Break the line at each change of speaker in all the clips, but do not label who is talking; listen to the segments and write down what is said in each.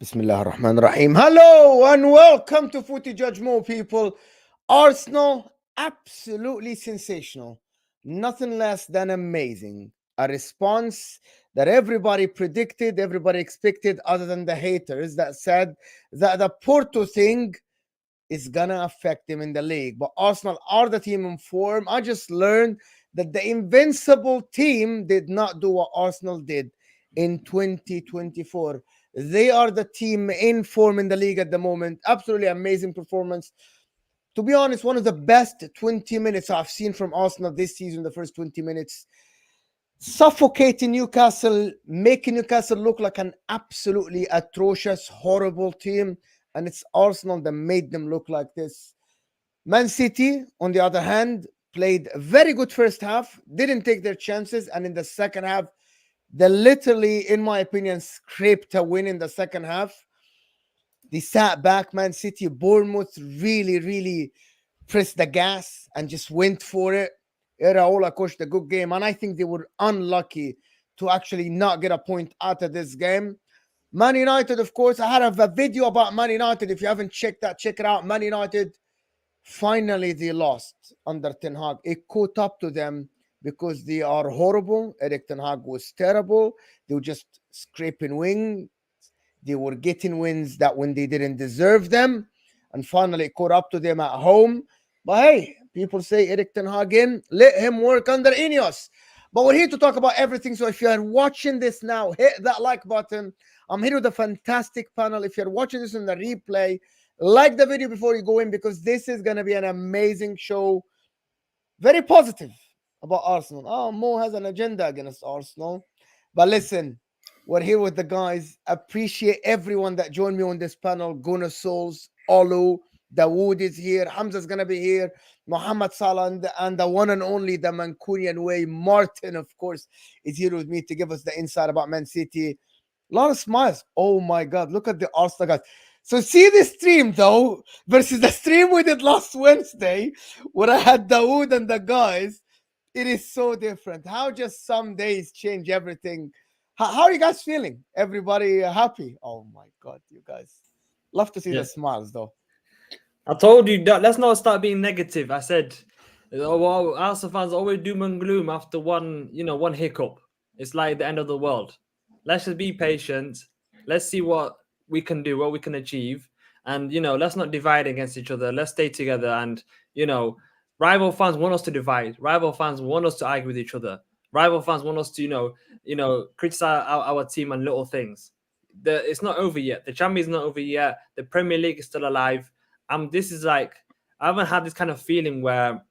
Bismillah ar-Rahman ar-Rahim. Hello and welcome to Footy Judge Mo, people. Arsenal, absolutely sensational. Nothing less than amazing. A response that everybody predicted, everybody expected, other than the haters that said that the Porto thing is gonna affect them in the league. But Arsenal are the team in form. I just learned that the invincible team did not do what Arsenal did in 2024. They are the team in form in the league at the moment. Absolutely amazing performance. To be honest, one of the best 20 minutes I've seen from Arsenal this season, the first 20 minutes. Suffocating Newcastle, making Newcastle look like an absolutely atrocious, horrible team. And it's Arsenal that made them look like this. Man City, on the other hand, played a very good first half, didn't take their chances. And in the second half, they literally, in my opinion, scraped a win in the second half. They sat back, Man City. Bournemouth really pressed the gas and just went for it. Iraola coached a good game, and I think they were unlucky to actually not get a point out of this game. Man United, of course, I had a video about Man United. If you haven't checked that, check it out. Man United, finally they lost under Ten Hag. It caught up to them because they are horrible. Erik Ten Hag was terrible. They were just scraping wins. They were getting wins that when they didn't deserve them. And finally it caught up to them at home. But hey, people say Erik Ten Hag in, let him work under Ineos. But we're here to talk about everything. So if you're watching this now, hit that like button. I'm here with a fantastic panel. If you're watching this in the replay, like the video before you go in, because this is going to be an amazing show. Very positive about Arsenal. Oh, Mo has an agenda against Arsenal. But listen, we're here with the guys. Appreciate everyone that joined me on this panel. Gunnar Souls, Olu, Dawood is here. Hamza's going to be here. Mohamed Salah and the one and only, the Mancunian way. Martin, of course, is here with me to give us the insight about Man City. A lot of smiles. Oh my God, look at the Arsenal guys. So see this stream though versus the stream we did last Wednesday where I had Dawood and the guys. It is so different. How just some days change everything. How are you guys feeling? Everybody happy? Oh my God, you guys. Love to see the smiles though.
I told you that let's not start being negative. I said, well, Arsenal fans always doom and gloom after one hiccup. It's like the end of the world. Let's just be patient. Let's see what we can do, what we can achieve. And, let's not divide against each other. Let's stay together. And, rival fans want us to divide. Rival fans want us to argue with each other. Rival fans want us to, criticize our team and little things. It's not over yet. The Champions is not over yet. The Premier League is still alive. This is like, I haven't had this kind of feeling where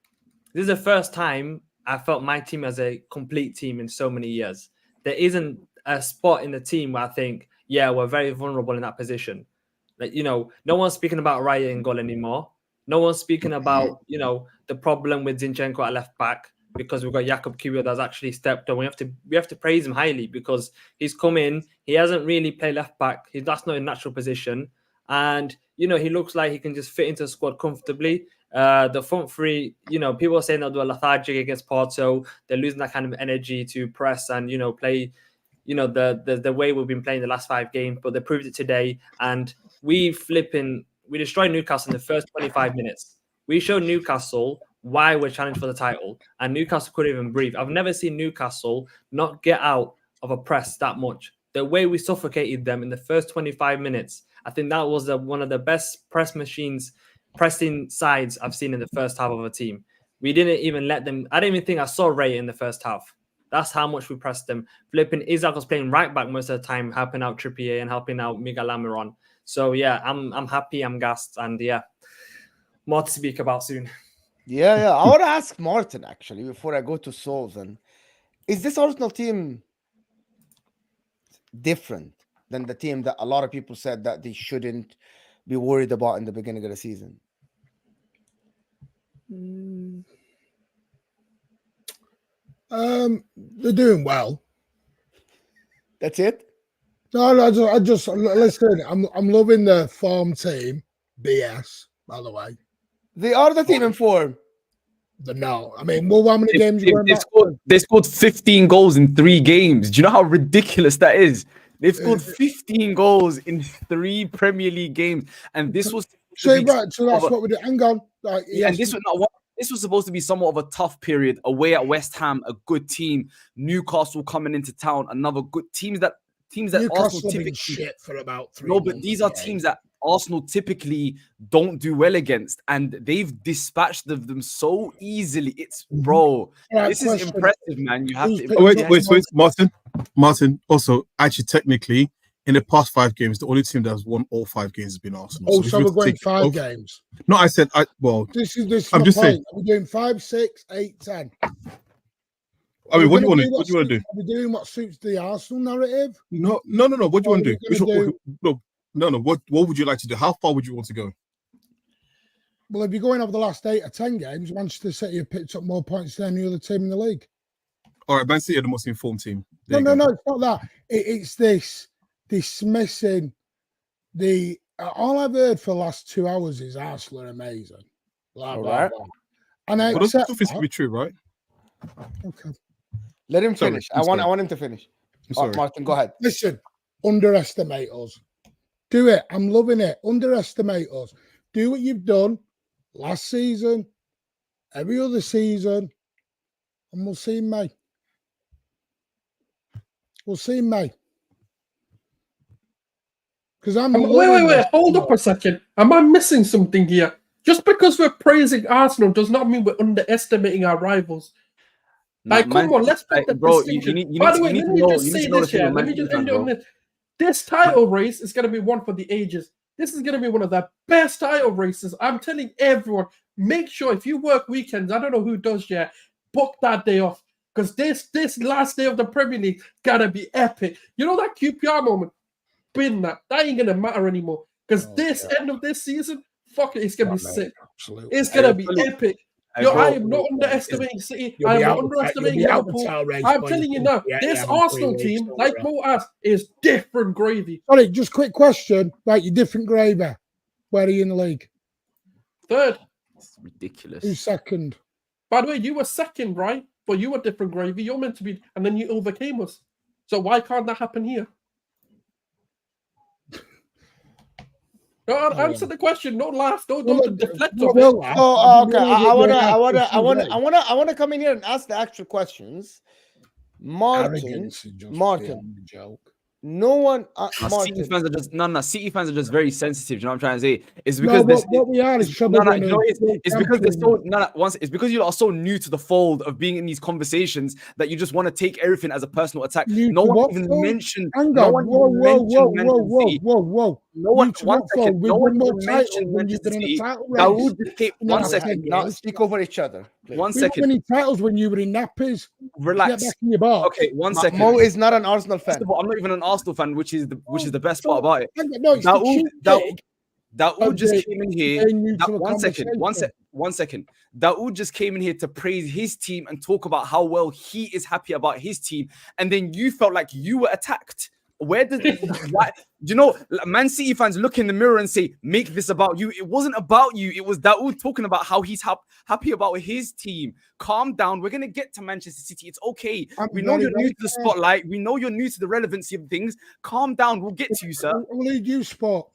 this is the first time I felt my team as a complete team in so many years. There isn't a spot in the team where I think, yeah, we're very vulnerable in that position. Like, no one's speaking about Raya in goal anymore. No one's speaking about, the problem with Zinchenko at left back, because we've got Jakub Kiwior that's actually stepped up. We have to praise him highly because he's come in. He hasn't really played left back. That's not a natural position. And, he looks like he can just fit into the squad comfortably. The front three, people are saying they'll do a lethargic against Porto. They're losing that kind of energy to press and, play, the way we've been playing the last 5 games. But they proved it today. And we destroyed Newcastle in the first 25 minutes. We showed Newcastle why we're challenged for the title. And Newcastle couldn't even breathe. I've never seen Newcastle not get out of a press that much. The way we suffocated them in the first 25 minutes, I think that was one of the best pressing sides I've seen in the first half of a team. We didn't even let them. I didn't even think I saw Ray in the first half. That's how much we pressed them. Flipping Isaac was playing right back most of the time, helping out Trippier and helping out Miguel Almiron. So yeah, I'm happy, I'm gassed, and yeah, more to speak about soon.
Yeah. I want to ask Martin actually before I go to Souls. And is this Arsenal team different than the team that a lot of people said that they shouldn't be worried about in the beginning of the season?
They're doing well.
That's it?
No, I just listen. I'm loving the farm team. BS, by the way.
They are the team in form.
No, I mean, well, how many games you
they scored 15 goals in 3 games. Do you know how ridiculous that is? They've scored 15 goals in 3 Premier League games, and this was
so that's what we do. Hang on,
and this was supposed to be somewhat of a tough period away at West Ham, a good team. Newcastle coming into town, another good teams that
Newcastle
Arsenal typically
shit for about 3
months. But these are teams that Arsenal typically don't do well against, and they've dispatched them so easily. It's this is impressive, man. You have to
wait, Martin. Also, actually, technically, in the past 5 games, the only team that has won all 5 games has been Arsenal.
Oh, so we're going 5 games.
No, I said
this is
I'm just saying.
We're doing 5, 6, 8, 10.
I mean, what do you want to do? What do you want to do?
Are we doing what suits the Arsenal narrative?
No. What do you want to do? No. What would you like to do? How far would you want to go?
Well, if you're going over the last 8 or 10 games, Manchester City have picked up more points than any other team in the league.
All right, Man City are the most informed team.
No, it's not that. It's this dismissing the. All I've heard for the last 2 hours is Arsenal are amazing. Blah, blah, blah. And I accept
that to be true, right?
Okay.
Let him finish. I want him to finish. Martin, go ahead.
Listen, underestimate us. Do it. I'm loving it. Underestimate us. Do what you've done last season, every other season, and we'll see in May. Because
wait. Hold up a second. Am I missing something here? Just because we're praising Arsenal does not mean we're underestimating our rivals. Come on, let's put the distinction. By the way, let me just say this here. Let me just end on this. This title race is going to be one for the ages. This is going to be one of the best title races. I'm telling everyone, make sure if you work weekends, I don't know who does yet, book that day off. Because this last day of the Premier League got to be epic. You know that QPR moment? That ain't going to matter anymore. Because end of this season, fuck it, it's going to be sick. Absolutely. It's going to be epic. I am not underestimating City. I am not underestimating Liverpool. I'm telling you now, this Arsenal team, like Mo asked, is different gravy.
Sorry, just quick question. Right, you're different gravy. Where are you in the league?
3rd.
It's ridiculous.
Who's 2nd?
By the way, you were 2nd, right? But you were different gravy. You're meant to be, and then you overcame us. So why can't that happen here? No, answer the question. Don't laugh. Don't deflect on it.
Okay. I want to come in here and ask the actual questions. Martin.
Joke.
No one.
City fans are just City fans are just very sensitive. You know what I'm trying to say? It's because
what we are is
it's because they're so it's because you are so new to the fold of being in these conversations that you just want to take everything as a personal attack. No one even mentioned. No one mentioned Manchester City. One second.
Now speak over each other.
Please. 1 second. How many titles when you were in nappies?
Relax.
Get back in your box.
Okay, 1 second.
Mo is not an Arsenal fan.
I'm not even an Arsenal fan, which is the best part about it.
No,
Daoud just came in here. 1 second. Daoud just came in here to praise his team and talk about how well he is happy about his team, and then you felt like you were attacked. Where did Man City fans look in the mirror and say, make this about you? It wasn't about you. It was Daoud talking about how he's happy about his team. Calm down. We're going to get to Manchester City. It's okay. We know you're new to the spotlight. We know you're new to the relevancy of things. Calm down. We'll get to you, sir.
What league you sport?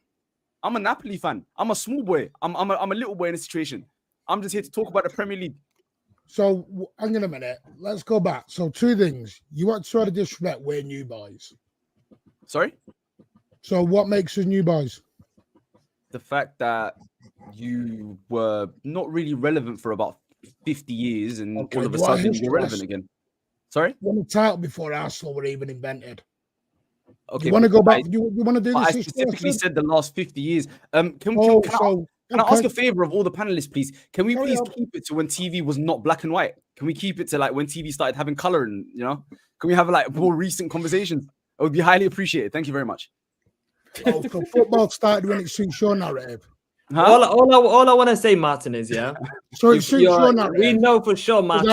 I'm a Napoli fan. I'm a small boy. I'm a little boy in this situation. I'm just here to talk about the Premier League.
So, hang on a minute. Let's go back. So, 2 things. You want to try to disrespect we're new boys.
Sorry?
So what makes us new boys?
The fact that you were not really relevant for about 50 years and all of a sudden you're relevant again. Sorry?
Won a title before Arsenal were even invented.
Okay.
You want to go back? You want to do this?
I specifically said the last 50 years. Can I ask a favor of all the panelists, please? Can we please keep it to when TV was not black and white? Can we keep it to like when TV started having color and, can we have like more recent conversations? It would be highly appreciated. Thank you very much.
So football started when it suits your narrative.
Huh? All I want to say, Martin, is
So it suits your narrative.
We know for sure, Martin.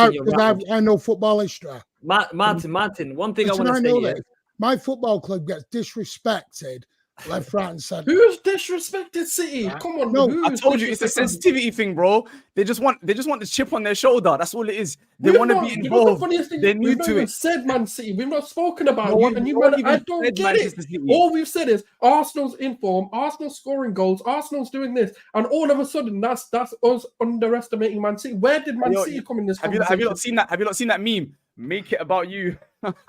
I know football history.
Martin. One thing I want to say is
my football club gets disrespected left, right, and centre.
Who's disrespected City?
Right.
Come on,
No,
I told you it's a sensitivity thing, bro. They just want the chip on their shoulder. That's all it is. They want to be involved.
You know the funniest thing?
They're new
We've not
to
even
it.
said Man City. We've not spoken about
No
you,
one-
and you
no one
man, I
even
don't
said
get
Manchester
it.
City.
All we've said is Arsenal's in form, Arsenal's scoring goals, Arsenal's doing this, and all of a sudden that's us underestimating Man City. Where did Man City come in this conversation?
Have you not seen that? Have you not seen that meme? Make it about you.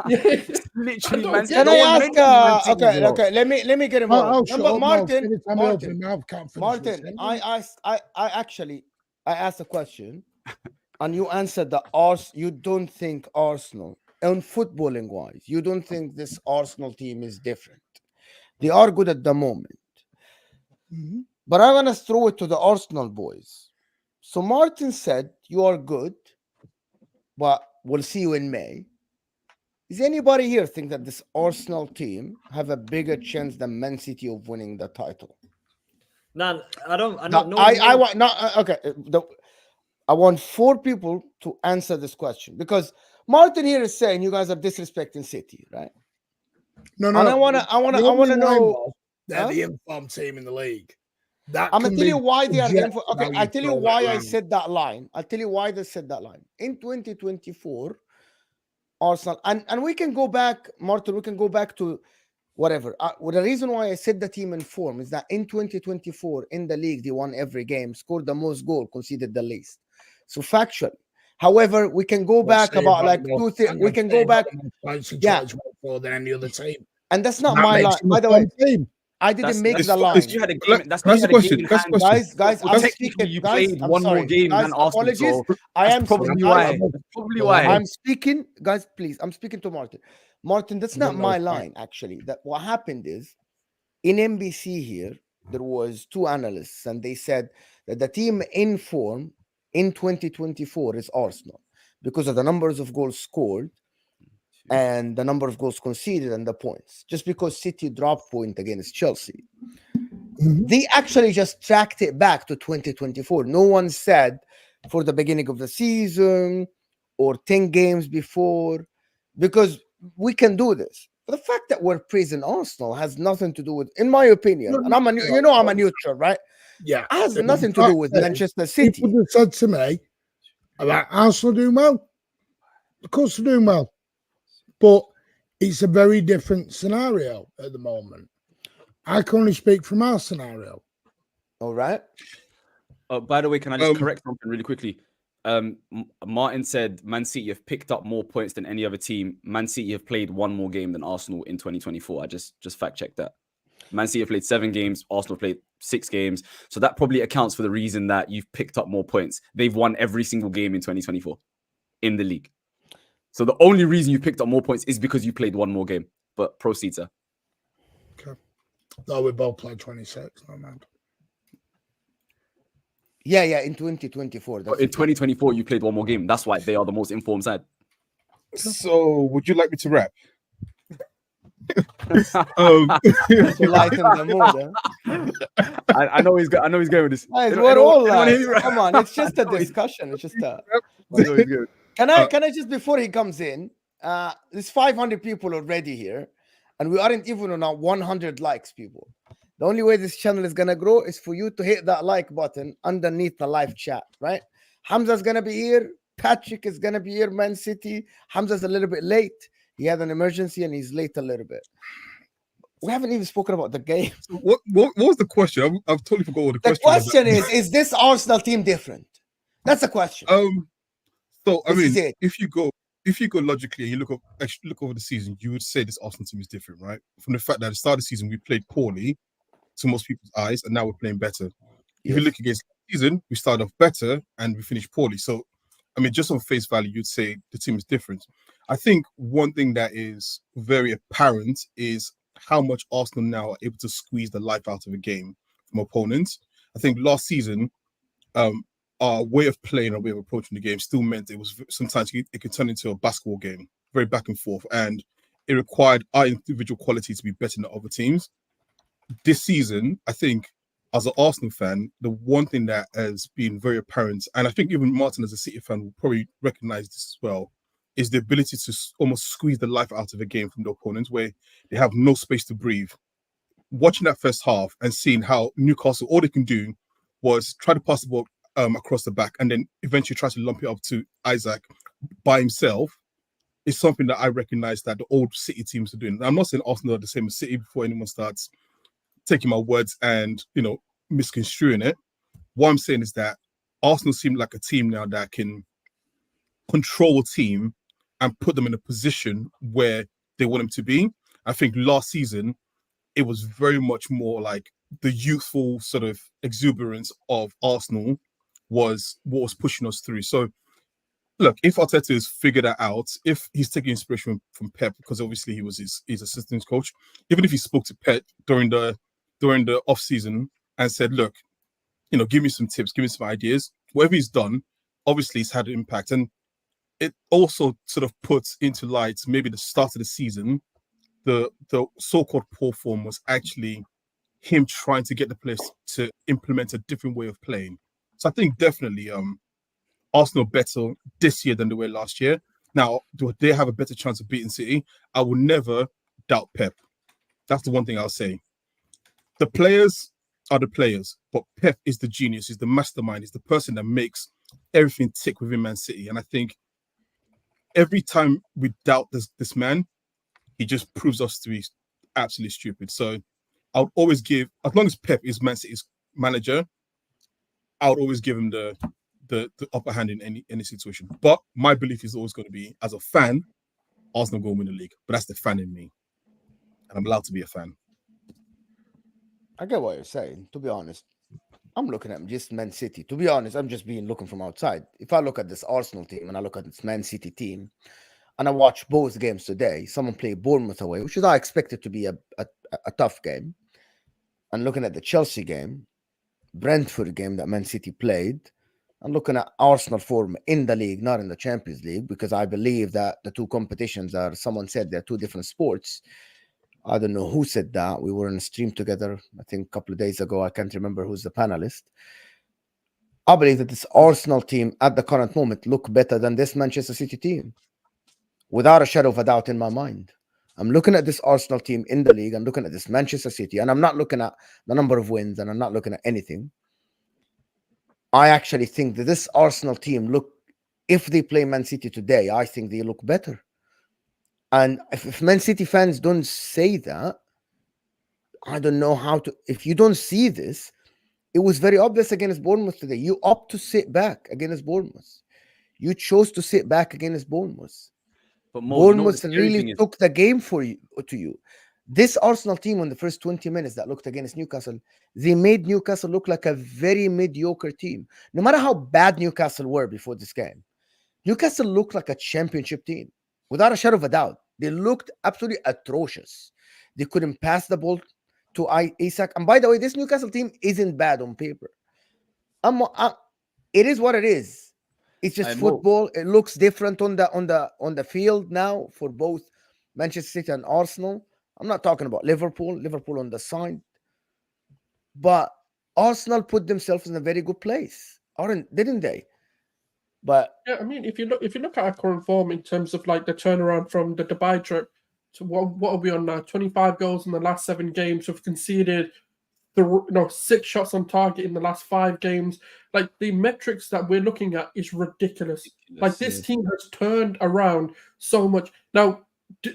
Yeah.
Literally,
I
man.
don't get
Can I
one
ask?
mentioned Man City,
Okay,
bro.
okay. Let me get him on. Martin, I asked a question, and you answered the Ars. You don't think Arsenal, on footballing wise, you don't think this Arsenal team is different. They are good at the moment, but I'm gonna throw it to the Arsenal boys. So Martin said you are good, but we'll see you in May. Does anybody here think that this Arsenal team have a bigger chance than Man City of winning the title?
No, I don't. I
No,
don't know.
I want not okay. I want 4 people to answer this question because Martin here is saying you guys are disrespecting City, right?
No.
And I wanna know.
They're the informed team in the league.
I'm gonna tell you why they are. Okay,
I
I tell you why I said that line. I'll tell you why they said that line in 2024. Arsenal and we can go back, Martin. We can go back to whatever. Well, the reason why I said the team in form is that in 2024 in the league they won every game, scored the most goal, conceded the least. So factual. However, we can go back about like 2 things. We can go back. Yeah,
more than any other team.
And that's not my line. By the way, I didn't make the line.
You had a game. That's
Can I ask a question?
Guys, I'm speaking.
You
Guys,
played
I'm
one
sorry.
more game
Guys,
than Arsenal.
apologies.
So
I am
probably why. Probably why.
I'm speaking, guys. Please, I'm speaking to Martin. Martin, that's not my line. Actually, that what happened is in NBC here there was 2 analysts, and they said that the team in form in 2024 is Arsenal because of the numbers of goals scored and the number of goals conceded and the points. Just because City dropped point against Chelsea. They actually just tracked it back to 2024. No one said for the beginning of the season or 10 games before, because we can do this. But the fact that we're praising Arsenal has nothing to do with, in my opinion, and I'm a neutral, right?
Yeah.
It has nothing to do with Manchester City.
People have said to me about Arsenal doing well. Of course they're doing well. But it's a very different scenario at the moment. I can only speak from our scenario.
All right.
By the way, can I just correct something really quickly? Martin said Man City have picked up more points than any other team. Man City have played 1 more game than Arsenal in 2024. I just fact checked that. Man City have played 7 games. Arsenal played 6 games. So that probably accounts for the reason that you've picked up more points. They've won every single game in 2024 in the league. So the only reason you picked up more points is because you played 1 more game. But proceed, sir.
Okay. No, we both played 26. No, man.
Yeah, in 2024.
But in 2024, you played 1 more game. That's why they are the most informed side.
So, would you like me to rap?
To lighten the mood. Huh?
I know he's going with this.
Guys, we're all like, come on, it's just a discussion. It's just a. Can I just, before he comes in, there's 500 people already here, and we aren't even on our 100 likes, people. The only way this channel is gonna grow is for you to hit that like button underneath the live chat, right? Hamza's gonna be here. Patrick is gonna be here. Man City. Hamza's a little bit late. He had an emergency and he's late a little bit. We haven't even spoken about the game.
So what was the question? I've totally forgot what the question was.
The question is this Arsenal team different? That's the question.
So I mean, if you go logically and you look over the season, you would say this Arsenal team is different, right? From the fact that at the start of the season we played poorly to most people's eyes, and now we're playing better. If you look against the season, we started off better and we finished poorly. So I mean, just on face value, you'd say the team is different. I think one thing that is very apparent is how much Arsenal now are able to squeeze the life out of a game from opponents. I think last season, our way of playing, our way of approaching the game still meant it was sometimes it could turn into a basketball game, very back and forth, and it required our individual quality to be better than the other teams. This season, I think, as an Arsenal fan, the one thing that has been very apparent, and I think even Martin as a City fan will probably recognize this as well, is the ability to almost squeeze the life out of a game from the opponents where they have no space to breathe. watching that first half and seeing how Newcastle, all they can do was try to pass the ball across the back and then eventually try to lump it up to Isaac by himself, is something that I recognize that the old City teams are doing. I'm not saying Arsenal are the same as City before anyone starts taking my words and, misconstruing it. What I'm saying is that Arsenal seem like a team now that can control a team and put them in a position where they want them to be. I think last season, it was very much more like the youthful sort of exuberance of Arsenal was what was pushing us through. So, look, if Arteta has figured that out, if he's taking inspiration from Pep, because obviously he was his assistant coach, even if he spoke to Pep during the off season and said, look, give me some tips, give me some ideas, whatever he's done, obviously it's had an impact. And it also sort of puts into light maybe the start of the season, the so-called poor form was actually him trying to get the players to implement a different way of playing. So I think definitely Arsenal better this year than they were last year. Now, do they have a better chance of beating City? I will never doubt Pep. That's the one thing I'll say. The players are the players, but Pep is the genius, is the mastermind, is the person that makes everything tick within Man City. And I think every time we doubt this man, he just proves us to be absolutely stupid. So I would always give, as long as Pep is Man City's manager, I would always give him the upper hand in any situation. But my belief is always going to be, as a fan, Arsenal going to win the league. But that's the fan in me. And I'm allowed to be a fan.
I get what you're saying, to be honest. I'm looking at just Man City. To be honest, I'm just looking from outside. If I look at this Arsenal team and I look at this Man City team, and I watch both games today, someone played Bournemouth away, which is I expected to be a tough game. And looking at the Chelsea game, Brentford game that Man City played, I'm looking at Arsenal form in the league, not in the Champions League, because I believe that the two competitions are, someone said they're two different sports. I don't know who said that. We were in a stream together, I think a couple of days ago. I can't remember who's the panelist. I believe that this Arsenal team at the current moment look better than this Manchester City team, without a shadow of a doubt in my mind. I'm looking at this Arsenal team in the league. I'm looking at this Manchester City, and I'm not looking at the number of wins, and I'm not looking at anything. I actually think that this Arsenal team if they play Man City today, I think they look better. And if Man City fans don't say that, I don't know how to. If you don't see this, it was very obvious against Bournemouth today. You opt to sit back against Bournemouth. You chose to sit back against Bournemouth. But Bournemouth really took the game to you. This Arsenal team in the first 20 minutes that looked against Newcastle, they made Newcastle look like a very mediocre team. No matter how bad Newcastle were before this game, Newcastle looked like a championship team. Without a shadow of a doubt, they looked absolutely atrocious. They couldn't pass the ball to Isaac. And by the way, this Newcastle team isn't bad on paper. It is what it is. It's just football. It looks different on the field now for both Manchester City and Arsenal. I'm not talking about Liverpool. Liverpool on the side, but Arsenal put themselves in a very good place, didn't they? But
yeah, I mean, if you look at our current form in terms of like the turnaround from the Dubai trip to what are we on now? 25 goals in the last 7 games. We've conceded 6 shots on target in the last 5 games. Like the metrics that we're looking at is ridiculous. Like this team has turned around so much. Now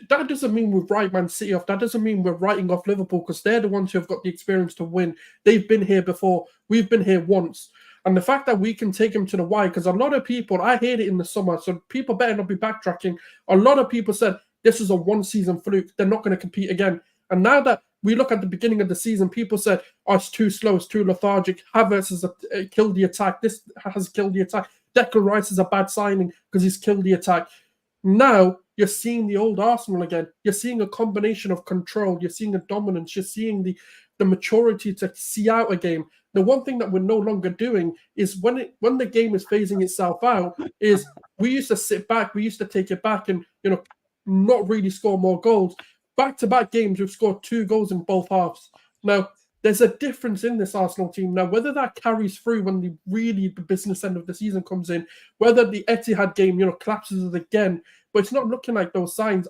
that doesn't mean we've write Man City off. That doesn't mean we're writing off Liverpool because they're the ones who have got the experience to win. They've been here before. We've been here once. And the fact that we can take them to the Y, because a lot of people, I heard it in the summer, so people better not be backtracking. A lot of people said this is a one-season fluke. They're not going to compete again. And now that we look at the beginning of the season, people said, oh, it's too slow, it's too lethargic. Havertz has killed the attack. This has killed the attack. Declan Rice is a bad signing because he's killed the attack. Now you're seeing the old Arsenal again. You're seeing a combination of control. You're seeing a dominance. You're seeing the maturity to see out a game. The one thing that we're no longer doing is when the game is phasing itself out, is we used to sit back, we used to take it back and not really score more goals. Back-to-back games, we've scored 2 goals in both halves. Now, there's a difference in this Arsenal team. Now, whether that carries through when the business end of the season comes in, whether the Etihad game, collapses again, but it's not looking like those signs.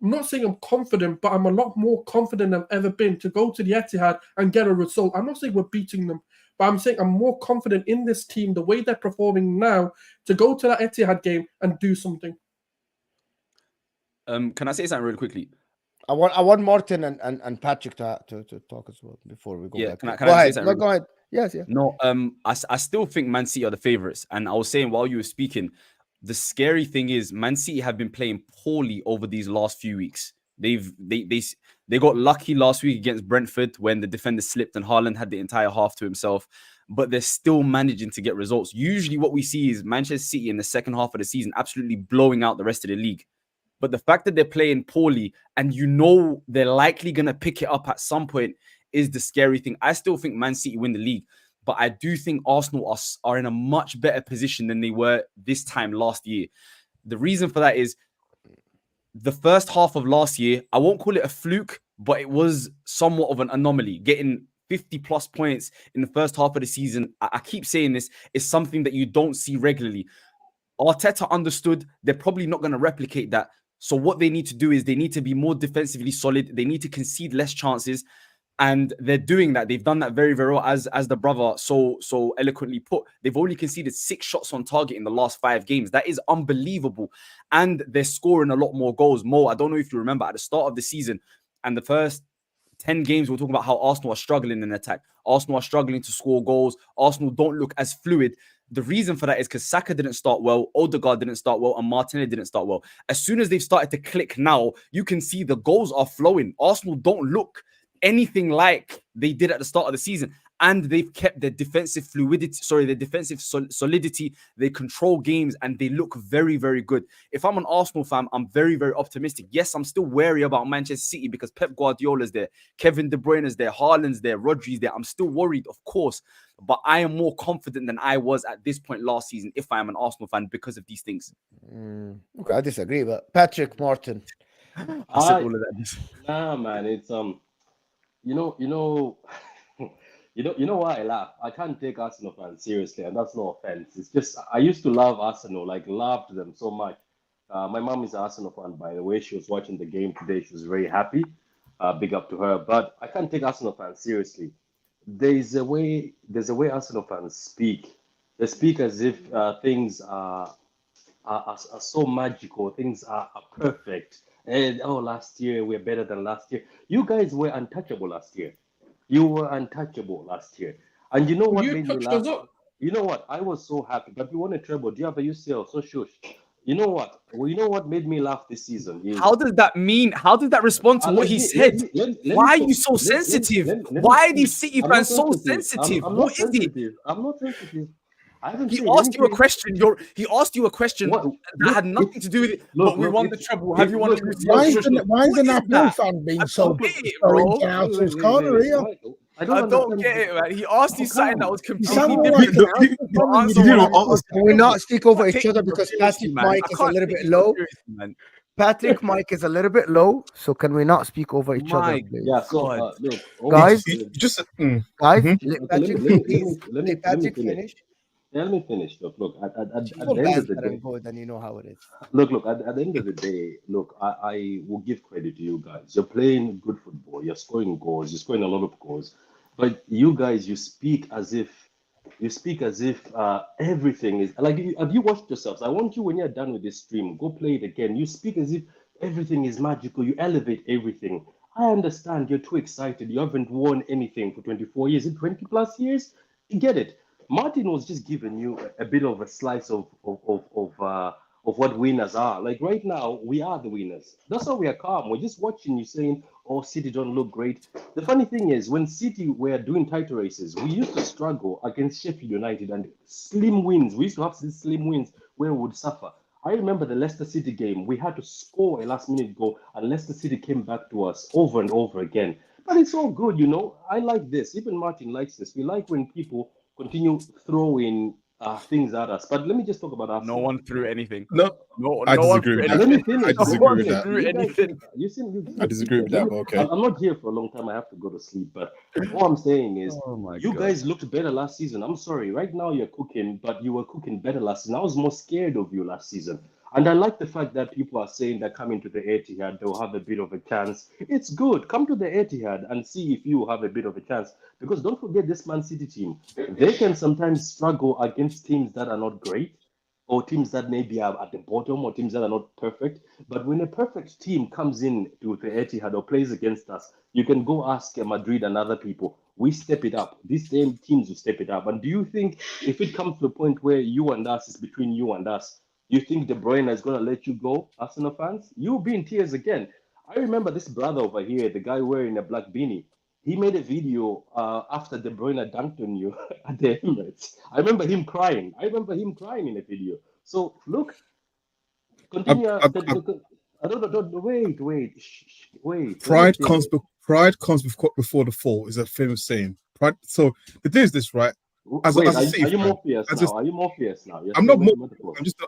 I'm not saying I'm confident, but I'm a lot more confident than I've ever been to go to the Etihad and get a result. I'm not saying we're beating them, but I'm saying I'm more confident in this team, the way they're performing now, to go to that Etihad game and do something.
Can I say something really quickly?
I want Martin and Patrick to talk as well before we go back.
Can
Go
I
ahead.
say something?
Go ahead. Yes, yeah.
No, I still think Man City are the favourites. And I was saying while you were speaking, the scary thing is Man City have been playing poorly over these last few weeks. They got lucky last week against Brentford when the defender slipped and Haaland had the entire half to himself, but they're still managing to get results. Usually what we see is Manchester City in the second half of the season absolutely blowing out the rest of the league. But the fact that they're playing poorly and you know they're likely going to pick it up at some point is the scary thing. I still think Man City win the league, but I do think Arsenal are in a much better position than they were this time last year. The reason for that is the first half of last year, I won't call it a fluke, but it was somewhat of an anomaly. Getting 50 plus points in the first half of the season, I keep saying this, is something that you don't see regularly. Arteta understood they're probably not going to replicate that. So what they need to do is they need to be more defensively solid. They need to concede less chances. And they're doing that. They've done that very, very well, as the brother so eloquently put. They've only conceded 6 shots on target in the last 5 games. That is unbelievable. And they're scoring a lot more goals. Mo, I don't know if you remember at the start of the season and the first 10 games, we're talking about how Arsenal are struggling in attack. Arsenal are struggling to score goals. Arsenal don't look as fluid. The reason for that is because Saka didn't start well, Odegaard didn't start well, and Martinelli didn't start well. As soon as they've started to click now, you can see the goals are flowing. Arsenal don't look anything like they did at the start of the season. And they've kept their defensive solidity. They control games and they look very, very good. If I'm an Arsenal fan, I'm very, very optimistic. Yes, I'm still wary about Manchester City because Pep Guardiola's there, Kevin De Bruyne's there, Haaland's there, Rodri's there. I'm still worried, of course, but I am more confident than I was at this point last season if I am an Arsenal fan because of these things.
Okay, I disagree, but Patrick, Martin.
I said all of that.
Nah, man, it's You know why I laugh? I can't take Arsenal fans seriously, and that's no offense. It's just I used to love Arsenal, like loved them so much. My mom is an Arsenal fan, by the way. She was watching the game today. She was very happy. Big up to her. But I can't take Arsenal fans seriously. There's a way Arsenal fans speak. They speak as if things are so magical. Things are perfect. And last year we're better than last year. You guys were untouchable last year. You were untouchable last year. And you know what made me laugh? You know what? I was so happy. But we won a treble. Do you have a UCL? So shush. You know what? Well, you know what made me laugh this season?
How does that mean? How does that respond to what he said? Why are you so sensitive? Why are these City fans so sensitive? What is it?
I'm not sensitive.
He asked you a question. He asked you a question that had nothing to do with it. But we won the treble. Have you won the UCL?
Why is the Napoli fan being so throwing out his corner here?
I don't get it, man. He asked you something that was completely
different. Can we not speak over each other because Patrick mic is a little bit low? Patrick mic is a little bit low, so can we not speak over each other, please?
Yeah, so look,
guys,
let
Patrick finish.
Let me finish. Look. At the end of the day,
then you know how it is.
Look. At the end of the day, look. I will give credit to you guys. You're playing good football. You're scoring goals. You're scoring a lot of goals. But you guys, you speak as if everything is like. Have you watched yourselves? I want you, when you're done with this stream, go play it again. You speak as if everything is magical. You elevate everything. I understand you're too excited. You haven't won anything for 24 years. Is it 20 plus years? You get it. Martin was just giving you a bit of a slice of what winners are. Like right now, we are the winners. That's why we are calm. We're just watching you saying, City don't look great. The funny thing is, when City were doing title races, we used to struggle against Sheffield United and slim wins. We used to have these slim wins where we would suffer. I remember the Leicester City game. We had to score a last-minute goal, and Leicester City came back to us over and over again. But it's all good, you know. I like this. Even Martin likes this. We like when people continue throwing things at us. But let me just talk about Arsenal.
No one threw anything.
No I disagree with that.
Let me finish.
I disagree with that.
I
disagree with that, but okay.
I'm not here for a long time. I have to go to sleep. But all I'm saying is, you guys looked better last season. I'm sorry. Right now you're cooking, but you were cooking better last season. I was more scared of you last season. And I like the fact that people are saying that coming to the Etihad, they'll have a bit of a chance. It's good. Come to the Etihad and see if you have a bit of a chance. Because don't forget this Man City team. They can sometimes struggle against teams that are not great, or teams that maybe are at the bottom, or teams that are not perfect. But when a perfect team comes in to the Etihad or plays against us, you can go ask Madrid and other people. We step it up. These same teams will step it up. And do you think if it comes to a point where you and us is between you and us, you think De Bruyne is going to let you go, Arsenal fans? You'll be in tears again. I remember this brother over here, the guy wearing a black beanie. He made a video after De Bruyne dunked on you at the Emirates. I remember him crying. in a video. So, look, continue. I don't, wait.
Pride comes before the fall is a famous saying. Pride. So the thing is this, right?
Are you Morpheus now?
I'm not more.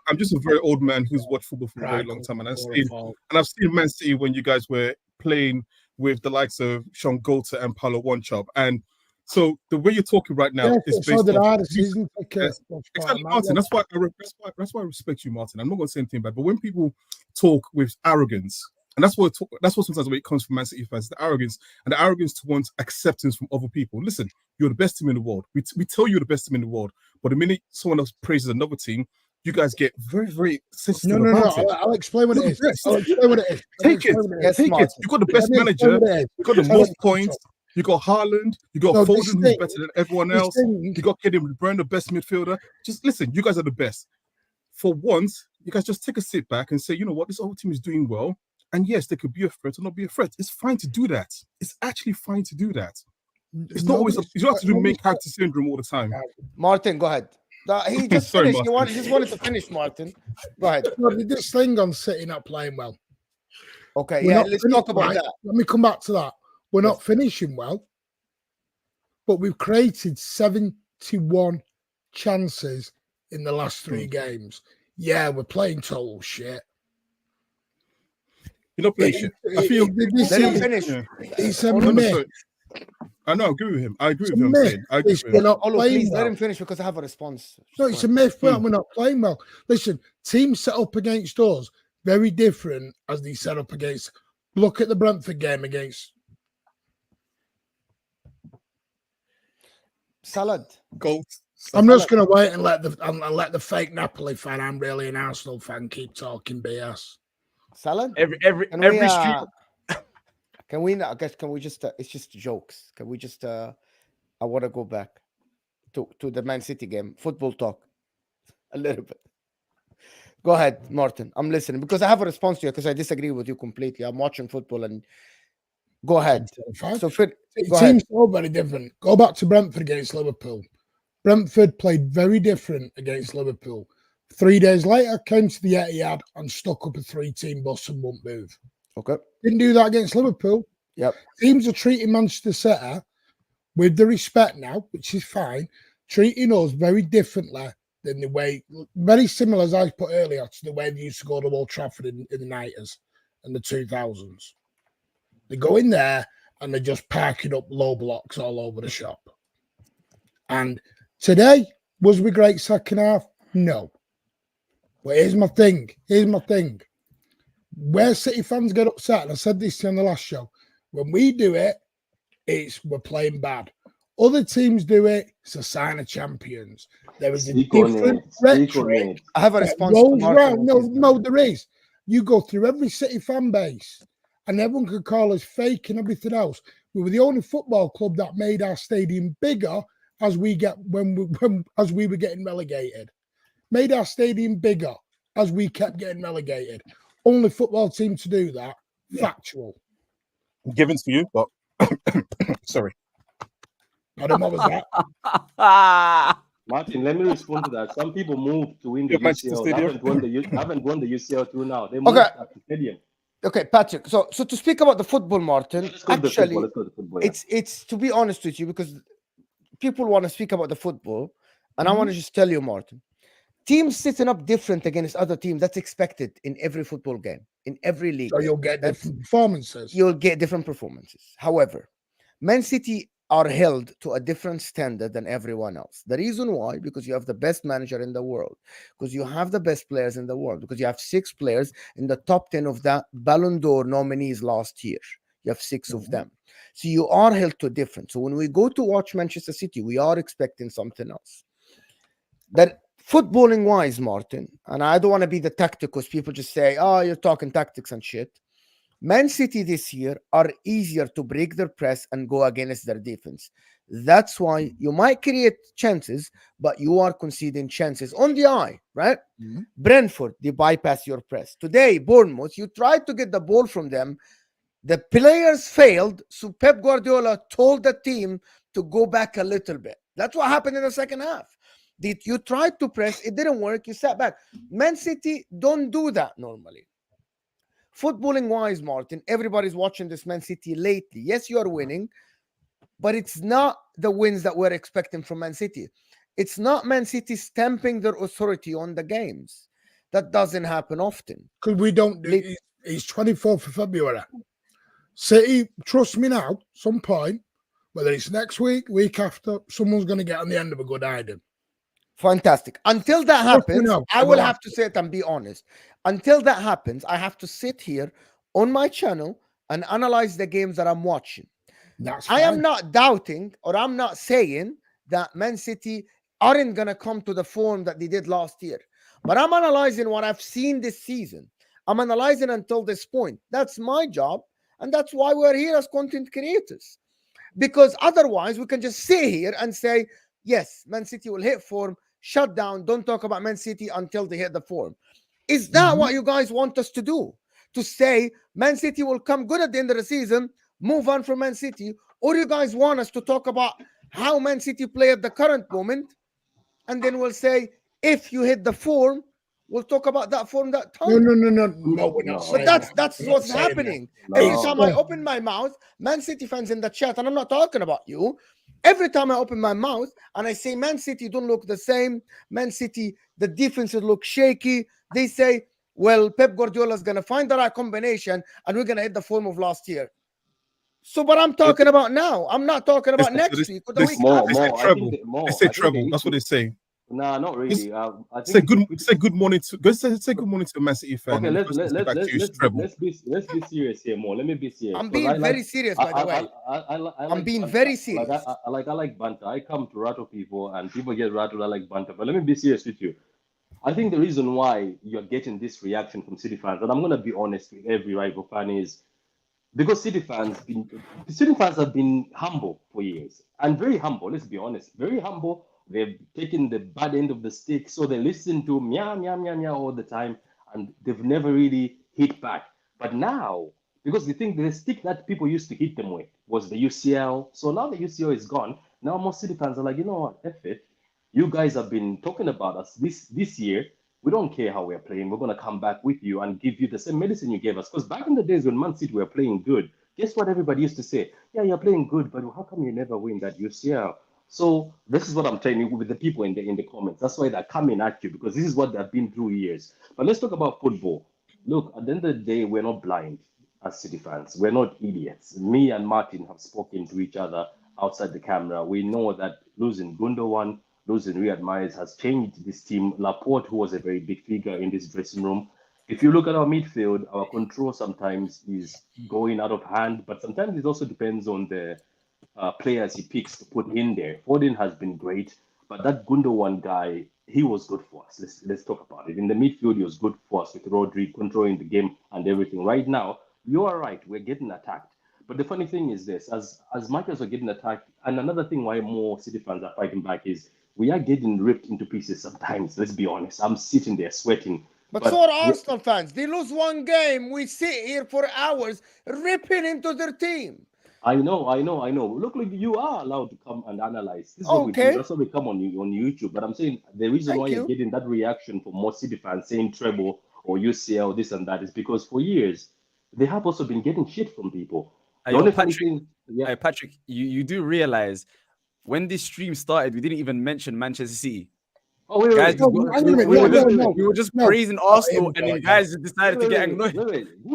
I'm just a very old man who's watched football for a very long time, and I've seen Man City when you guys were playing with the likes of Sean Golter and Paulo Wanchop, and so the way you're talking right now is based on exactly, Martin. That's why I respect you, Martin. I'm not going to say anything bad, but when people talk with arrogance, and that's what sometimes when it comes from Man City fans, the arrogance to want acceptance from other people. Listen, you're the best team in the world. We tell you you're the best team in the world, but the minute someone else praises another team, you guys get very, very sensitive.
No. I'll explain what it is.
Take it. You got the best manager. You got the most points. You got Haaland. You got Foden, who's better than everyone else. You got Kevin De Bruyne, the best midfielder. Just listen. You guys are the best. For once, you guys just take a sit back and say, you know what, this whole team is doing well. And yes, they could be a threat or not be a threat. It's fine to do that. It's actually fine to do that. It's not always. You don't have to do main character syndrome all the time.
Martin, go ahead. He just
Sorry,
finished. He just wanted to finish, Martin. Go ahead.
This thing on City not playing well.
Okay, let's talk about that.
Let me come back to that. We're not finishing well, but we've created 71 chances in the last 3 games. Yeah, we're playing total shit.
You're not playing shit. I feel.
Let him finish.
It's a myth.
I know. I agree with him. I agree with him.
Please let him finish because I have a response.
No, it's a myth. We're not playing well. Listen, teams set up against us very different as they set up against. Look at the Brentford game against
Salad.
I'm just going to wait and let the fake Napoli fan. I'm really an Arsenal fan. Keep talking BS.
Salad.
Every street.
Can we not? I guess can we just? It's just jokes. Can we just? I want to go back to the Man City game. Football talk, a little bit. Go ahead, Martin. I'm listening because I have a response to you because I disagree with you completely. I'm watching football and go ahead. So
teams are very different. Go back to Brentford against Liverpool. Brentford played very different against Liverpool. 3 days later, came to the Etihad and stuck up a 3-team bus and won't move.
Okay.
Didn't do that against Liverpool.
Yep.
Teams are treating Manchester City with the respect now, which is fine, treating us very differently than the way, very similar as I put earlier, to the way they used to go to Old Trafford in the 90s and the 2000s. They go in there and they're just parking up low blocks all over the shop. And today, was we great second half? No. But here's my thing. Where City fans get upset, and I said this on the last show, when we do it, we're playing bad. Other teams do it, it's a sign of champions. There is a different rhetoric.
I have a response.
No, there is. You go through every City fan base, and everyone could call us fake and everything else. We were the only football club that made our stadium bigger as we were getting relegated. Made our stadium bigger as we kept getting relegated. Only football team to do that. Factual.
Given to you, but sorry.
I don't know what was that.
Martin, let me respond to that. Some people moved to win the UCL. Haven't won the UCL till now. They moved to the stadium.
Okay, Patrick. So to speak about the football, Martin, actually, it's to be honest with you, because people want to speak about the football, and I want to just tell you, Martin, teams sitting up different against other teams, that's expected in every football game, in every league.
So you'll get different performances.
You'll get different performances. However, Man City are held to a different standard than everyone else. The reason why, because you have the best manager in the world, because you have the best players in the world, because you have 6 players in the top 10 of the Ballon d'Or nominees last year. You have 6 of them. So you are held to different. So when we go to watch Manchester City, we are expecting something else. That footballing wise, Martin, and I don't want to be the tactic because people just say, oh, you're talking tactics and shit. Man City this year are easier to break their press and go against their defense. That's why you might create chances, but you are conceding chances on the eye, right?
Mm-hmm.
Brentford, they bypass your press. Today, Bournemouth, you tried to get the ball from them. The players failed, so Pep Guardiola told the team to go back a little bit. That's what happened in the second half. You tried to press, it didn't work, you sat back. Man City don't do that normally. Footballing wise, Martin, everybody's watching this Man City lately. Yes, you are winning, but it's not the wins that we're expecting from Man City. It's not Man City stamping their authority on the games. That doesn't happen often.
Because we don't do it. It's 24th of February. City, trust me now, some point, whether it's next week, week after, someone's going to get on the end of a good hiding.
Fantastic. Until that happens, I will have to say it and be honest. Until that happens, I have to sit here on my channel and analyze the games that I'm watching. I am not doubting or I'm not saying that Man City aren't going to come to the form that they did last year. But I'm analyzing what I've seen this season. I'm analyzing until this point. That's my job. And that's why we're here as content creators. Because otherwise, we can just sit here and say, yes, Man City will hit form, shut down, don't talk about Man City until they hit the form. Is that what you guys want us to do? To say Man City will come good at the end of the season, move on from Man City? Or you guys want us to talk about how Man City play at the current moment, and then we'll say, if you hit the form, we'll talk about that form that time.
No, we're not.
But that's what's happening. Every time I open my mouth, Man City fans in the chat, and I'm not talking about you, every time I open my mouth and I say Man City don't look the same, Man City, the defenses look shaky, they say, well, Pep Guardiola is going to find the right combination and we're going to hit the form of last year. So, but I'm talking about now. I'm not talking about next week or the week after.
They say treble. That's what they say.
No, not really. I think
say good morning to say good morning to a Man City fan.
Okay, let's be serious here more. Let me be serious.
I'm being very serious, by the way. I'm being very serious.
I like banter. I come to rattle people, and people get rattled. I like banter. But let me be serious with you. I think the reason why you're getting this reaction from City fans, and I'm gonna be honest with every rival fan, is because City fans have been humble for years, and very humble. Let's be honest, very humble. They've taken the bad end of the stick, so they listen to meow, meow, meow, meow all the time, and they've never really hit back. But now, because they think the stick that people used to hit them with was the UCL, so now the UCL is gone. Now most City fans are like, you know what, F it. You guys have been talking about us this year. We don't care how we're playing. We're going to come back with you and give you the same medicine you gave us. Because back in the days when Man City were playing good, guess what everybody used to say? Yeah, you're playing good, but how come you never win that UCL? So this is what I'm telling you with the people in the comments. That's why they're coming at you, because this is what they've been through years. But let's talk about football. Look, at the end of the day, we're not blind as City fans. We're not idiots. Me and Martin have spoken to each other outside the camera. We know that losing Gundogan, losing Riyad Mahrez has changed this team. Laporte, who was a very big figure in this dressing room. If you look at our midfield, our control sometimes is going out of hand, but sometimes it also depends on the players he picks to put in there. Foden has been great, but that Gundogan guy, he was good for us. Let's talk about it. In the midfield, he was good for us with Rodri controlling the game and everything. Right now, you are right. We're getting attacked. But the funny thing is this, as much as we're getting attacked, and another thing why more City fans are fighting back is we are getting ripped into pieces sometimes. Let's be honest. I'm sitting there sweating.
But so are Arsenal fans. They lose one game. We sit here for hours ripping into their team.
I know. Look, you are allowed to come and analyze. This is what we do. That's why we come on YouTube. But I'm saying the reason why you're getting that reaction from more City fans saying treble or UCL, this and that, is because for years, they have also been getting shit from people.
Patrick, you do realize when this stream started, we didn't even mention Manchester City.
Oh, wait,
Guys,
wait.
we were just praising Arsenal, and then guys just decided to get annoyed.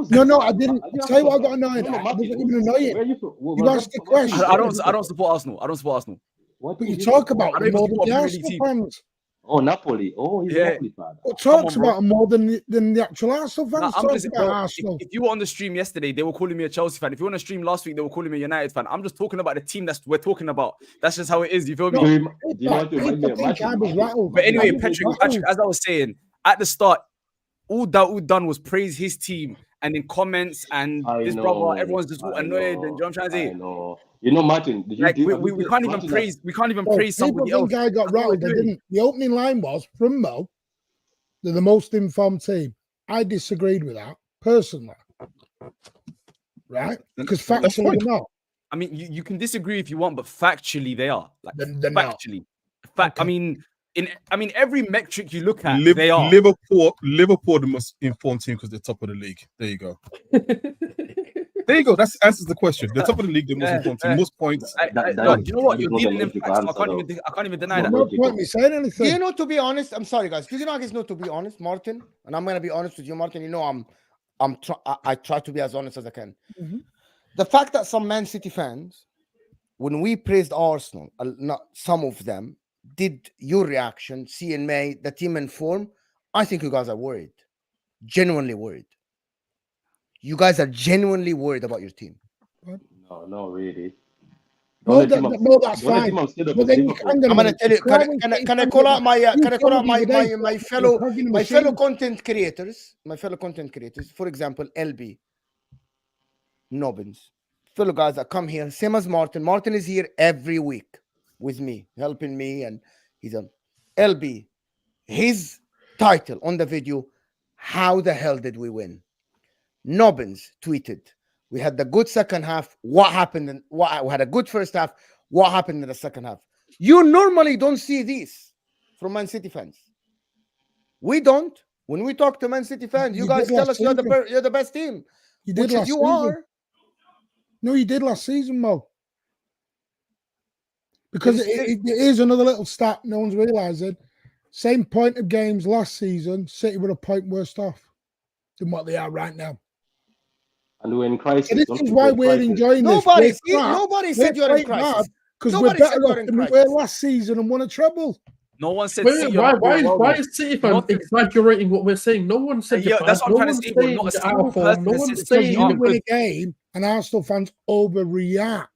No, I didn't. Tell you what I got annoyed at. I wasn't even annoying.
Where are you from?
You asked the question.
I don't support Arsenal. I don't support Arsenal.
But you talk about
I
them
don't
more than
even
the
support
Arsenal
Premier League
fans.
Oh, Napoli. Oh, he's a Napoli fan.
But talks
on, bro.
about them more than the actual Arsenal fans.
I'm
Talk
just,
about
bro,
Arsenal.
if you were on the stream yesterday, they were calling me a Chelsea fan. If you were on the stream last week, they were calling me a United fan. I'm just talking about the team we're talking about. That's just how it is. You feel me?
Do you know what to remind me of Matthew?
But anyway, Patrick, as I was saying at the start, all Daoud done was praise his team, and in comments and this brother, everyone's just all annoyed. And you know what I'm trying to say?
I know. You know, Martin.
We can't even praise. We can't even praise somebody else.
The guy got rattled. They didn't. The opening line was from Mo. They're the most informed team. I disagreed with that personally. Right? Because factually they're not.
I mean, you can disagree if you want, but factually they are. Like
they're
factually.
Okay.
I mean, every metric you look at, they are.
Liverpool the most informed team because they're top of the league. There you go. There you go. That answers the question. They're top of the league, the most informed team, most points.
You know what? You're dealing in facts. So I can't even deny that.
No point me saying anything.
Do you know, to be honest, I'm sorry, guys. Do you know, to be honest, Martin? And I'm gonna be honest with you, Martin. You know, I try to be as honest as I can.
Mm-hmm.
The fact that some Man City fans, when we praised Arsenal, not some of them, did your reaction, seeing May, the team in form, I think you guys are worried. Genuinely worried. You guys are genuinely worried about your team.
No, not really.
No, that's fine. But then
I'm gonna tell you. Can I call out my fellow content creators? My fellow content creators. For example, LB, Nobbins, fellow guys that come here, same as Martin. Martin is here every week with me, helping me, and he's a LB. His title on the video: how the hell did we win? Nobbins tweeted, we had the good second half. What happened? We had a good first half. What happened in the second half? You normally don't see this from Man City fans. We don't. When we talk to Man City fans, you guys tell us you're the best team.
You did last season. Are. No, you did last season, Mo. Because it is another little stat no one's realising. Same point of games last season, City were a point worse off than what they are right now.
And we're in crisis.
So this is why we're enjoying this.
Nobody said you're in crisis.
Because we're better off than we were last season and won a treble.
No one said.
Why is City fans exaggerating what we're saying? No one said.
Yeah, that's what I'm trying to say. Not a single person.
No one's saying you win a game and Arsenal fans overreact.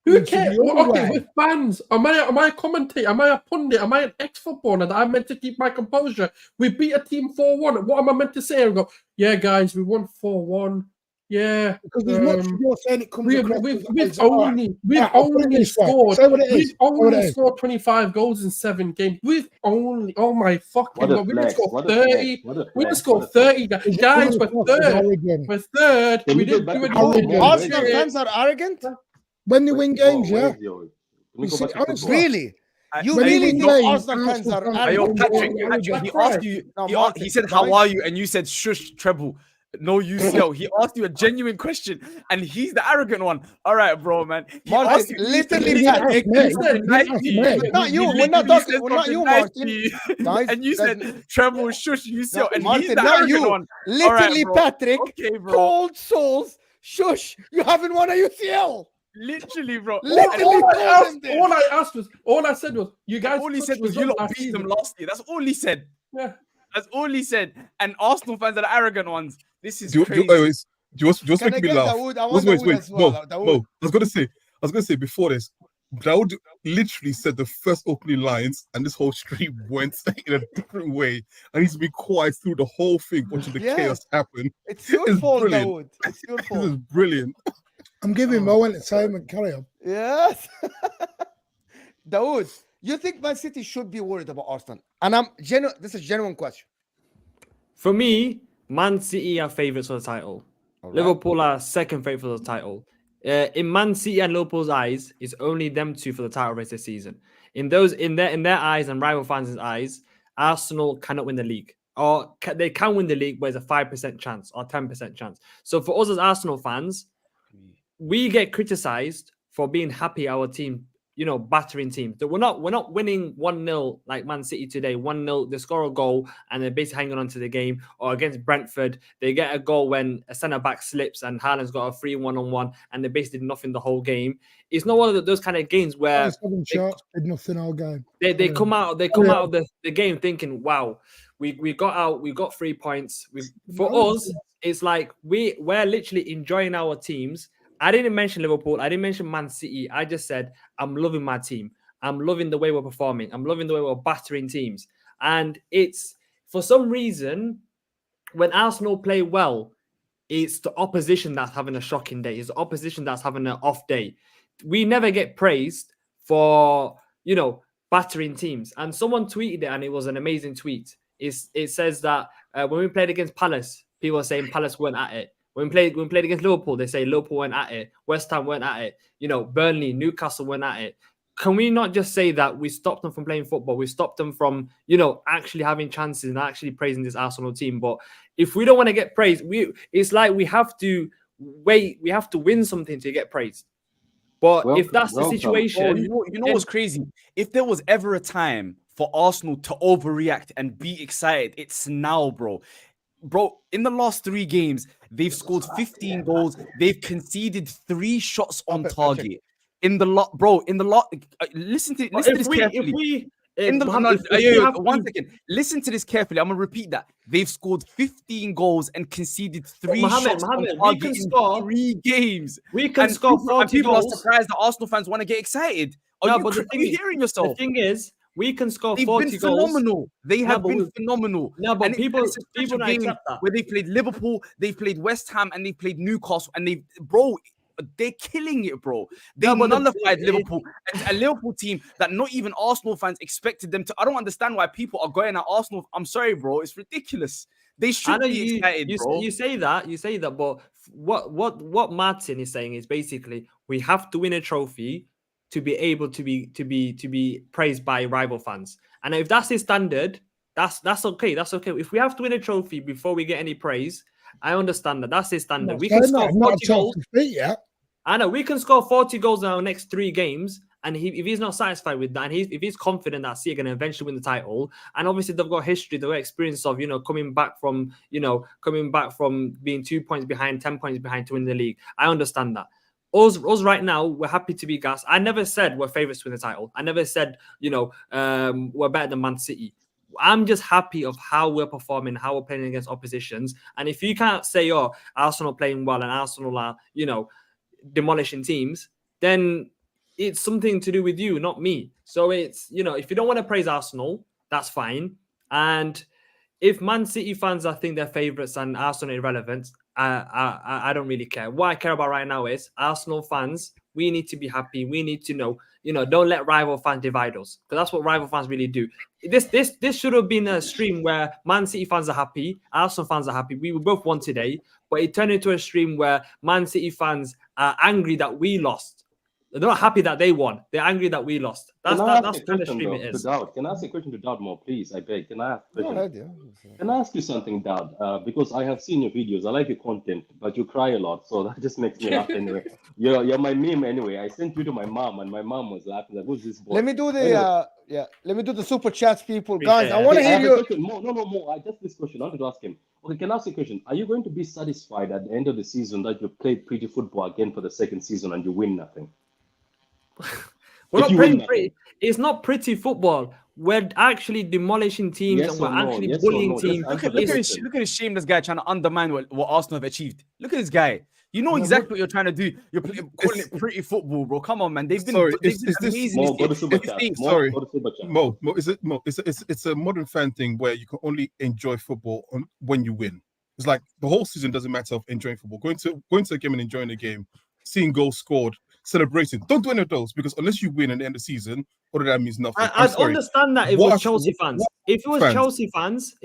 Who cares? Okay, with fans, am I a commentator? Am I a pundit? Am I an ex-footballer that I'm meant to keep my composure? We beat a team 4-1. What am I meant to say? I go, yeah, guys, we won 4-1. Yeah,
because there's much you're saying it comes
we've only scored 25 goals in 7 games. We've only we didn't score 30. We didn't score 30. Guys, we're third. We're third. We didn't do anything.
Arsenal fans are arrogant
when they win games. Yeah,
really. You really think Arsenal fans are arrogant?
Patrick, he asked you. He said, "How are you?" And you said, "Shush, treble." No UCL. He asked you a genuine question, and he's the arrogant one. All right, bro, man.
Martin, literally, not you. We're not talking. We're not you, Martin.
And you said treble, shush, UCL, and
Martin,
he's the arrogant one.
Literally,
right,
Patrick.
Okay, bro.
Cold souls, shush. You haven't won a UCL.
Literally, bro.
All I said was, you guys.
All he said was, you lot beat them last year. That's all he said.
Yeah.
That's all he said. And Arsenal fans are the arrogant ones. This is crazy.
Do you want to make me laugh? Wait. Mo, I was gonna say before this, Daoud literally said the first opening lines, and this whole stream went in a different way. And he's been quiet through the whole thing, watching the chaos happen.
It's your fault, Daoud. It's your fault.
This is brilliant.
I'm giving Mo entertainment. Carry on.
Yes. Daoud, you think Man City should be worried about Arsenal? And this is a genuine question.
For me, Man City are favourites for the title. Right. Liverpool are second favourite for the title. In Man City and Liverpool's eyes, it's only them two for the title race this season. In their eyes and rival fans' eyes, Arsenal cannot win the league. Or they can win the league, but it's a 5% chance or 10% chance. So for us as Arsenal fans, we get criticised for being happy our team, battering teams. That we're not winning 1-0 like Man City today. 1-0, they score a goal and they're basically hanging on to the game. Or against Brentford, they get a goal when a centre back slips and Haaland's got a free 1-on-1 and they basically did nothing the whole game. It's not one of those kind of games where
did nothing all game.
They come out of the game thinking, wow, we got out, we got 3 points. For us, it's like we're literally enjoying our teams. I didn't mention Liverpool. I didn't mention Man City. I just said, I'm loving my team. I'm loving the way we're performing. I'm loving the way we're battering teams. And it's, for some reason, when Arsenal play well, it's the opposition that's having a shocking day. It's the opposition that's having an off day. We never get praised for, battering teams. And someone tweeted it, and it was an amazing tweet. It says that when we played against Palace, people are saying Palace weren't at it. When we played against Liverpool, they say Liverpool weren't at it. West Ham weren't at it. Burnley, Newcastle weren't at it. Can we not just say that we stopped them from playing football? We stopped them from, actually having chances and actually praising this Arsenal team. But if we don't want to get praised, it's like we have to wait. We have to win something to get praised. But if that's the situation,
you know what's crazy? If there was ever a time for Arsenal to overreact and be excited, it's now, bro. Bro, in the last 3 games, they've scored 15 goals. They've conceded 3 shots on target. In the lot, bro. In the lot, listen to this carefully. One second. Listen to this carefully. I'm gonna repeat that. They've scored 15 goals and conceded 3 shots on target in 3 games.
We can score 40
people
goals.
Are surprised that Arsenal fans want to get excited. Are you hearing yourself?
The thing is, we can score
They've
40
been
goals.
phenomenal. They have been phenomenal.
No, but people don't accept that.
Where they played Liverpool, they played West Ham, and they played Newcastle, and they're killing it, bro. They nullified Liverpool, a Liverpool team that not even Arsenal fans expected them to. I don't understand why people are going at Arsenal. I'm sorry, bro. It's ridiculous. They should be excited, bro.
You say that, but what Martin is saying is basically we have to win a trophy to be able to be praised by rival fans. And if that's his standard, that's okay. That's okay. If we have to win a trophy before we get any praise, I understand that. That's his standard. We can score 40 goals. I know we can score 40 goals in our next 3 games. And if he's not satisfied with that, and if he's confident that City are going to eventually win the title, and obviously they've got history, they've got experience of coming back from being 2 points behind, 10 points behind to win the league. I understand that. Us right now, we're happy to be gassed. I never said we're favourites to win the title. I never said, we're better than Man City. I'm just happy of how we're performing, how we're playing against oppositions. And if you can't say, Arsenal playing well and Arsenal are, demolishing teams, then it's something to do with you, not me. So it's, if you don't want to praise Arsenal, that's fine. And if Man City fans, I think they're favourites and Arsenal irrelevant, I don't really care. What I care about right now is Arsenal fans, we need to be happy. We need to know, don't let rival fans divide us, because that's what rival fans really do. This should have been a stream where Man City fans are happy, Arsenal fans are happy. We were both won today, but it turned into a stream where Man City fans are angry that we lost. They're not happy that they won. They're angry that we lost. That's the kind of stream it is.
Can I ask a question to Dad more, please? I beg. Can I ask a question? Can I ask you something, Dad? Because I have seen your videos. I like your content, but you cry a lot, so that just makes me laugh anyway. You're my meme anyway. I sent you to my mom, and my mom was laughing. Like, who's this boy?
Let me do the super chats, people. Guys, I want to hear you.
More. I just this question. I wanted to ask him. Okay, can I ask you a question? Are you going to be satisfied at the end of the season that you played pretty football again for the second season and you win nothing?
We're not playing pretty. It's not pretty football. We're actually demolishing teams and we're actually bullying teams.
Look at this shameless guy trying to undermine what Arsenal have achieved. Look at this guy. You know exactly what you're trying to do. You're calling it pretty football, bro. Come on, man. They've been amazing.
Sorry, Mo. It's a modern fan thing where you can only enjoy football when you win. It's like the whole season doesn't matter of enjoying football. Going to a game and enjoying the game, seeing goals scored, celebrating. Don't do any of those, because unless you win at the end of the season, all of that means nothing.
I understand that if it was Chelsea fans. If it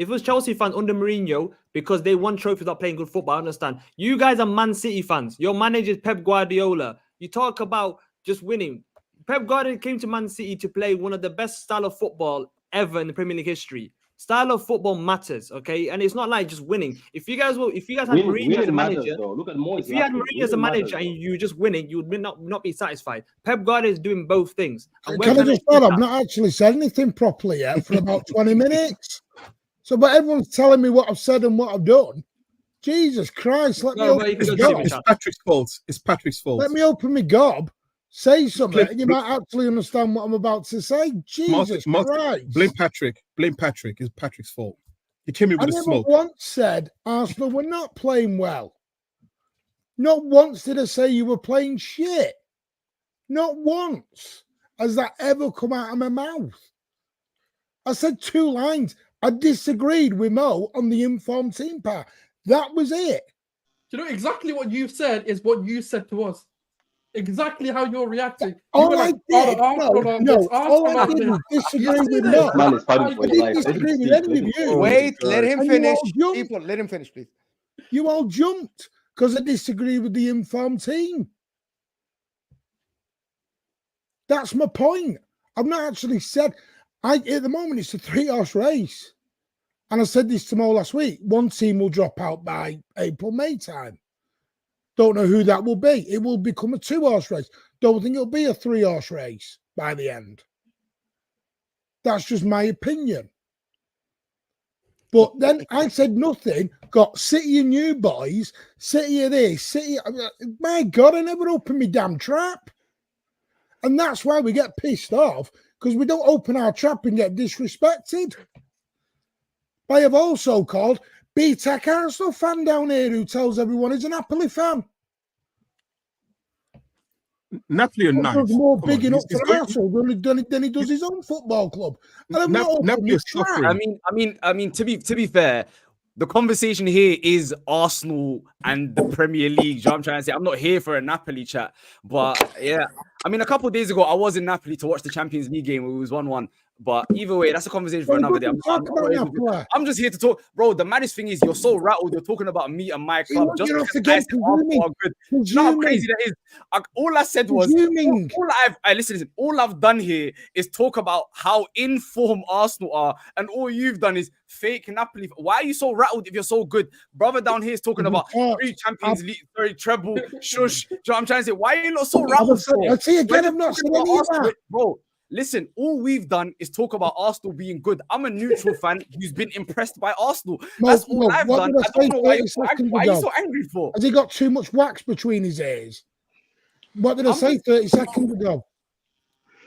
was Chelsea fans under Mourinho, because they won trophies without playing good football, I understand. You guys are Man City fans. Your manager is Pep Guardiola. You talk about just winning. Pep Guardiola came to Man City to play one of the best style of football ever in the Premier League history. Style of football matters, okay? And it's not like just winning. If you guys had Mourinho as a manager,
look at Moyes.
if you had Mourinho as a manager and you just winning, you would not be satisfied. Pep Guardiola is doing both things.
And can I just add, I've not actually said anything properly yet for about 20 minutes. So, but everyone's telling me what I've said and what I've done. Jesus Christ, let me open my gob.
It's Patrick's fault. It's Patrick's fault.
Let me open my gob, say something, and you might actually understand what I'm about to say. Jesus Christ.
Blame Patrick. Blame Patrick. It's Patrick's fault. He came in with the smoke.
I never once said Arsenal were not playing well. Not once did I say you were playing shit. Not once has that ever come out of my mouth. I said 2 lines. I disagreed with Mo on the informed team part. That was it.
You know, exactly what you said is what you said to us. Exactly how you're reacting.
All I did was disagree with Mo. I didn't disagree with any of you.
Wait, let him finish. People, let him finish, please.
You all jumped because I disagree with the informed team. That's my point. I've not actually said... at the moment, it's a 3-horse race. And I said this to Mo last week. One team will drop out by April, May time. Don't know who that will be. It will become a 2-horse race. Don't think it'll be a 3-horse race by the end. That's just my opinion. But then I said nothing. Got City and you boys. City of this. City. My God, I never opened my damn trap. And that's why we get pissed off. Because we don't open our trap and get disrespected. I have also called B-Tech Arsenal fan down here who tells everyone he's a Napoli fan.
Napoli are nice.
More big enough for Arsenal than he does his own football club.
Napoli is suffering.
I mean, to be fair, the conversation here is Arsenal and the Premier League. You know what I'm trying to say? I'm not here for a Napoli chat. But yeah, I mean, a couple of days ago, I was in Napoli to watch the Champions League game where it was 1-1. But either way, that's a conversation for another day. I'm just here to talk. Bro, the maddest thing is you're so rattled. You're talking about me and my club. Just because I said Arsenal are good. You know how crazy that is? All I said was, listen, all I've done here is talk about how in form Arsenal are. And all you've done is fake Napoli. Why are you so rattled if you're so good? Brother down here is talking about 3 Champions League, treble, shush. You know what I'm trying to say? Why are you not so rattled?
I'll see again, I'm not saying any of that.
Bro, listen, all we've done is talk about Arsenal being good. I'm a neutral fan who's been impressed by Arsenal. That's all I've done. I don't know why you're so angry for.
Has he got too much wax between his ears? What did I say 30 seconds ago?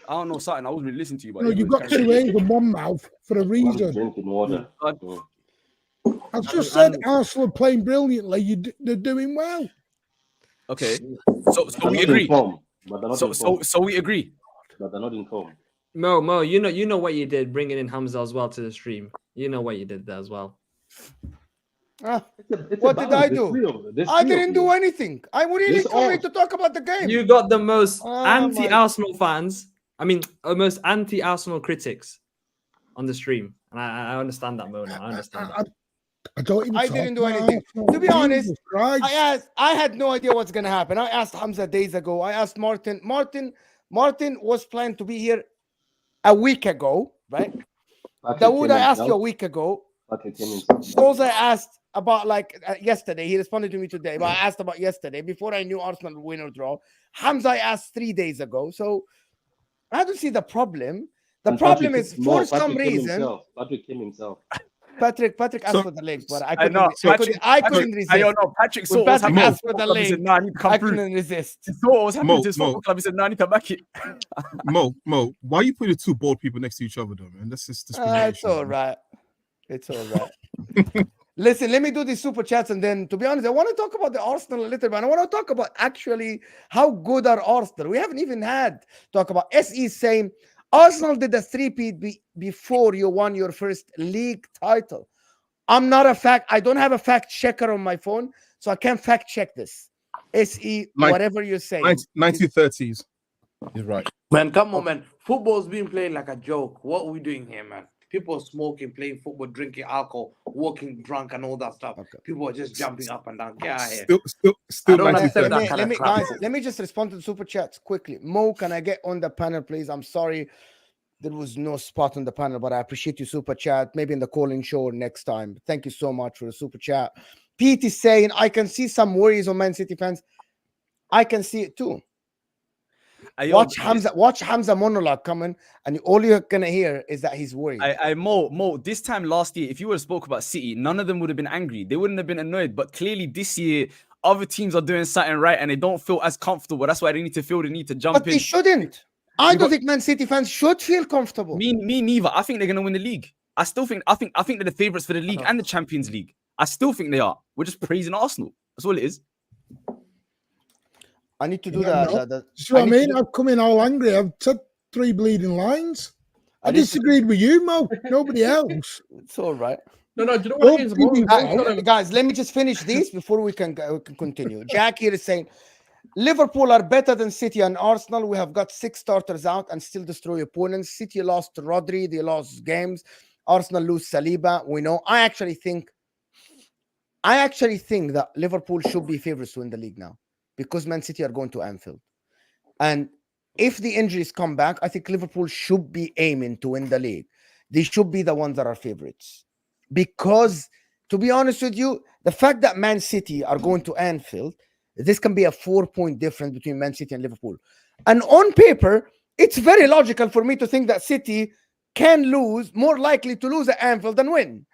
I don't know, something. I wasn't really listening to you. But
no, you've got 2 ears and 1 mouth for a reason.
Drinking water.
I've just said Arsenal are playing brilliantly. They're doing well.
Okay, so we agree. So we agree.
But they're not in form.
Mo, you know what you did, bringing in Hamza as well to the stream. You know what you did there as well.
What did I do? I didn't do anything. I would really come to talk about the game.
You got the most anti-Arsenal fans. I mean, most anti-Arsenal critics on the stream, and I understand that, Mo. I understand that.
I
didn't do anything. To be honest, I had no idea what's gonna happen. I asked Hamza days ago. I asked Martin. Martin was planned to be here a week ago, right? Dawood, I asked you a week ago. Those I asked about yesterday. He responded to me today, but I asked about yesterday before I knew Arsenal win or draw. Hamza I asked 3 days ago. So I don't see the problem. The problem is for some reason.
Patrick came himself.
Patrick asked for the link, but I couldn't resist.
I don't know. Patrick saw
what happened. Asked for the link. Said, nah, I need to come I couldn't resist.
He saw what was happening to his football club. He said, nah, I need to back it.
Mo, why are you putting 2 bald people next to each other, though, man? That's just
it's all right. It's all right. Listen, let me do these super chats, and then, to be honest, I want to talk about the Arsenal a little bit. I want to talk about actually how good are Arsenal. We haven't even had talk about SE saying Arsenal did a 3-peat before you won your first league title. I don't have a fact checker on my phone, so I can't fact check this. SE, whatever you say.
1930s. You're right.
Man, come on, man. Football's being played like a joke. What are we doing here, man? People are smoking, playing football, drinking alcohol, walking drunk, and all that stuff. Okay. People are just jumping up and down. Get out of here.
Still
let me just respond to the super chats quickly. Mo, can I get on the panel, please? I'm sorry. There was no spot on the panel, but I appreciate you super chat. Maybe in the calling show next time. Thank you so much for the super chat. Pete is saying, I can see some worries on Man City fans. I can see it too. Watch Hamza monologue coming, and all you're gonna hear is that he's worried.
Mo, this time last year, if you would have spoke about City, none of them would have been angry. They wouldn't have been annoyed. But clearly this year, other teams are doing something right and they don't feel as comfortable. That's why they need to feel the need to jump in.
But they shouldn't. I don't think Man City fans should feel comfortable.
Me neither. I think they're gonna win the league. I think they're the favourites for the league and the Champions League. I still think they are. We're just praising Arsenal. That's all it is.
I need to do that.
So I mean, I've come in all angry. I've said 3 bleeding lines. I disagreed with you, Mo. Nobody else.
It's all right.
No, do you know what it is?
Guys, let me just finish this before we can continue. Jack here is saying, Liverpool are better than City and Arsenal. We have got 6 starters out and still destroy opponents. City lost Rodri. They lost games. Arsenal lose Saliba. We know. I actually think that Liverpool should be favourites to win the league now, because Man City are going to Anfield. And if the injuries come back, I think Liverpool should be aiming to win the league. They should be the ones that are favourites. Because, to be honest with you, the fact that Man City are going to Anfield, this can be a 4-point difference between Man City and Liverpool. And on paper, it's very logical for me to think that City can lose, more likely to lose at Anfield than win.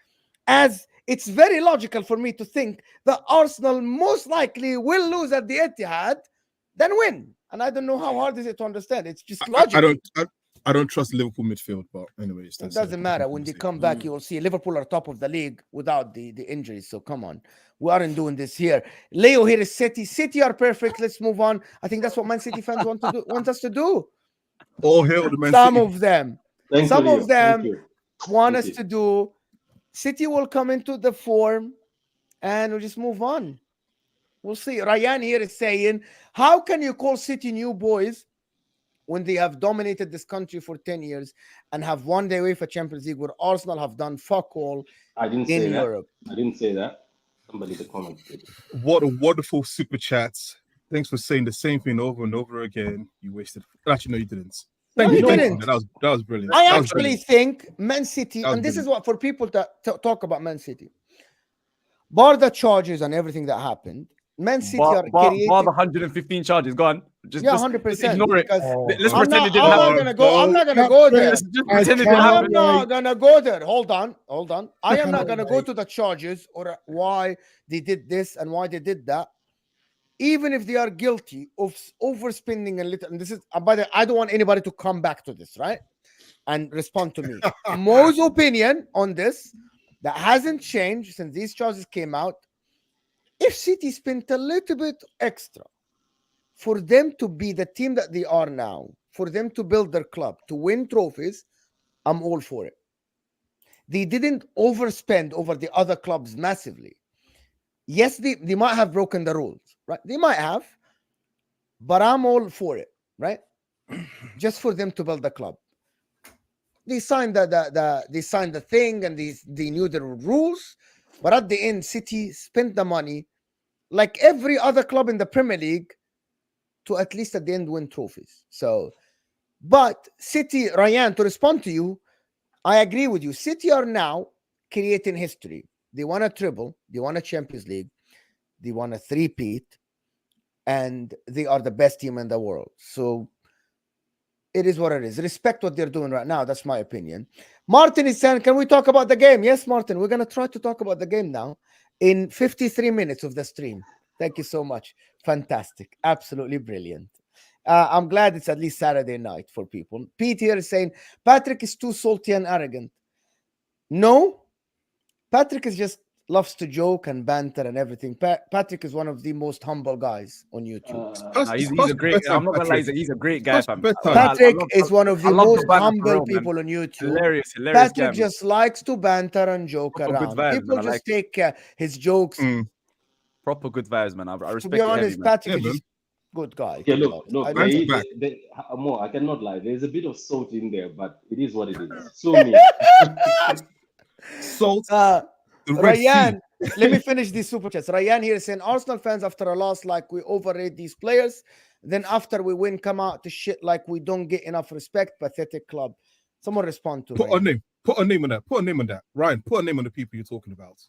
As it's very logical for me to think that Arsenal most likely will lose at the Etihad than win. And I don't know how hard is it to understand. It's just logical.
I don't trust Liverpool midfield, but anyways.
It doesn't matter. When they come back, you will see Liverpool are top of the league without the injuries. So come on. We aren't doing this here. Leo here is City. City are perfect. Let's move on. I think that's what Man City fans want us to do.
All hail the Man
Some
City.
of them. Some of them want us to do. City will come into the form and we'll just move on. We'll see. Ryan here is saying, how can you call City new boys when they have dominated this country for 10 years and have won the UEFA Champions League, where Arsenal have done fuck all in Europe?
I didn't say that. Somebody to comment.
What a wonderful super chat. Thanks for saying the same thing over and over again. You wasted. Actually, no, you didn't.
Thank you.
That was brilliant.
I actually think Man City, and this is what for people to talk about Man City, bar the charges and everything that happened, Man City are creating...
Bar the 115 charges. Go on. Just
100%.
Just ignore it. Let's
I'm
pretend it didn't happen.
I'm not gonna go there.
Let's just pretend it didn't happen.
I'm not gonna go there. Hold on. I am not gonna go to the charges or why they did this and why they did that. Even if they are guilty of overspending a little, and this is, by the way, I don't want anybody to come back to this, right? And respond to me. Mo's opinion on this, that hasn't changed since these charges came out. If City spent a little bit extra for them to be the team that they are now, for them to build their club, to win trophies, I'm all for it. They didn't overspend over the other clubs massively. Yes, they might have broken the rules, right? They might have, but I'm all for it, right? Just for them to build the club. They signed the thing and they knew the rules, but at the end, City spent the money like every other club in the Premier League to at least at the end win trophies. So, but City, Ryan, to respond to you, I agree with you. City are now creating history. They won a treble, they won a Champions League, they won a three-peat, and they are the best team in the world. So it is what it is. Respect what they're doing right now. That's my opinion. Martin is saying, can we talk about the game? Yes, Martin, we're going to try to talk about the game now in 53 minutes of the stream. Thank you so much. Fantastic. Absolutely brilliant. I'm glad it's at least Saturday night for people. Pete here is saying, Patrick is too salty and arrogant. No, Patrick is just loves to joke and banter and everything. Patrick is one of the most humble guys on YouTube.
He's a great. I'm not gonna lie, he's a great guy.
Patrick is one of the most humble people on YouTube.
Hilarious
Patrick
guy,
just likes to banter and joke around. People just take his jokes.
Proper good vibes, man. I respect.
To be honest, Patrick is good guy.
Okay, look. I cannot lie. There's a bit of salt in there, but it is what it is. So me.
Salt.
Ryan, let me finish these super chats. Ryan here is saying, Arsenal fans after a loss like we overrate these players. Then after we win, come out to shit like we don't get enough respect. Pathetic club. Someone respond to
Put
me.
a name. Put a name on that. Put a name on that. Ryan, put a name on the people you're talking about.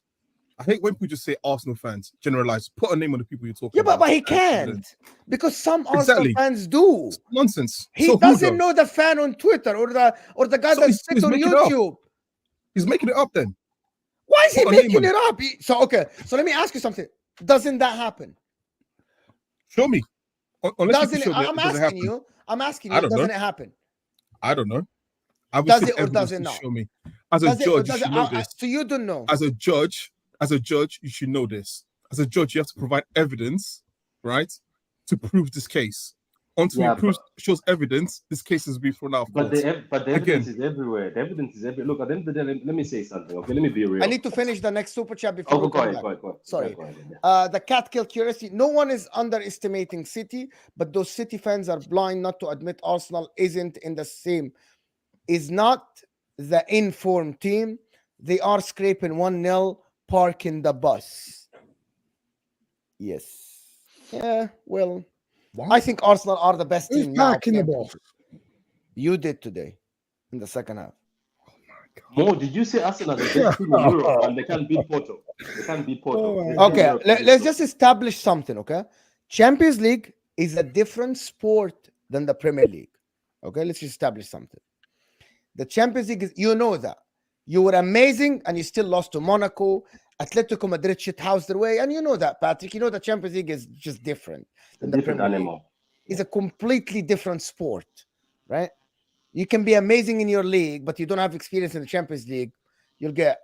I hate when people just say Arsenal fans, generalize. Put a name on the people you're talking about.
Yeah, but he can't. Because some Arsenal fans do.
It's nonsense.
He doesn't know the fan on Twitter or the guy that sits on YouTube.
He's making it up then.
Why is he making it up? So let me ask you something. Doesn't that happen?
Show me.
I'm asking you. Doesn't it happen?
I don't know.
Does it or does it not?
Show me. As a judge, you should know this.
So you don't know.
As a judge, you should know this. As a judge, you have to provide evidence, right, to prove this case. Until shows evidence, this case has been thrown out.
But the evidence is everywhere. The evidence is everywhere. Look, at the end of the day, let me say something. Okay, let me be real.
I need to finish the next super chat before we come back.
Go ahead.
Sorry.
Go ahead.
The cat killed curiosity. No one is underestimating City, but those City fans are blind not to admit Arsenal isn't in the same. Is not the informed team. They are scraping 1-0, parking the bus. Yes. Yeah, well. What? I think Arsenal are the best team now.
Parking the bus?
You did today in the second half.
Oh my God. Mo, did you say Arsenal are the best team in Europe and they can't beat Porto? They can't beat Porto.
Okay, let's just establish something, okay? Champions League is a different sport than the Premier League. Okay, let's just establish something. The Champions League is, you know that. You were amazing and you still lost to Monaco. Atletico Madrid shit housed their way, and you know that, Patrick. You know the Champions League is just different than the Premier League. It's a completely different sport, right? You can be amazing in your league, but you don't have experience in the Champions League, you'll get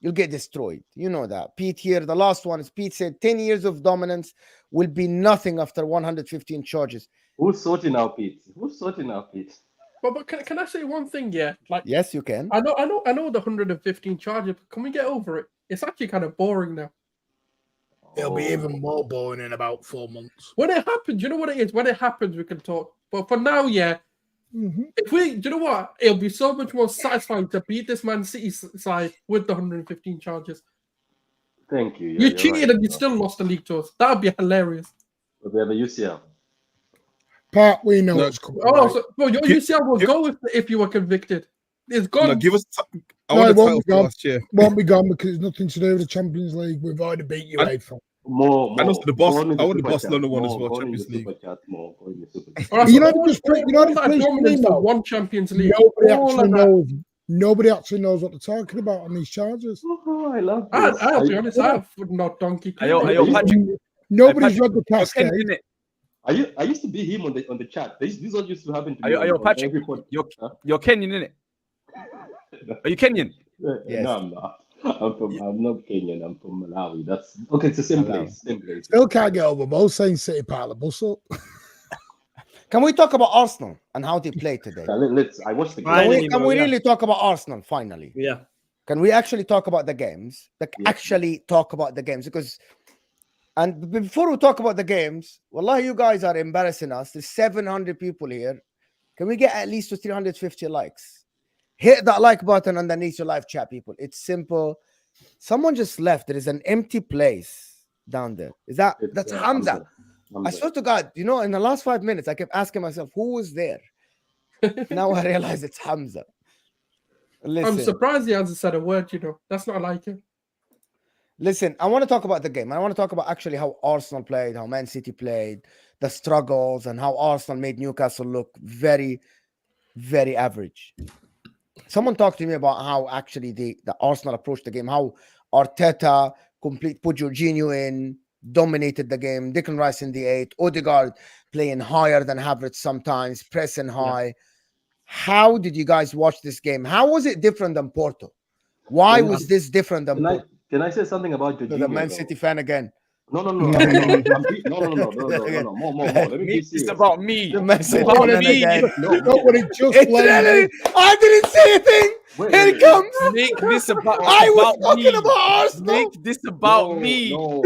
destroyed. You know that. Pete here, the last one is Pete said 10 years of dominance will be nothing after 115 charges.
Who's sorting out Pete?
But can I say one thing? Yeah, like
yes, you can.
I know the 115 charges. Can we get over it? It's actually kind of boring now.
It'll be even more boring in about 4 months.
When it happens, you know what it is? When it happens, we can talk. But for now, yeah. Mm-hmm. If we, do you know what? It'll be so much more satisfying to beat this Man City side with the 115 charges.
Thank you.
You cheated and you still lost the league to us. That'd be hilarious.
But we have a UCL.
Pat, we know what's coming.
Oh, so, well, your UCL will go if you were convicted. It's gone.
No, give us.
It won't be gone. Won't be gone because it's nothing to do with the Champions League. We've already beat you.
More. And also the boss. I want the Barcelona one as well. Champions League.
You know, just
one Champions League.
Nobody actually knows what they're talking about on these charges.
Oh, I love
this. I'll be honest. I have not donkey.
Patrick.
Nobody's read the cascade.
I used to be him on the chat. These all used to happen to me.
Patrick, you're Kenyan, innit? Are you Kenyan?
Yes. No, I'm not. I'm not Kenyan. I'm from Malawi. That's okay. It's the same place.
Still can't get over both saying City part of the bus up.
Can we talk about Arsenal and how they played today?
I watched the game.
Can we really talk about Arsenal finally?
Yeah.
Can we actually talk about the games? Because. And before we talk about the games, wallahi, you guys are embarrassing us. There's 700 people here. Can we get at least to 350 likes? Hit that like button underneath your live chat, people. It's simple. Someone just left. There is an empty place down there. That's Hamza. I swear to God, you know, in the last 5 minutes, I kept asking myself, who was there? Now I realize it's Hamza. Listen.
I'm surprised he hasn't said a word, you know. That's not like him.
Listen, I want to talk about the game. I want to talk about actually how Arsenal played, how Man City played, the struggles, and how Arsenal made Newcastle look very, very average. Someone talked to me about how actually the Arsenal approached the game, how Arteta put Jorginho in, dominated the game, Declan Rice in the 8, Odegaard playing higher than Havertz sometimes, pressing high. Yeah. How did you guys watch this game? How was it different than Porto? Why was this different than Porto?
Can I say something about Jorginho?
The Man City fan again.
No. More. Let me be serious.
It's about me.
It's about me.
I
didn't say a thing. Here it comes.
Make this about.
I was talking about Arsenal.
Make this about me.
No.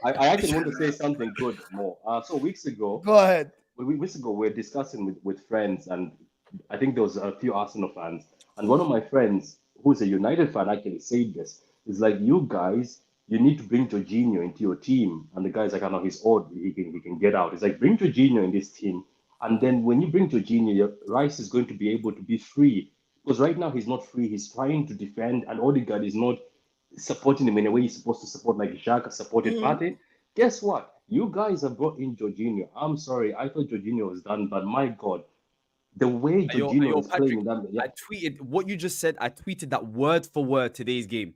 I actually want to say something good more. So weeks ago.
Go ahead.
Weeks ago, we were discussing with friends, and I think there was a few Arsenal fans, and one of my friends, who's a United fan, actually said this. It's like, you guys, you need to bring Jorginho into your team. And the guy's like, I know he's old, he can get out. It's like, bring Jorginho in this team And then when you bring Jorginho, Rice is going to be able to be free. Because right now he's not free. He's trying to defend, and Odegaard is not supporting him in a way he's supposed to support, like Xhaka supported Partey. Guess what? You guys have brought in Jorginho. I'm sorry. I thought Jorginho was done, but my God, the way Jorginho is playing in that...
I tweeted what you just said. I tweeted that word for word today's game.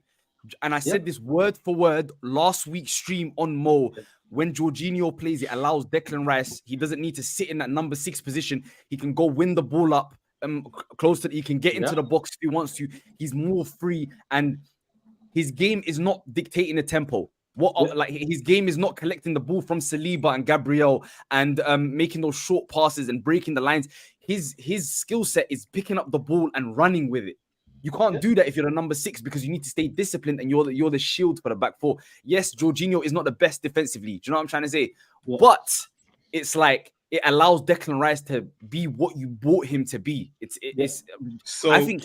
And I said this word for word last week's stream on Mo. When Jorginho plays, it allows Declan Rice. He doesn't need to sit in that number 6 position. He can go win the ball up close to. He can get into the box if he wants to. He's more free, and his game is not dictating the tempo. Like his game is not collecting the ball from Saliba and Gabriel and making those short passes and breaking the lines. His skill set is picking up the ball and running with it. You can't do that if you're a number 6 because you need to stay disciplined and you're the shield for the back four. Yes, Jorginho is not the best defensively. Do you know what I'm trying to say? Yeah. But it's like it allows Declan Rice to be what you bought him to be. So I think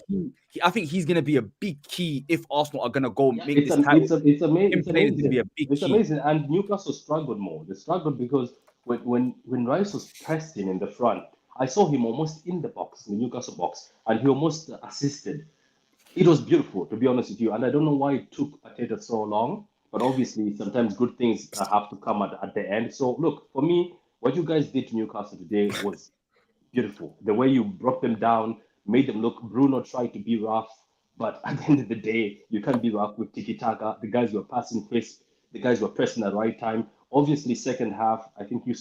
he's going to be a big key if Arsenal are going to go make this title.
It's amazing. It's amazing. And Newcastle struggled more. They struggled because when Rice was pressing in the front, I saw him almost in the box, in the Newcastle box, and he almost assisted. It was beautiful, to be honest with you. And I don't know why it took Arteta so long, but obviously sometimes good things have to come at the end. So look, for me, what you guys did to Newcastle today was beautiful. The way you brought them down, made them look. Bruno tried to be rough, but at the end of the day, you can't be rough with tiki-taka. The guys were passing crisp. The guys were pressing at the right time. Obviously, second half, I think there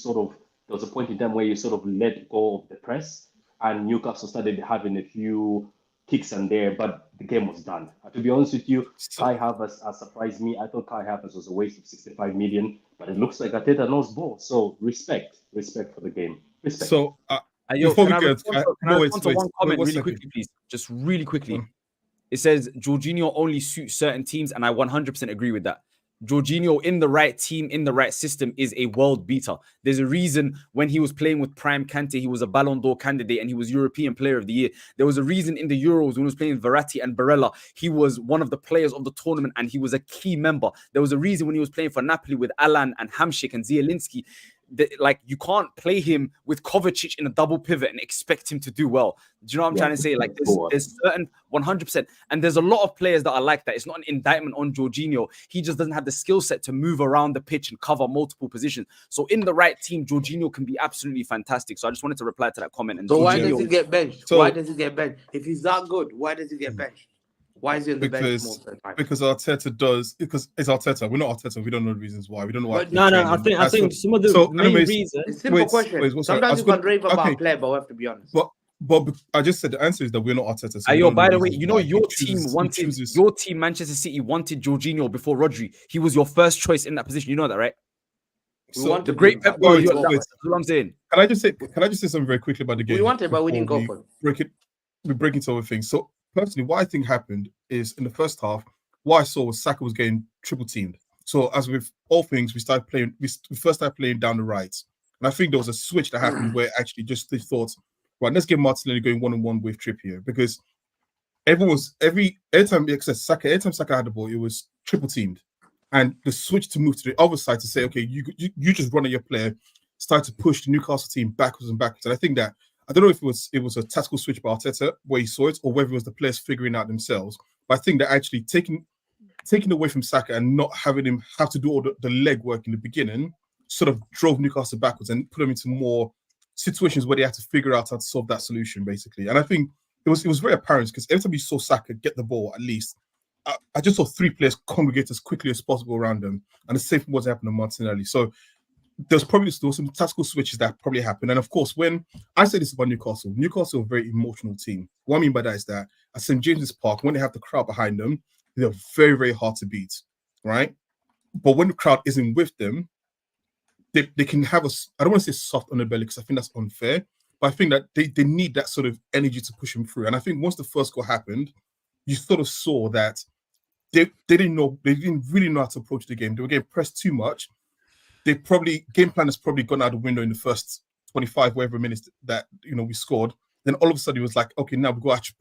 was a point in time where you sort of let go of the press, and Newcastle started having a few kicks and there, but the game was done. To be honest with you, Kai Havertz surprised me. I thought Kai Havertz was a waste of 65 million, but it looks like Arteta knows ball. So respect for the game. Respect.
So before we go,
one comment really quickly, please? Just really quickly. It says Jorginho only suits certain teams, and I 100% agree with that. Jorginho in the right team, in the right system is a world beater. There's a reason when he was playing with Prime Kante, he was a Ballon d'Or candidate and he was European Player of the Year. There was a reason in the Euros when he was playing with Verratti and Barella, he was one of the players of the tournament and he was a key member. There was a reason when he was playing for Napoli with Alan and Hamšík and Zielinski. Like, you can't play him with Kovacic in a double pivot and expect him to do well. Do you know what I'm trying to say? Like, there's certain 100%. And there's a lot of players that are like that. It's not an indictment on Jorginho. He just doesn't have the skill set to move around the pitch and cover multiple positions. So in the right team, Jorginho can be absolutely fantastic. So I just wanted to reply to that comment. And
so why does he get benched? Why does he get benched? If he's that good, why does he get benched? Why is he on the bench most of the time?
Because Arteta does. Because it's Arteta. We're not Arteta. We don't know the reasons why. We don't know why.
No. I think some of the main reasons.
It's a simple question. Sometimes you can rave about a player, but we have to be honest.
But I just said the answer is that we're not Arteta. So
by the way, you know your team, Manchester City, wanted Jorginho before Rodri. He was your first choice in that position. You know that, right?
So
the great Pep Guardiola. That's what I'm saying.
Can I just say something very quickly about the game?
We wanted, but we didn't go for it.
We break into other things. So personally, what I think happened is in the first half, what I saw was Saka was getting triple teamed. So as with all things, we first started playing down the right. And I think there was a switch that happened where actually just they thought, right, let's get Martinelli going one-on-one with Trippier, because every time Saka had the ball, it was triple teamed. And the switch to move to the other side to say, okay, you just run at your player, start to push the Newcastle team backwards and backwards. And I think that I don't know if it was a tactical switch by Arteta where he saw it, or whether it was the players figuring out themselves. But I think that actually taking away from Saka and not having him have to do all the leg work in the beginning sort of drove Newcastle backwards and put them into more situations where they had to figure out how to solve that solution, basically. And I think it was very apparent because every time you saw Saka get the ball, at least, I just saw 3 players congregate as quickly as possible around them. And the same thing was happening to Martinelli. So there's probably still some tactical switches that probably happened. And of course, when I say this about Newcastle are a very emotional team. What I mean by that is that at St. James's Park, when they have the crowd behind them, they're very, very hard to beat, right? But when the crowd isn't with them, they can have I don't want to say soft underbelly because I think that's unfair, but I think that they need that sort of energy to push them through. And I think once the first goal happened, you sort of saw that they didn't really know how to approach the game. They were getting pressed too much. Game plan has probably gone out the window in the first 25 whatever minutes that we scored. Then all of a sudden it was like, okay, now we actually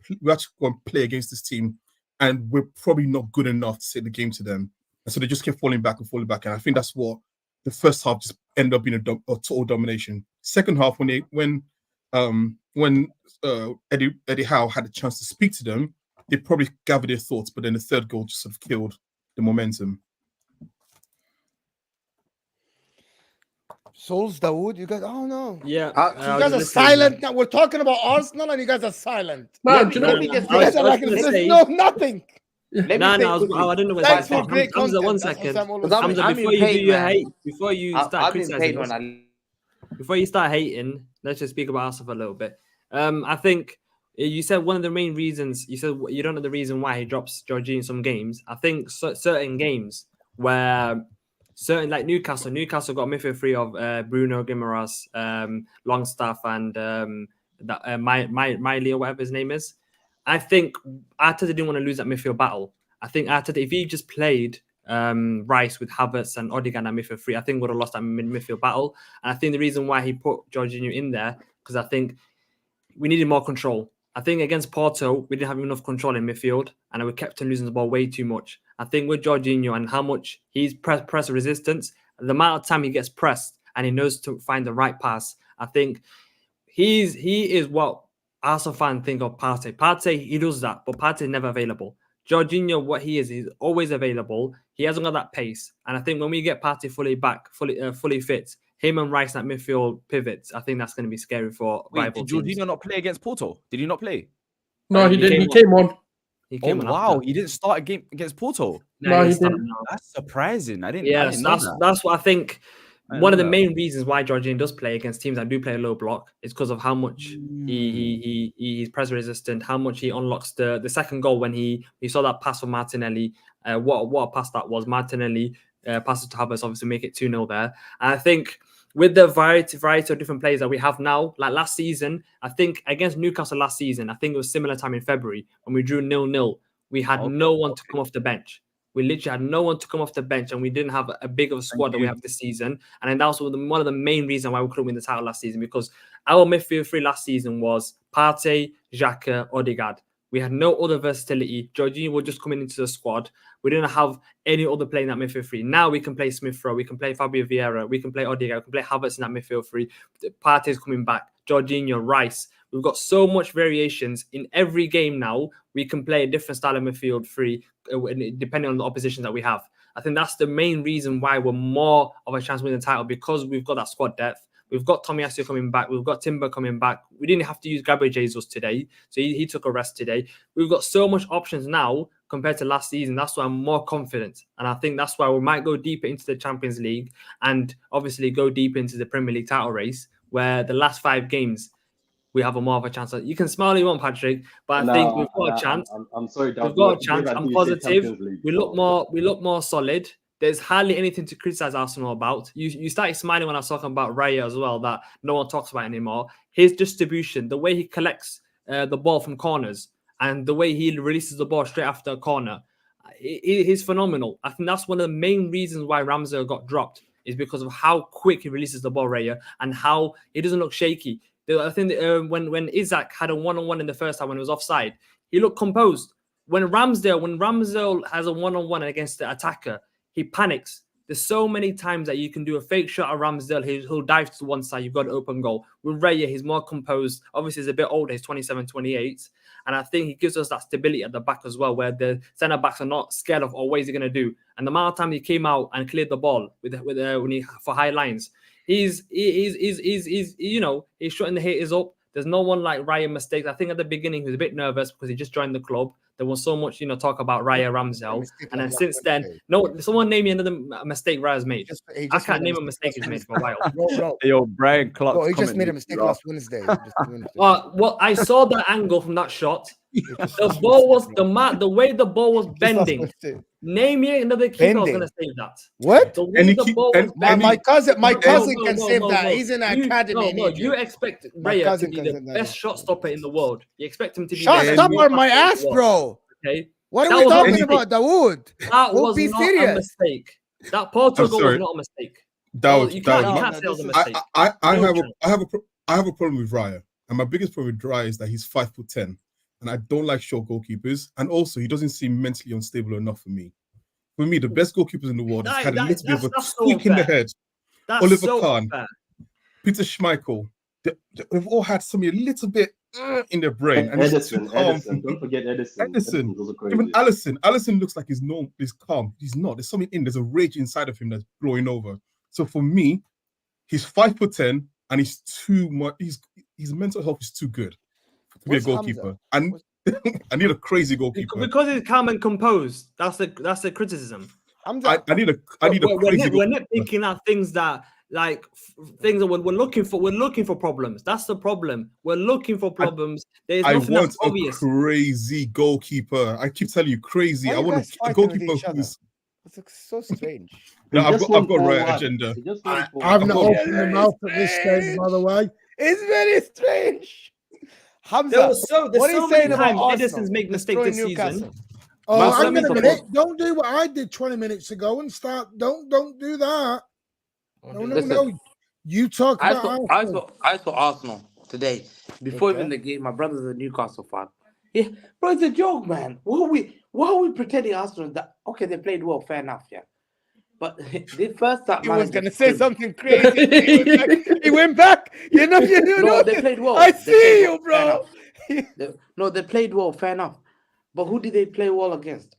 go and play against this team, and we're probably not good enough to take the game to them. And so they just kept falling back. And I think that's what the first half just ended up being a total domination. Second half, when when Eddie Howe had a chance to speak to them, they probably gathered their thoughts, but then the third goal just sort of killed the momentum.
Souls, Dawood, you guys, oh no.
Yeah.
You guys are silent now. We're talking about Arsenal and you guys are silent.
No,
No, nothing.
I don't know what's Hamza, 1 second. Hamza, before you start criticizing, before you start hating, let's just speak about Arsenal for a little bit. I think you said one of the main reasons, you said you don't know the reason why he drops Jorginho in some games. I think certain games where like Newcastle got a midfield three of Bruno Guimaraes, Longstaff, and Miley or whatever his name is. I think Arteta didn't want to lose that midfield battle. I think Arteta, if he just played Rice with Havertz and Odegaard at midfield three, I think would have lost that midfield battle. And I think the reason why he put Jorginho in there, because I think we needed more control. I think against Porto, we didn't have enough control in midfield, and we kept on losing the ball way too much. I think with Jorginho and how much he's press resistance, the amount of time he gets pressed and he knows to find the right pass, I think he is what Arsenal fans think of Partey. Partey, he does that, but Partey is never available. Jorginho, what he is, he's always available. He hasn't got that pace. And I think when we get Partey fully fit, him and Rice at midfield pivots, I think that's going to be scary for rival teams.
Did Jorginho not play against Porto? Did he not play?
No, he didn't. He came on.
Wow, he didn't start a game against Porto.
No, he didn't.
That's surprising. I didn't.
Yes, that's what I think. One of the main reasons why Jorginho does play against teams that do play a low block is because of how much he's press resistant, how much he unlocks the second goal when he saw that pass from Martinelli. What a pass that was. Martinelli passes to Havertz, obviously make it 2-0 there. And I think with the variety of different players that we have now, like last season, I think against Newcastle last season, I think it was similar time in February when we drew 0-0. We had no one to come off the bench. We literally had no one to come off the bench, and we didn't have a big of a squad that we have this season. And then that was one of the main reasons why we couldn't win the title last season, because our midfield three last season was Partey, Xhaka, Odegaard. We had no other versatility. Jorginho was just coming into the squad. We didn't have any other player in that midfield three. Now we can play Smith-Rowe, we can play Fabio Vieira, we can play Odegaard, we can play Havertz in that midfield three. Partey's coming back. Jorginho, Rice. We've got so much variations in every game now. We can play a different style of midfield three depending on the opposition that we have. I think that's the main reason why we're more of a chance to win the title, because we've got that squad depth. We've got Tomiyasu coming back. We've got Timber coming back. We didn't have to use Gabriel Jesus today, so he took a rest today. We've got so much options now compared to last season. That's why I'm more confident. And I think that's why we might go deeper into the Champions League and obviously go deeper into the Premier League title race, where the last 5 games, we have a more of a chance. You can smile if you want, Patrick, but I think we've got a chance.
I'm sorry,
we've got a chance. I'm positive. We look more solid. There's hardly anything to criticize Arsenal about. You started smiling when I was talking about Raya as well, that no one talks about anymore. His distribution, the way he collects the ball from corners, and the way he releases the ball straight after a corner, he's phenomenal. I think that's one of the main reasons why Ramsey got dropped, is because of how quick he releases the ball, Raya, and how he doesn't look shaky. I think that, when Isaac had a one-on-one in the first half when it was offside, he looked composed. When Ramsdale has a one-on-one against the attacker, he panics. There's so many times that you can do a fake shot at Ramsdale, he'll dive to one side, you've got an open goal. With Raya, he's more composed. Obviously, he's a bit older, he's 27, 28. And I think he gives us that stability at the back as well, where the centre-backs are not scared of, what is he going to do? And the amount of time he came out and cleared the ball for high lines, he's shutting the haters up. There's no one like Raya mistakes. I think at the beginning he was a bit nervous because he just joined the club. There was so much, talk about Raya Ramsdale. And then since then, someone name me another mistake Raya's made. I can't name a mistake he's made for a while.
Yo, Brian Clark.
He just made a mistake last Wednesday.
Well, I saw that angle from that shot. The ball was the way the ball was bending. Name me another keeper who's going to save that.
What?
My
cousin can save that. He's in the academy.
No, you expect Raya to be the best shot stopper in the world. You expect him to be
shot stopper, my ass, bro.
Okay.
What are we talking about, Dawood?
That was not a mistake. That Porto goal was not a mistake. You can't say it was a mistake.
I have a problem with Raya, and my biggest problem with Raya is that he's 5'10". And I don't like short goalkeepers. And also, he doesn't seem mentally unstable enough for me. For me, the best goalkeepers in the world have had a little bit of a tweak in the head. Oliver Kahn, Peter Schmeichel, they've all had something a little bit in their brain. And
Edison, don't forget Edison.
Edison.
Was crazy.
Even Allison looks like he's calm. He's not. There's something there's a rage inside of him that's blowing over. So for me, he's 5'10", and he's too much. His mental health is too good to be a goalkeeper. And I need a crazy goalkeeper
because he's calm and composed. That's the criticism.
I need a crazy goalkeeper.
We're nitpicking at things that things that we're looking for. We're looking for problems. That's the problem. We're looking for problems. There's nothing that's obvious.
Crazy goalkeeper. I keep telling you, crazy. I want a goalkeeper who's.
It's so strange.
No, I've got a right agenda.
I've not opened my mouth at this stage, by the way.
It's very strange. Hamza,
what are you saying about Edison's make mistakes this season?
Oh, hang on a minute. Don't do what I did 20 minutes ago and start. Don't do that. No. You talk about
I saw Arsenal today. Before even the game, my brother's a Newcastle fan. Yeah, bro, it's a joke, man. Why are we pretending Arsenal that okay, they played well, fair enough, yeah. But the first time
he was gonna say something crazy. He went back. You know.
No, they played well.
I see you, bro.
They played well, fair enough. But who did they play well against?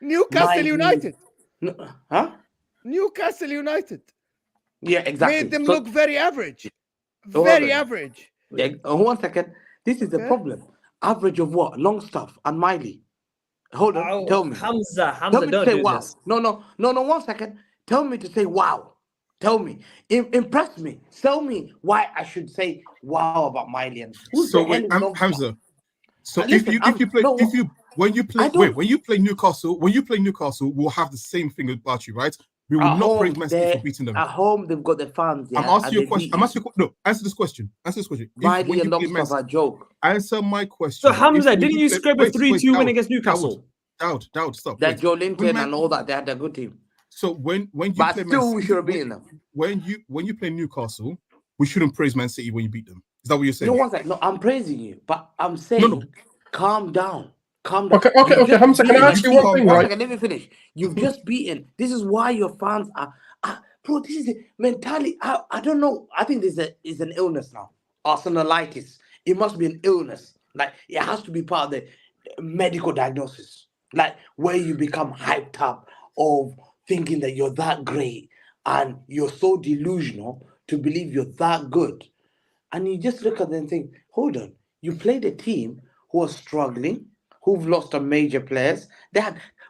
Newcastle United.
Huh?
Newcastle United.
Yeah, exactly.
Made them look very average. Very average.
Yeah, 1 second. This is the problem. Average of what? Longstaff and Miley. Hold on. Tell me.
Hamza,
tell me
don't
to say
do
wow.
this.
No. 1 second. Tell me to say wow. Tell me. Impress me. Tell me why I should say wow about Miley. And
Hamza. So when you play Newcastle, we'll have the same thing about you, right? We will not praise Man City for beating them.
At home, they've got the fans. Yeah,
I'm asking you a question. No, answer this question.
Miley and Lobster are a joke.
Answer my question.
So Hamza, didn't you scrape a 3-2 win against Newcastle?
Dowd, stop.
That Joe Linton and all that, they had a good team.
So when you
but
play
still,
Man
we
City,
should have beaten them.
When you play Newcastle, we shouldn't praise Man City when you beat them. Is that what you're saying?
No, I'm praising you, but I'm saying calm down. Calm down.
Okay, Hamza, can I ask you one thing, right?
Let me finish. You've just beaten. This is why your fans are bro, this is a mentality. I don't know. I think this is an illness now. Arsenalitis. It must be an illness. Like, it has to be part of the medical diagnosis. Like, where you become hyped up of thinking that you're that great and you're so delusional to believe you're that good. And you just look at them and think, hold on, you played a team who are struggling, who've lost a major players.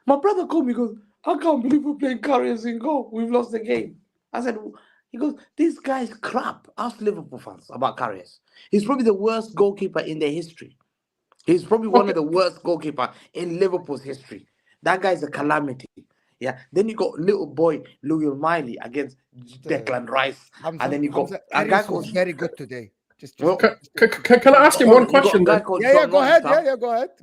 My brother called me, goes, I can't believe we're playing Carriers in goal. We've lost the game. I said, he goes, this guy's crap. Ask Liverpool fans about Carriers. He's probably the worst goalkeeper in their history. He's probably one of the worst goalkeepers in Liverpool's history. That guy's a calamity. Yeah. Then you got little boy Louis Miley against Declan Rice. And then you got a guy called
very good today.
Can I ask you one question?
Go ahead. Go ahead.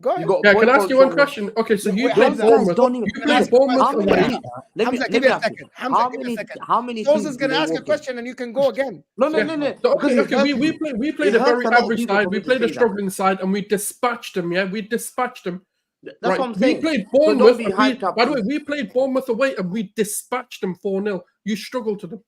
Can I ask you one question? Okay, so you played Bournemouth. You played Bournemouth away.
Give me a second. How many? Is going to ask a question and you can go again.
No.
Okay. We played a very average side. We played a struggling side, and we dispatched them. Yeah, we dispatched them.
That's what I'm saying.
We played Bournemouth. By the way, we played Bournemouth away, and we dispatched them 4-0. You struggled to them.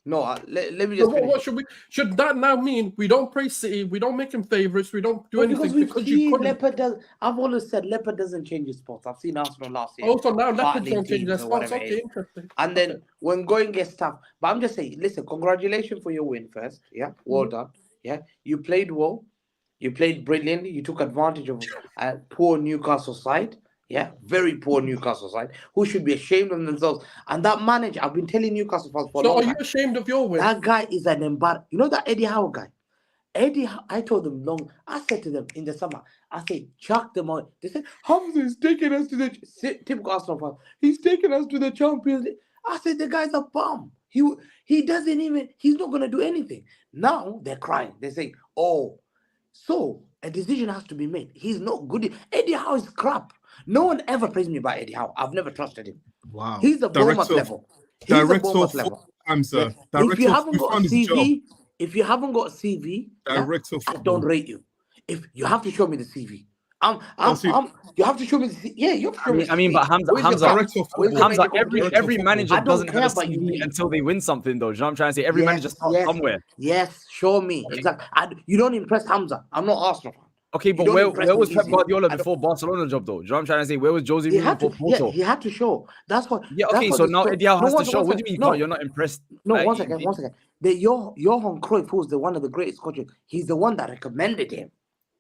No, let me just.
What should that now mean? We don't praise City. We don't make them favourites. We don't do anything because you couldn't.
Leopard does. I've always said Leopard doesn't change his spots. I've seen Arsenal last year.
Also now Leopard don't change their spots. Okay, interesting.
And then when going gets tough, but I'm just saying, listen, congratulations for your win first. Yeah, well done. Yeah, you played well. You played brilliantly. You took advantage of a poor Newcastle side. Yeah, very poor Newcastle side, who should be ashamed of themselves. And that manager, I've been telling Newcastle fans for a long time.
So are you ashamed of your win?
That guy is an embarrassment. You know that Eddie Howe guy? I told them I said to them in the summer, I said, chuck them out. They said, Hamza is taking us to the typical Arsenal fan. He's taking us to the Champions League. I said, the guy's a bum. He doesn't even, he's not going to do anything. Now they're crying. They're saying, oh, so a decision has to be made. He's not good. Eddie Howe is crap. No one ever praised me about Eddie Howe. I've never trusted him.
Wow.
He's the Bournemouth level.
Hamza.
If you haven't got a CV, I don't rate you. If you have to show me the CV, You have to show me. You have to show me.
I mean, but Hamza, every manager doesn't have a CV until they win something, though. You know what I'm trying to say? Every manager starts somewhere.
Yes, show me exactly. You don't impress Hamza. I'm not Arsenal fan.
Okay, but where was Pep Guardiola before Barcelona job, though? Do you know what I'm trying to say? Where was Jose Mourinho before Porto?
Yeah, he had to show. That's what.
Yeah, okay, so now Eddie Howe has to show. What do you mean you're not impressed?
No, one second. Johan Cruyff, who's one of the greatest coaches, he's the one that recommended him.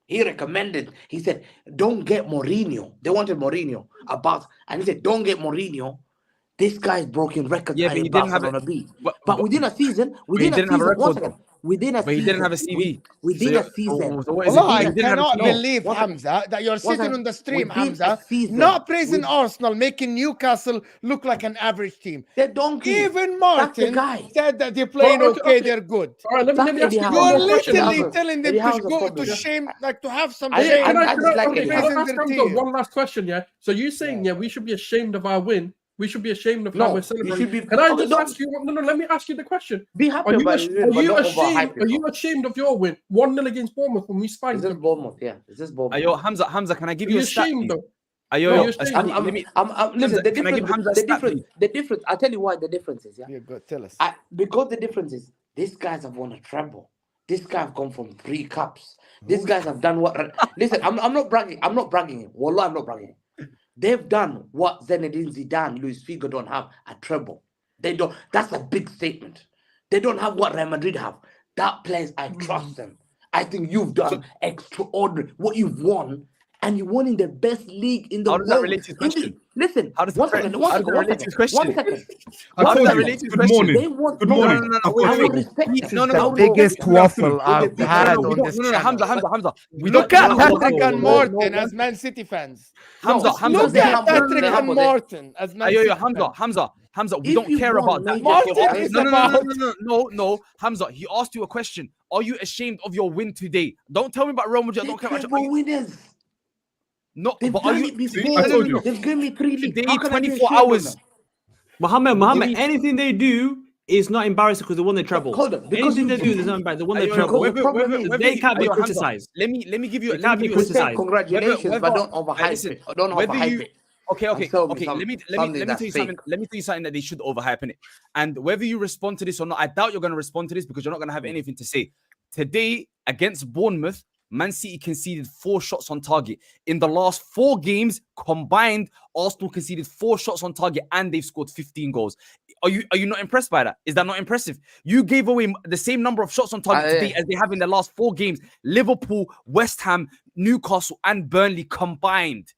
He said, don't get Mourinho. They wanted Mourinho and he said, don't get Mourinho. This guy's broken records.
Yeah, but he didn't have
But within a season,
he didn't have a record.
But
he didn't have a CV.
Within a season.
I cannot believe, Hamza, that you're sitting on the stream, Hamza, not praising Arsenal, making Newcastle look like an average team.
They're donkey.
Even Martin said that they're playing okay, they're good.
All right, let me ask you
You're literally telling them to go to shame, like to have some shame.
Can I ask one last question, yeah? So you're saying, we should be ashamed of our win. We should be ashamed of how we're celebrating. Can I just ask you? No, let me ask you the question.
Be happy about it.
Are you ashamed of your win? 1-0 against Bournemouth when we spiked them.
Is this Bournemouth? Yeah. Is this Bournemouth?
Ayo, Hamza, can I give you a stat?
Ashamed though?
Listen, the difference. I'll tell you why the difference is.
Yeah, good. Tell us.
Because the difference is these guys have won a treble. This guy have come from 3 cups. These guys have done what? Listen, I'm not bragging. Wallah, I'm not bragging. They've done what Zinedine Zidane, Luis Figo don't have, a treble. They don't. That's a big statement. They don't have what Real Madrid have. That players, I trust them. I think you've done extraordinary. What you've won, and you won in the best league in the world.
How does that relate to his question?
Listen.
How does that relate to his question?
1 second.
I told you. Good morning. Good morning.
No, the biggest waffle I've had on this channel.
Hamza.
Look at Patrick and Morton as Man City fans.
Hamza.
Look at Patrick and Morton as Man City fans.
Hamza, we don't care about that. No, Hamza, he asked you a question. Are you ashamed of your win today? Don't tell me about Real Madrid. I don't care about
winners.
No,
they've
but
done
are you?
it before.
I told you.
They've given me 3 leagues.
They need 24 hours.
Muhammad, anything they do is not embarrassing because they won the treble.
Hold on,
anything they do is not embarrassing. They won the treble. They can't be criticized.
Let me give you.
Can't be criticized.
Congratulations, but don't overhype it. Don't overhype it.
Okay. Let me tell you something. Let me tell you something that they should overhype it. And whether you respond to this or not, I doubt you're going to respond to this because you're not going to have anything to say. Today against Bournemouth, Man City conceded 4 shots on target. In the last 4 games combined, Arsenal conceded 4 shots on target and they've scored 15 goals. Are you not impressed by that? Is that not impressive? You gave away the same number of shots on target today as they have in the last 4 games. Liverpool, West Ham, Newcastle, and Burnley combined.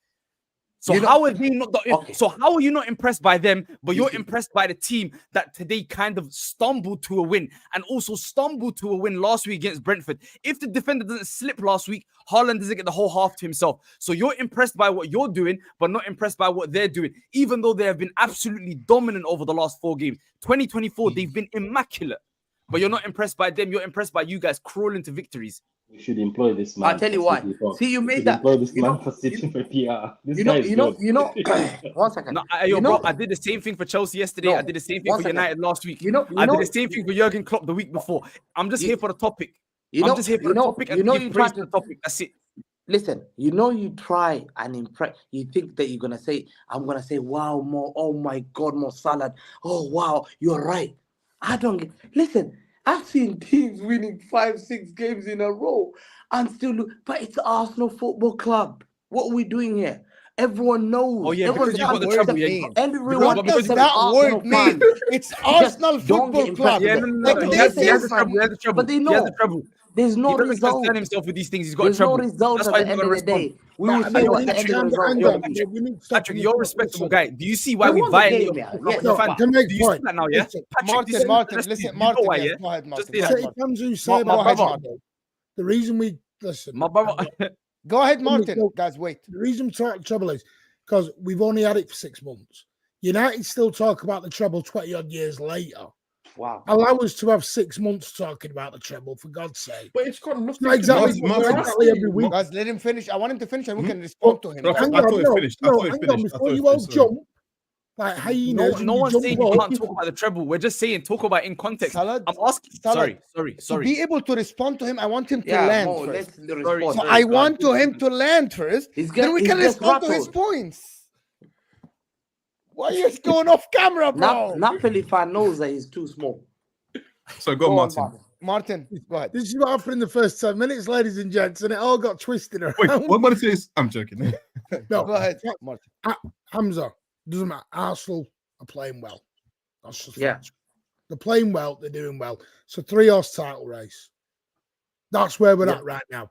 So how are they not? So how are you not impressed by them, but you're impressed by the team that today kind of stumbled to a win and also stumbled to a win last week against Brentford? If the defender doesn't slip last week, Haaland doesn't get the whole half to himself. So you're impressed by what you're doing, but not impressed by what they're doing, even though they have been absolutely dominant over the last 4 games. 2024, they've been immaculate, but you're not impressed by them. You're impressed by you guys crawling to victories.
We should employ this man.
I'll tell you why. See, you made that.
Employ this man for sitting for PR.
You know. 1 second.
No, bro, I did the same thing for Chelsea yesterday. I did the same thing for United last week. I did the same thing for Jurgen Klopp the week before. I'm just here for the topic. I'm just here for the topic. And you praise the topic. That's it.
Listen, you try and impress. You think that you're gonna say, I'm gonna say, wow, more. Oh my God, more salad. Oh wow, you're right. I don't listen. I've seen teams winning 5-6 games in a row and still but it's Arsenal Football Club. What are we doing here? Everyone knows.
Oh yeah, because you got the trouble.
Everyone
what does that word mean? It's Arsenal Football Club.
Yeah, no. He has the trouble.
But they know.
He has the trouble.
There's no
result. He doesn't
result.
concern himself with these things. He's got
There's
trouble.
no result
That's
at
why
the end of the day. We will see what the end of the result.
Patrick, you're a respectable guy. Do you see why we violate your
fan? Do you see that now? Yeah.
Martin, listen, Martin. Go ahead, Martin.
The reason we listen,
my brother.
Go ahead, Martin. Guys, wait.
The reason trouble is because we've only had it for 6 months. United still talk about the treble 20 odd years later.
Wow.
Allow us to have 6 months talking about the treble, for God's sake.
But it's got nothing
exactly every week.
Guys, let him finish. I want him to finish and we can respond to him.
Hang on, before you all jump, like hyenas.
No one's saying you can't talk about the treble. We're just saying talk about in context.
Salad,
I'm asking.
Salad.
Sorry.
To be able to respond to him, I want him to
Yeah,
land
Mo,
first.
let's respond.
So I want him to land first. Then we can respond to his points. Why are you going off camera, bro?
Napoli fan knows that he's too small.
So go, Martin.
Martin, go ahead.
This is what happened in the first 10 minutes, ladies and gents, and it all got twisted around.
Wait, what I'm going to say is, I'm joking.
No,
go ahead, Martin.
Hamza, doesn't matter. Arsenal are playing well. That's just
Yeah.
They're playing well. They're doing well. So 3-horse title race. That's where we're at right now.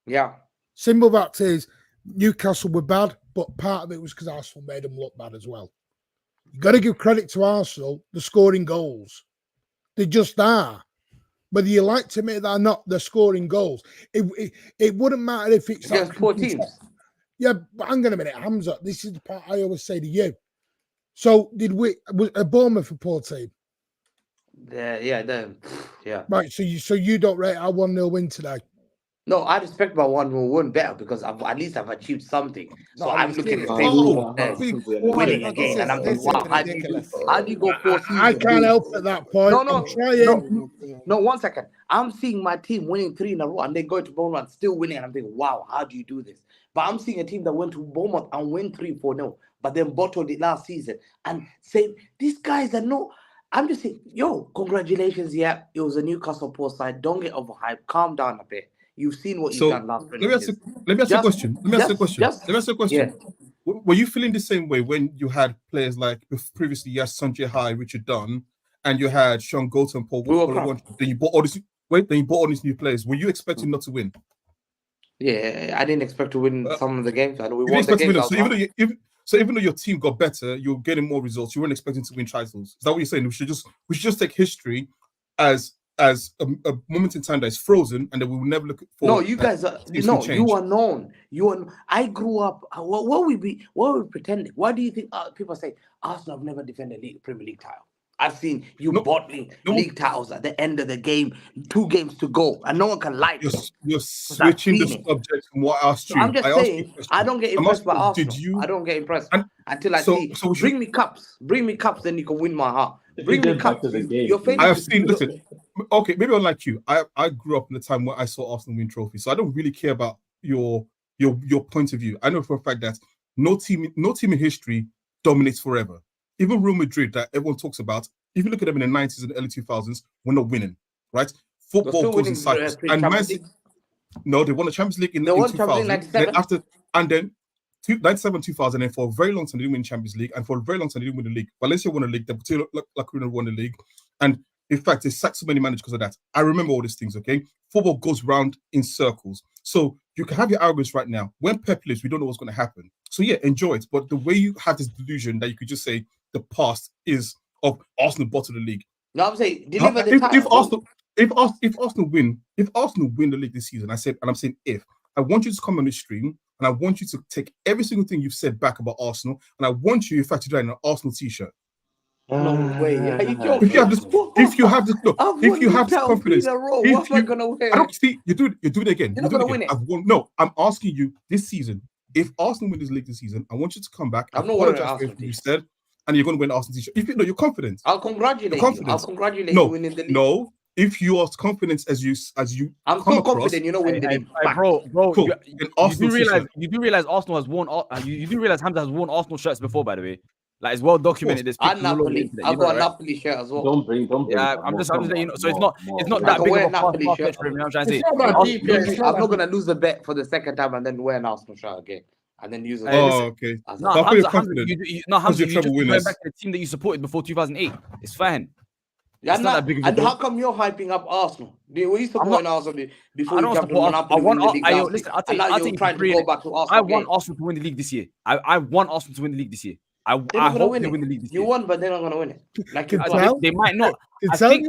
Yeah.
Simple fact is, Newcastle were bad, but part of it was because Arsenal made them look bad as well. You've got to give credit to Arsenal. They're scoring goals. They just are. Whether you like to admit that or not, they're scoring goals. It wouldn't matter if it's
against poor teams.
Yeah, but hang on a minute, Hamza. This is the part I always say to you. So was a Bournemouth a poor team?
Yeah.
Right. So you don't rate our 1-0 win today?
No, I respect my 1-1 better because at least I've achieved something. So I'm looking at winning again, and I'm thinking, wow, how do you go 4 seasons?
I can't help at that point.
No, 1 second. I'm seeing my team winning 3 in a row, and then going to Bournemouth and still winning, and I'm thinking, wow, how do you do this? But I'm seeing a team that went to Bournemouth and win 3-4-0, but then bottled it last season, and say these guys are no. I'm just saying, yo, congratulations, yeah, it was a Newcastle poor side. Don't get overhyped. Calm down a bit. You've seen what you've done last.
Let me ask you a question.
Yeah.
Were you feeling the same way when you had players like previously you had Sanjay High, Richard Dunn, and you had Sean Golton, Paul Walker, then you bought all these new players? Were you expecting not to win?
Yeah, I didn't expect to win some of the games. I know we
won
the games.
So even though your team got better, you're getting more results. You weren't expecting to win titles. Is that what you're saying? We should just take history as a moment in time that is frozen, and then we will never look for.
No, you guys are. No, you are known. You are. I grew up. What we pretending? Why do you think people say Arsenal have never defended a Premier League title? I've seen you bottling league titles at the end of the game, 2 games to go, and no one can lie.
You're switching the subject from what I asked you.
So I'm just saying, I don't get impressed by Arsenal. I don't get impressed until I see. Bring me cups, then you can win my heart. Bring me cups. Your favorite.
I have seen. Listen, okay, maybe unlike you, I grew up in a time where I saw Arsenal win trophies, so I don't really care about your point of view. I know for a fact that no team in history dominates forever. Even Real Madrid that everyone talks about, if you look at them in the 90s and early 2000s, we're not winning, right? Football goes in cycles. And Man City, no, they won the Champions League in 2000. Then 97, 2000, and for a very long time they didn't win Champions League, and for a very long time they didn't win the league. Valencia won the league, Deportivo La Coruña won the league, and in fact they sacked so many managers because of that. I remember all these things, okay? Football goes round in circles. So you can have your arrogance right now. When Pep leaves, we don't know what's going to happen. So yeah, enjoy it. But the way you have this delusion that you could just say the past is of Arsenal bottom of the league.
No, I'm saying deliver the title.
If Arsenal win the league this season, I'm saying I want you to come on this stream and I want you to take every single thing you've said back about Arsenal, and I want you, in fact, to do it in an Arsenal t-shirt.
No way.
If you have this confidence,
what am I gonna wear?
I don't see you do it again.
You're not gonna win it.
No, I'm asking you this season. If Arsenal win this league this season, I want you to come back.
I'm not wearing Arsenal
you said, and you're going to win the Arsenal t-shirt. If you're confident,
I'll congratulate you. I'll congratulate you winning the league.
No, if you are confident as you,
I'm so confident. You know, winning the league.
Bro,
cool.
you do realize Arsenal has worn. You do realize Hamza has worn Arsenal shirts before, by the way. Like, it's well documented. This
and Napoli. I've got a Napoli shirt as well.
Don't bring.
Yeah, I'm just letting you know. So it's not that big of a Napoli shirt for me. I'm trying to say.
I'm not gonna lose the bet for the second time and then wear an Arsenal shirt again. And then use it.
Okay.
No, Hamza, you just going back to the team that you supported before 2008. It's fine.
Yeah, not that big of a deal. How come you're hyping up Arsenal? Were you supporting Arsenal before you jumped on Napoli?
Listen, I'll tell you,
trying to go back to Arsenal.
I want Arsenal to win the league this year. I want Arsenal to win the league this year. I hope they win the league this year.
You won, but they're not going to win it. Like
they might not. I think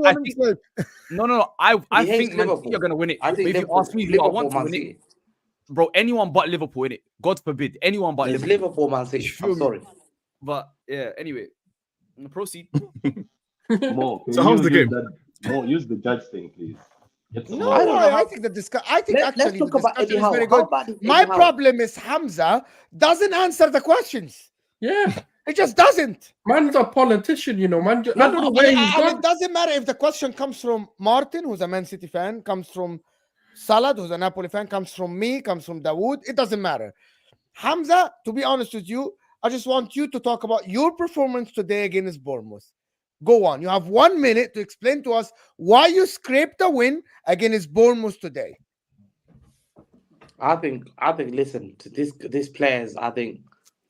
no. I think Man City are going to win it. If you ask me who I want to win it, bro, anyone but Liverpool in it. God forbid, anyone but
Liverpool. Liverpool, Man City. I'm sorry,
but yeah. Anyway, proceed.
So how's the game?
Use the judge thing, please.
No, I think the discussion. I think actually the discussion is very good. My problem is Hamza doesn't answer the questions.
Yeah.
It just doesn't.
Man's a politician, you know, man. I don't know where he's gone.
It doesn't matter if the question comes from Martin, who's a Man City fan, comes from Salad, who's a Napoli fan, comes from me, comes from Dawood. It doesn't matter. Hamza, to be honest with you, I just want you to talk about your performance today against Bournemouth. Go on. You have 1 minute to explain to us why you scraped a win against Bournemouth today.
I think. Listen to these players. I think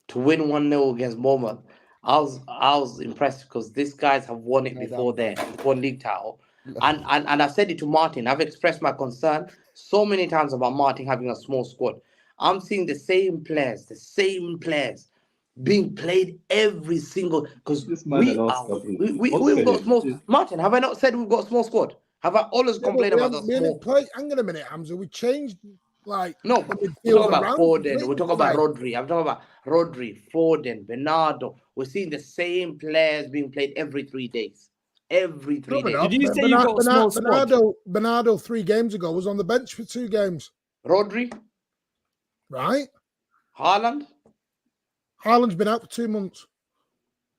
to win 1-0 against Bournemouth, I was impressed because these guys have won it before there, won league title, and I've said it to Martin. I've expressed my concern so many times about Martin having a small squad. I'm seeing the same players being played every single because we've got small. Martin, have I not said we've got a small squad? Have I always complained about the small?
Hang on a minute, Hamza. We changed. Like
no, we're talking about Foden. We're talking about Rodri. I'm talking about Rodri, Foden, Bernardo. We're seeing the same players being played every 3 days. Every 3 days.
Did you say you got a small squad?
Bernardo 3 games ago was on the bench for 2 games.
Rodri,
right?
Haaland's
been out for 2 months.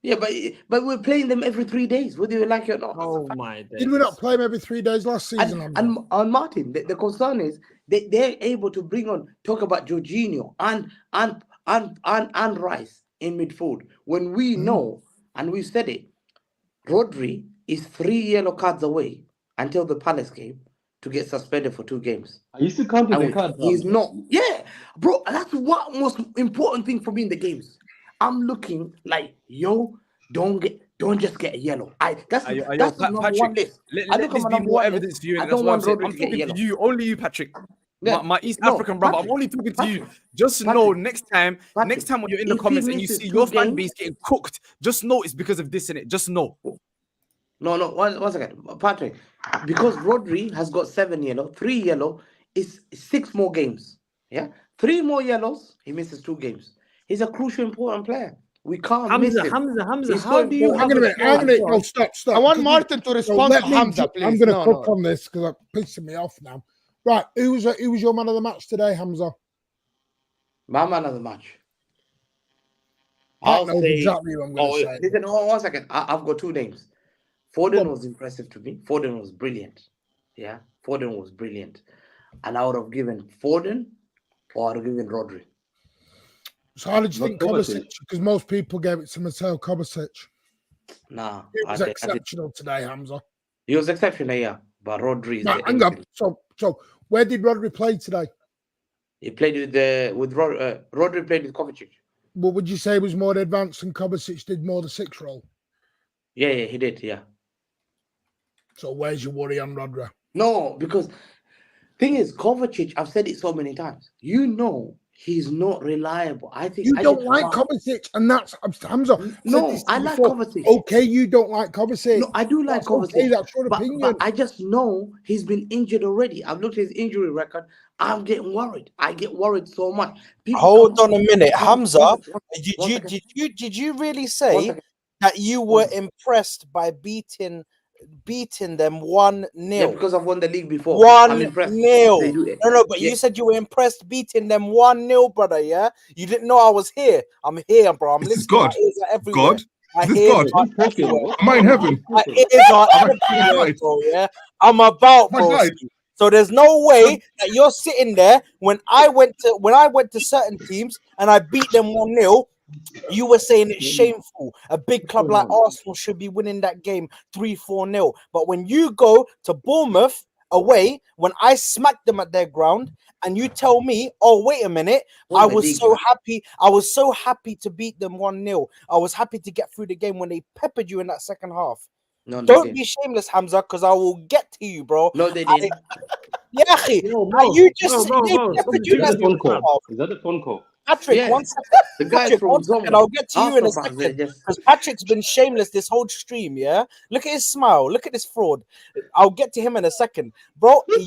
Yeah, but we're playing them every 3 days, whether you like it or not.
Oh my days.
Did we not play them every 3 days last season?
And Martin, the concern is they're able to talk about Jorginho and Rice in midfield when we know, and we've said it, Rodri is 3 yellow cards away until the Palace game to get suspended for 2 games.
Are you still counting the cards?
He's not. Yeah, bro, that's what most important thing for me in the games. I'm looking like, yo, don't just get a yellow. That's the number one list.
Let this be more evidence for you. That's what I'm saying. I'm talking to you, only you, Patrick. Yeah. My East African brother. I'm only talking to you. Just know next time when you're in the comments and you see your fan base getting cooked, just know it's because of this, innit? Just know.
No, one second. Patrick, because Rodri has got 7 yellow, 3 yellow, is 6 more games. Yeah? 3 more yellows, he misses 2 games. He's a crucial, important player. We can't miss him.
Hamza, how do you...
Stop.
I want Martin to respond to Hamza, please.
I'm going to cook on this because it's pissing me off now. Right, who was your man of the match today, Hamza?
My man of the match.
I'll say exactly what I'm going to say.
Listen, 1 second. I've got 2 names. Foden was impressive to me. Foden was brilliant. Yeah, Foden was brilliant. And I would have given Foden or I would have given Rodri.
So how did you think Kovacic? Because most people gave it to Mateo Kovacic.
Nah.
He was exceptional today, Hamza.
He was exceptional, yeah. But Rodri is
hang on. So where did Rodri play today?
He played with Rodri played with Kovacic.
What would you say was more advanced and Kovacic did more the 6 role?
Yeah, he did, yeah.
So where's your worry on Rodri?
No, because thing is, Kovacic, I've said it so many times. You know he's not reliable. I think
you don't like Kovacic, and that's Hamza.
No, I like Kovacic.
Okay, you don't like Kovacic.
No, I do like Kovacic.
Okay, that's your opinion.
But I just know he's been injured already. I've looked at his injury record. I'm getting worried. I get worried so much.
Hold on a minute, Hamza. Did you really say that you were impressed by beating them 1-0?
Yeah, because I've won the league before.
1-0. No, but you said you were impressed beating them 1-0, brother. Yeah, you didn't know I was here. I'm here, bro. I'm listening.
God. God. This is God. Am I in heaven?
My ears are everywhere, bro. Yeah, I'm about, bro. So there's no way that you're sitting there when I went to certain teams and I beat them 1-0. You were saying it's shameful. A big club like Arsenal should be winning that game 3-4-0. But when you go to Bournemouth away, when I smacked them at their ground, and you tell me, oh, wait a minute, I was so happy. I was so happy to beat them 1-0. I was happy to get through the game when they peppered you in that second half.
No,
don't be shameless, Hamza, because I will get to you, bro.
No, they didn't.
You just
peppered you in that phone call. Is that a phone call?
Patrick, one second.
The guy from
and I'll get to you in a second. Because Patrick's been shameless this whole stream, yeah? Look at his smile. Look at this fraud. I'll get to him in a second. Bro, they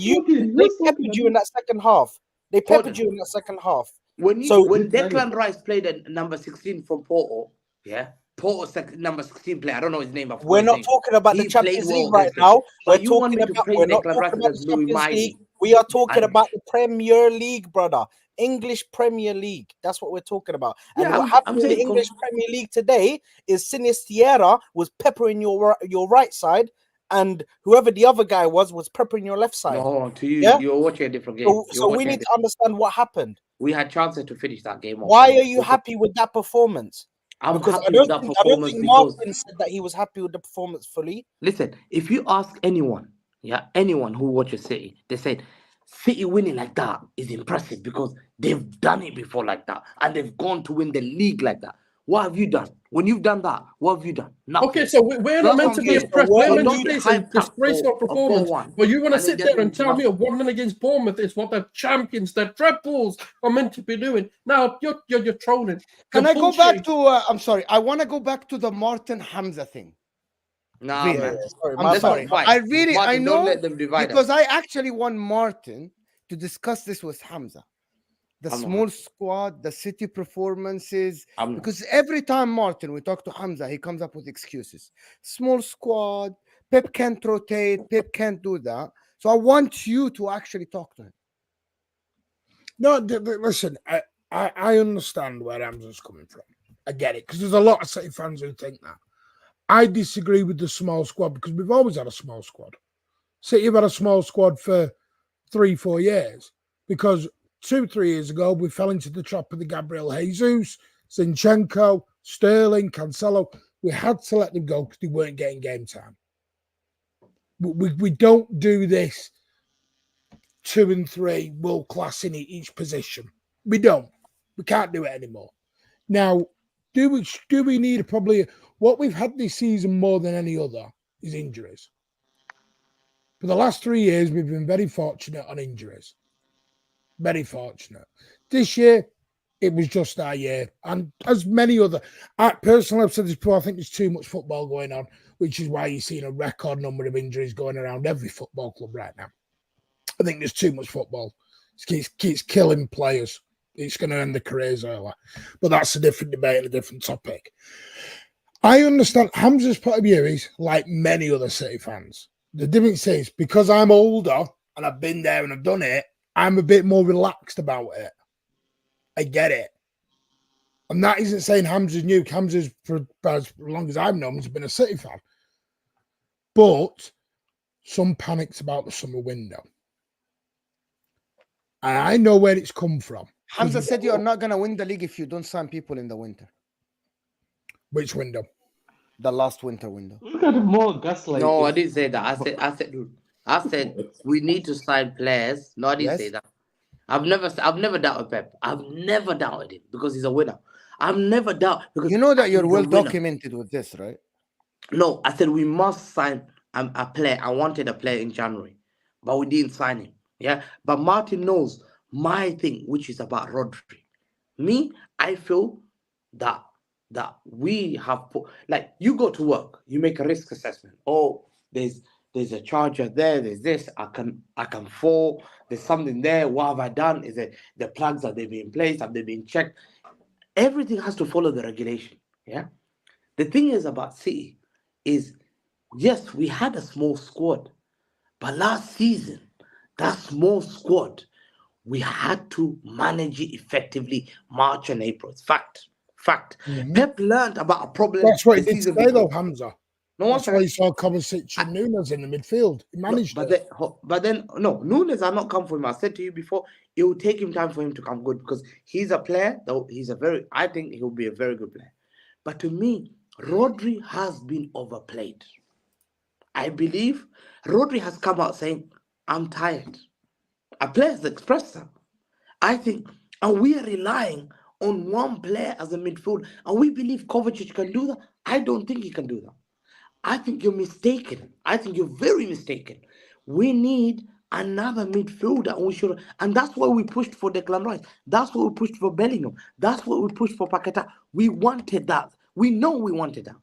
peppered you in that second half. They peppered you in that second half.
When Declan Rice played at number 16 from Porto, yeah? Porto's number 16 player. I don't know his name.
We're not talking about the Champions League right now. We're talking about the Champions League. We are talking about the Premier League, brother. English Premier League. That's what we're talking about. And
Yeah,
what happened in the English Premier League today is Sinisterra was peppering your right side, and whoever the other guy was peppering your left side.
No, to you,
Yeah?
you're watching a different game.
So we need to understand what happened.
We had chances to finish that game off.
Why are you happy with that performance?
I'm
Because
happy
I don't
with that
think
performance
Martin said that he was happy with the performance fully.
Listen, if you ask anyone, anyone who watches City, they said City winning like that is impressive because they've done it before like that, and they've gone to win the league like that. What have you done? When you've done that, what have you done? Nothing.
Okay, so we're not meant to be impressed. We're meant to say it's a disgraceful performance. But you want to sit there and tell me a 1-0 against Bournemouth is what the champions, the trebles, are meant to be doing. Now you're trolling.
Can I go back to? I'm sorry. I want to go back to the Martin Hamza thing.
Nah, man.
I'm sorry. I really,
Martin,
I know,
don't let them divide
because
us.
I actually want Martin to discuss this with Hamza. The small squad, the City performances, because every time Martin, we talk to Hamza, he comes up with excuses. Small squad, Pep can't rotate, Pep can't do that. So I want you to actually talk to him.
No, listen, I understand where Hamza's coming from. I get it, because there's a lot of City fans who think that. I disagree with the small squad because we've always had a small squad. City have had a small squad for 3-4 years because 2-3 years ago we fell into the trap of the Gabriel Jesus, Zinchenko, Sterling, Cancelo. We had to let them go because they weren't getting game time. We don't do this 2 and 3 world class in each position. We don't. We can't do it anymore. Now, do we need probably what we've had this season more than any other is injuries. For the last 3 years, we've been very fortunate on injuries. Very fortunate. This year, it was just our year. And as many other, I personally have said this before, I think there's too much football going on, which is why you're seeing a record number of injuries going around every football club right now. I think there's too much football. It keeps killing players. It's going to end the careers early. But that's a different debate and a different topic. I understand Hamza's point of view is like many other City fans. The difference is because I'm older and I've been there and I've done it, I'm a bit more relaxed about it. I get it. And that isn't saying Hamza's new. Hamza's, for as long as I've known, has been a City fan. But some panics about the summer window. And I know where it's come from.
Hamza said you're not going to win the league if you don't sign people in the winter.
Which window?
The last winter window.
Look at more gaslighting.
No, I didn't say that. I said we need to sign players. No, I didn't say that. I've never doubted Pep. I've never doubted him because he's a winner. I've never doubted because
you know that you're well documented with this, right?
No, I said we must sign a player. I wanted a player in January, but we didn't sign him. Yeah, but Martin knows my thing, which is about Rodri. Me, I feel that we have put, like, you go to work, you make a risk assessment. Oh, there's a charger there, there's this, I can fall, there's something there, what have I done? Is it the plugs, have they been placed, have they been checked? Everything has to follow the regulation. Yeah. The thing is about City is, yes, we had a small squad, but last season, that small squad, we had to manage it effectively March and April. It's fact. Mm-hmm. Pep learned about a problem.
That's what he did today, though, Hamza.
No,
that's why he saw Kovacic and Nunes in the midfield. He managed it.
But then, no, Nunes are not come for him. I said to you before, it will take him time for him to come good because he's a player, though I think he'll be a very good player. But to me, Rodri has been overplayed. I believe Rodri has come out saying, I'm tired. A player has expressed that. I think, and we are relying on one player as a midfield, and we believe Kovacic can do that. I don't think he can do that. I think you're mistaken. I think you're very mistaken. We need another midfielder, and that's why we pushed for Declan Rice. That's why we pushed for Bellingham. That's why we pushed for Paqueta. We wanted that. We know we wanted that.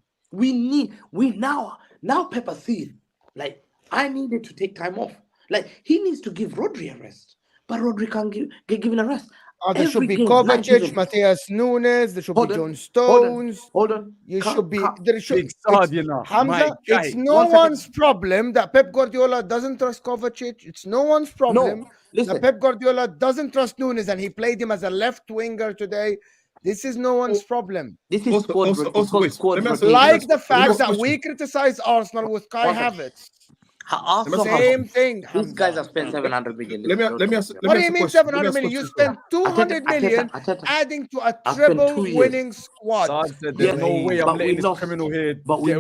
Now Pepper see, like, I needed to take time off. Like, he needs to give Rodri a rest, but Rodri can't get given a rest.
There should be
game,
Kovacic, Matthias Nunes. There should be John Stones.
Hold on.
You should be. There should.
Hamza,
it's no one's problem that Pep Guardiola doesn't trust Kovacic. It's no one's problem that Pep Guardiola doesn't trust Nunes, and he played him as a left winger today. This is no one's problem.
This is squad.
Like the fact that we criticize Arsenal with Kai Havertz. Same thing.
These guys have spent 700 million.
What do you mean 700 million? You spent 200 million adding to a treble-winning squad.
There's no way I'm letting this criminal here.
But we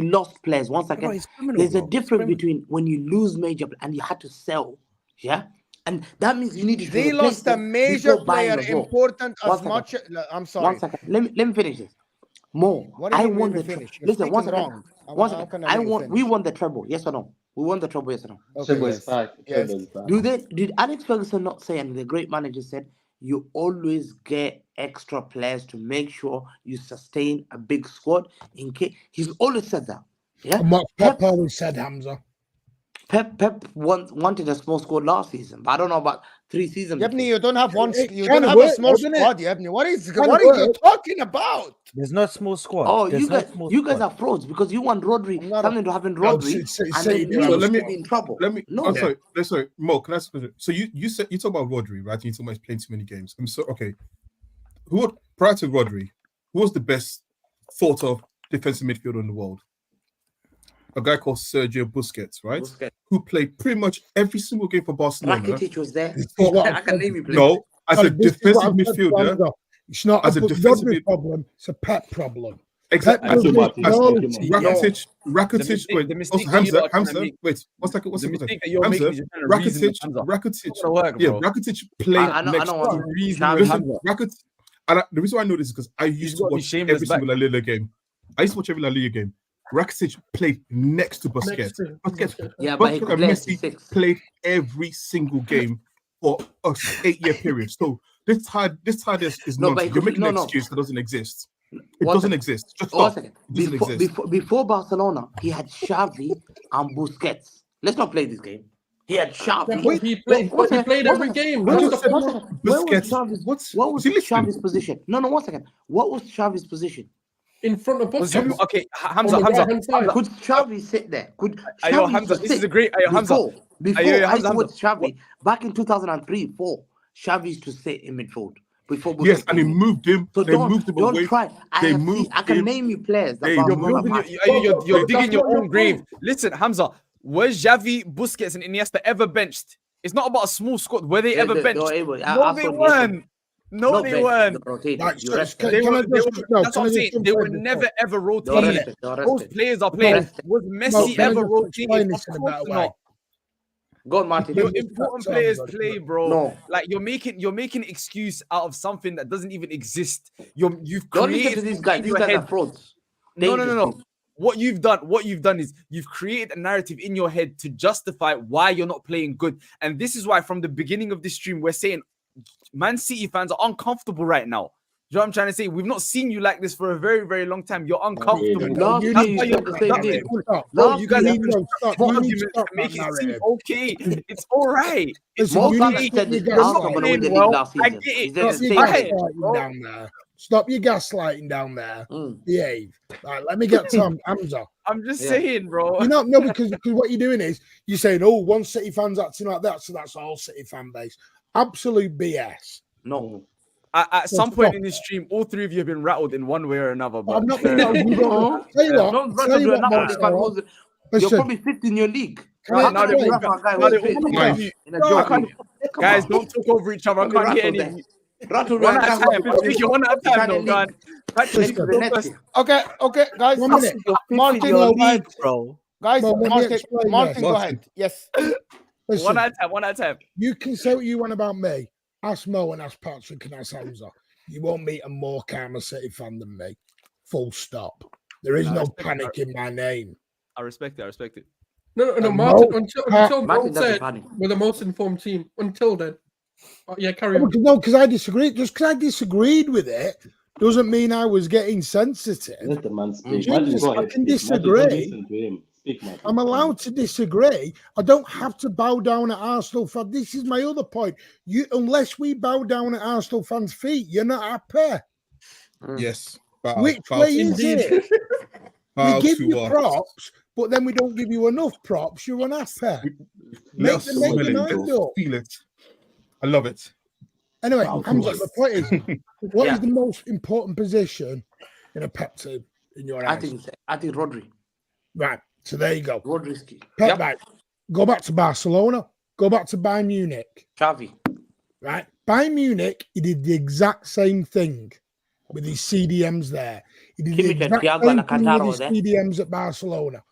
lost players. One second. There's a difference between when you lose major and you had to sell. Yeah. And that means you need to.
They lost a major player important as much. I'm sorry.
1 second. Let me finish this. I won the finish. Listen, 1 second. 1 second. We won the treble. Yes or no? We won the treble. Yes or no?
Okay,
Did Alex Ferguson not say, and the great manager said, you always get extra players to make sure you sustain a big squad? In case he's always said that. Yeah.
And what Pep always said, Hamza.
Pep wanted a small squad last season, but I don't know about 3 seasons.
Yebni, you don't have one. You don't have a small squad, Yebni. What is you talking about?
There's no small squad.
Oh, you guys are frauds because you want Rodri something to happen. Rodri, and then let me be in trouble.
I'm sorry, Mo. Can I ask a question? So you talk about Rodri, right? You talk about playing too many games. Okay. Prior to Rodri, who was the best thought of defensive midfielder in the world? A guy called Sergio Busquets, right? Who played pretty much every single game for Barcelona.
Rakitic was there. I can name you players.
No, as a defensive midfielder.
It's not as a defensive problem. It's a Pep problem.
Exactly. Rakitic. Wait, Hamza. Wait, what's that? Hamza. Rakitic played next to Rakitic. And the reason why I know this is because I used to watch every single La Liga game. Rakitic played next to Busquets. Busquets and Messi played every single game for an 8-year period. So this time is nonsense. You're making an excuse that doesn't exist. It doesn't exist. Just stop.
Before Barcelona, he had Xavi and Busquets. Let's not play this game. He had Xavi.
He played every game.
What was Xavi's position? No, 1 second. What was Xavi's position?
In front of Busquets.
Okay, Hamza.
Could Xavi sit there?
Hamza, this is a great.
Hamza. Before I used to watch Xavi back in 2003-4, Xavi used to sit in midfield. Before Busquets.
Yes, and they moved him.
So don't try. I can name you players.
You're digging your own grave. Listen, Hamza, was Xavi, Busquets, and Iniesta ever benched? It's not about a small squad. Were they ever benched? No, they weren't. No, they weren't. That's what I'm saying. They were never ever rotated. Those players are playing. Was Messi ever rotated? Of course not.
Go on, Martin.
Your important players play, bro. No. Like you're making an excuse out of something that doesn't even exist. You've created
these guys. These guys are frauds.
No. What you've done is you've created a narrative in your head to justify why you're not playing good. And this is why from the beginning of this stream, we're saying Man City fans are uncomfortable right now. You know what I'm trying to say? We've not seen you like this for a very, very long time. You're uncomfortable. You guys have to make it seem okay. It's all right. It's okay. I get it.
Stop your gaslighting down there. Behave. Right, let me get Tom Hamza.
I'm just saying, bro.
No, because what you're doing is you're saying, oh, one City fan's acting like that, so that's all City fan base. Absolute BS.
No.
At some point in this stream, all 3 of you have been rattled in one way or another. But
I'm not being rattled. You're
probably 5th in your league.
Guys, don't talk over each other. I can't hear any. One at a time, no, God.
Okay, guys.
1 minute.
Martin,
your league, bro.
Guys, Martin, go ahead. Yes.
Listen,
one at a time.
You can say what you want about me. Ask Mo and ask Patrick and ask Hamza. You won't meet a more calmer City fan than me. Full stop. There is no panic in my name.
I respect it.
No, Martin, until Martin said we're the most informed team. Until then. Carry on.
No, because I disagreed. Just because I disagreed with it doesn't mean I was getting sensitive.
Let the man speak.
I can disagree. I'm allowed to disagree. I don't have to bow down at Arsenal fans. This is my other point. Unless we bow down at Arsenal fans' feet, you're not happy.
Yes.
Which way is it? We give you props, but then we don't give you enough props. You're unhappy. Make your mind up.
Feel it. I love it.
Anyway, Hamza, the point is, what is the most important position in a Pep team in your eyes?
I think Rodri.
Right. So there you go.
Rodri's key.
Pep, right. Go back to Barcelona. Go back to Bayern Munich.
Xavi.
Right. Bayern Munich, he did the exact same thing with his CDMs there. He did the exact same thing with his CDMs at Barcelona.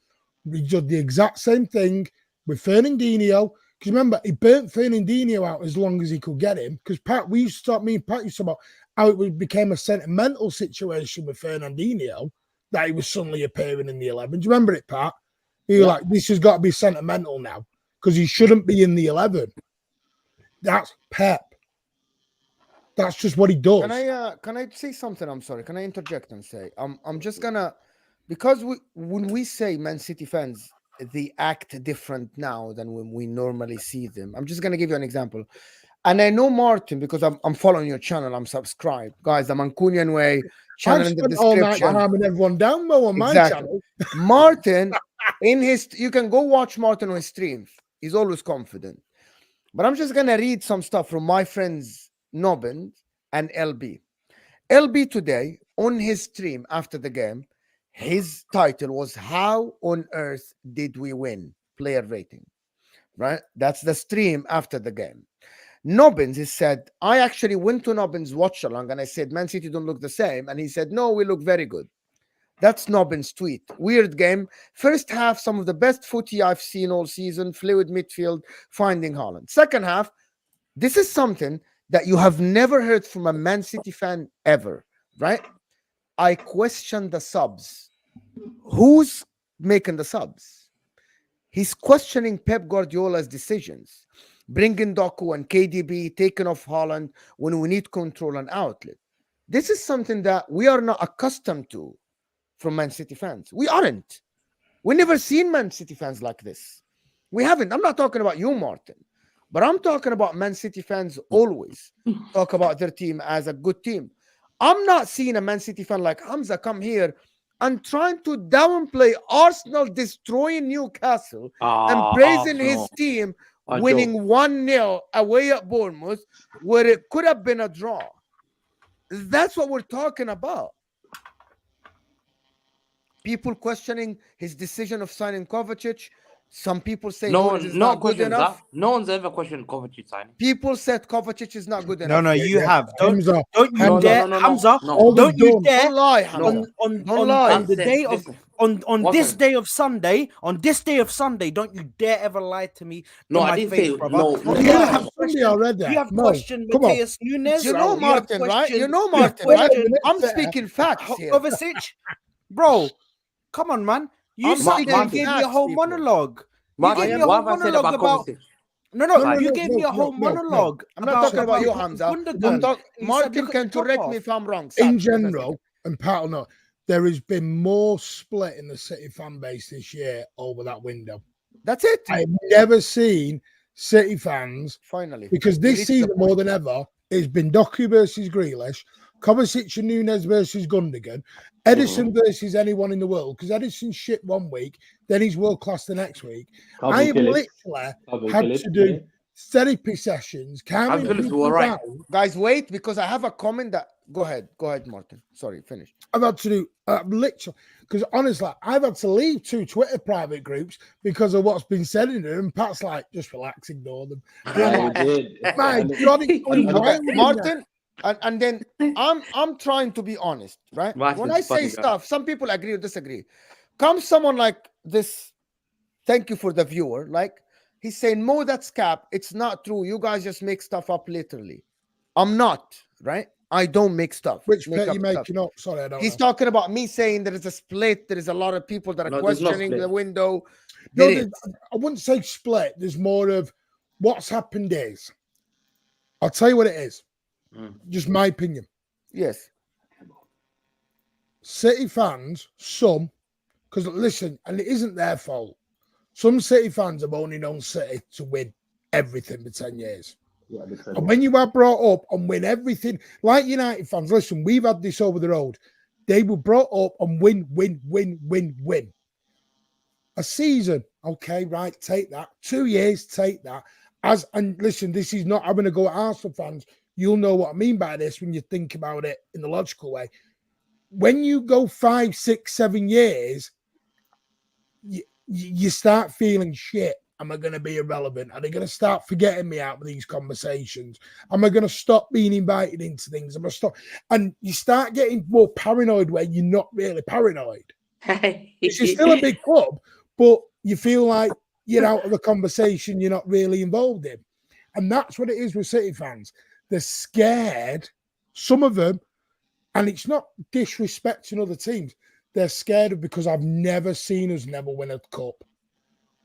He did the exact same thing with Fernandinho. Because remember, he burnt Fernandinho out as long as he could get him. Because Pat, we used to talk, me and Pat used to talk about how it became a sentimental situation with Fernandinho that he was suddenly appearing in the 11. Do you remember it, Pat? You were like, this has got to be sentimental now because he shouldn't be in the 11. That's Pep. That's just what he does.
Can I say something? I'm sorry. Can I interject and say I'm just gonna, because when we say Man City fans, they act different now than when we normally see them. I'm just gonna give you an example. And I know Martin because I'm following your channel. I'm subscribed, guys. The Mancunian way channel in the description.
All night having everyone down low on my channel.
Martin, you can go watch Martin on his streams. He's always confident. But I'm just gonna read some stuff from my friends Nobin and LB. LB today on his stream after the game, his title was "How on Earth Did We Win?" Player rating. Right? That's the stream after the game. Nobbins, he said, I actually went to Nobbins' watch along and I said, Man City don't look the same. And he said, no, we look very good. That's Nobbins' tweet. Weird game. First half, some of the best footy I've seen all season. Fluid midfield, finding Haaland. Second half, this is something that you have never heard from a Man City fan ever, right? I question the subs. Who's making the subs? He's questioning Pep Guardiola's decisions. Bringing Doku and KDB, taking off Haaland when we need control and outlet. This is something that we are not accustomed to from Man City fans. We aren't. We never seen Man City fans like this. We haven't. I'm not talking about you, Martin, but I'm talking about Man City fans always talk about their team as a good team. I'm not seeing a Man City fan like Hamza come here and trying to downplay Arsenal destroying Newcastle and praising his team winning 1-0 away at Bournemouth, where it could have been a draw. That's what we're talking about. People questioning his decision of signing Kovacic. Some people say
no one's
not good enough.
That. No one's ever questioned Kovacic signing.
People said Kovacic is not good enough.
No, you have. Don't you dare,
Hamza.
Don't you dare.
Don't lie, Hamza.
On the day of on this day of Sunday, don't you dare ever lie to me.
No, I didn't say no.
You have
questioned Mateus Nunes.
You know Martin, right? You know Martin, right? I'm speaking facts here.
Kovacic, bro, come on, man. You gave me a whole monologue. You gave me a whole monologue about. No, you gave me a whole monologue.
I'm not talking about you, Hamza. Martin can correct me if I'm wrong.
In general, and Pat or not, there has been more split in the City fan base this year over that window.
That's it.
I've never seen City fans
finally,
because this season more than ever, it's been Doku versus Grealish, Kovacic and Nunes versus Gundogan, Edison versus anyone in the world, because Edison's shit one week, then he's world class the next week. I have literally had to do therapy sessions.
Guys, wait, because I have a comment that. Go ahead, Martin. Sorry, finish.
I've had to do literally, because honestly, I've had to leave 2 Twitter private groups because of what's been said in there. And Pat's like, just relax, ignore them. My God,
Martin. And then I'm trying to be honest, right? When I say stuff, some people agree or disagree. Comes someone like this, thank you for the viewer, like he's saying, Mo, that's cap. It's not true. You guys just make stuff up literally. I'm not, right? I don't make stuff.
Which bet you making up? Sorry, I don't
He's
know.
Talking about me saying there is a split. There is a lot of people that are questioning the window.
I wouldn't say split. There's more of what's happened is, I'll tell you what it is. Just my opinion.
Yes.
City fans, some Because listen, and it isn't their fault. Some City fans have only known City to win everything for 10 years.
Yeah,
and when you are brought up and win everything, like United fans, listen, we've had this over the road. They were brought up and win. A season, okay, right, take that. 2 years, take that. And listen, this is not having to go at Arsenal fans. You'll know what I mean by this when you think about it in the logical way. When you go 5, 6, 7 years, you start feeling shit. Am I going to be irrelevant? Are they going to start forgetting me out of these conversations? Am I going to stop being invited into things? Am I stop? And you start getting more paranoid where you're not really paranoid. You're still a big club, but you feel like you're out of the conversation you're not really involved in. And that's what it is with City fans. They're scared, some of them, and it's not disrespecting other teams. They're scared of because I've never seen us never win a cup.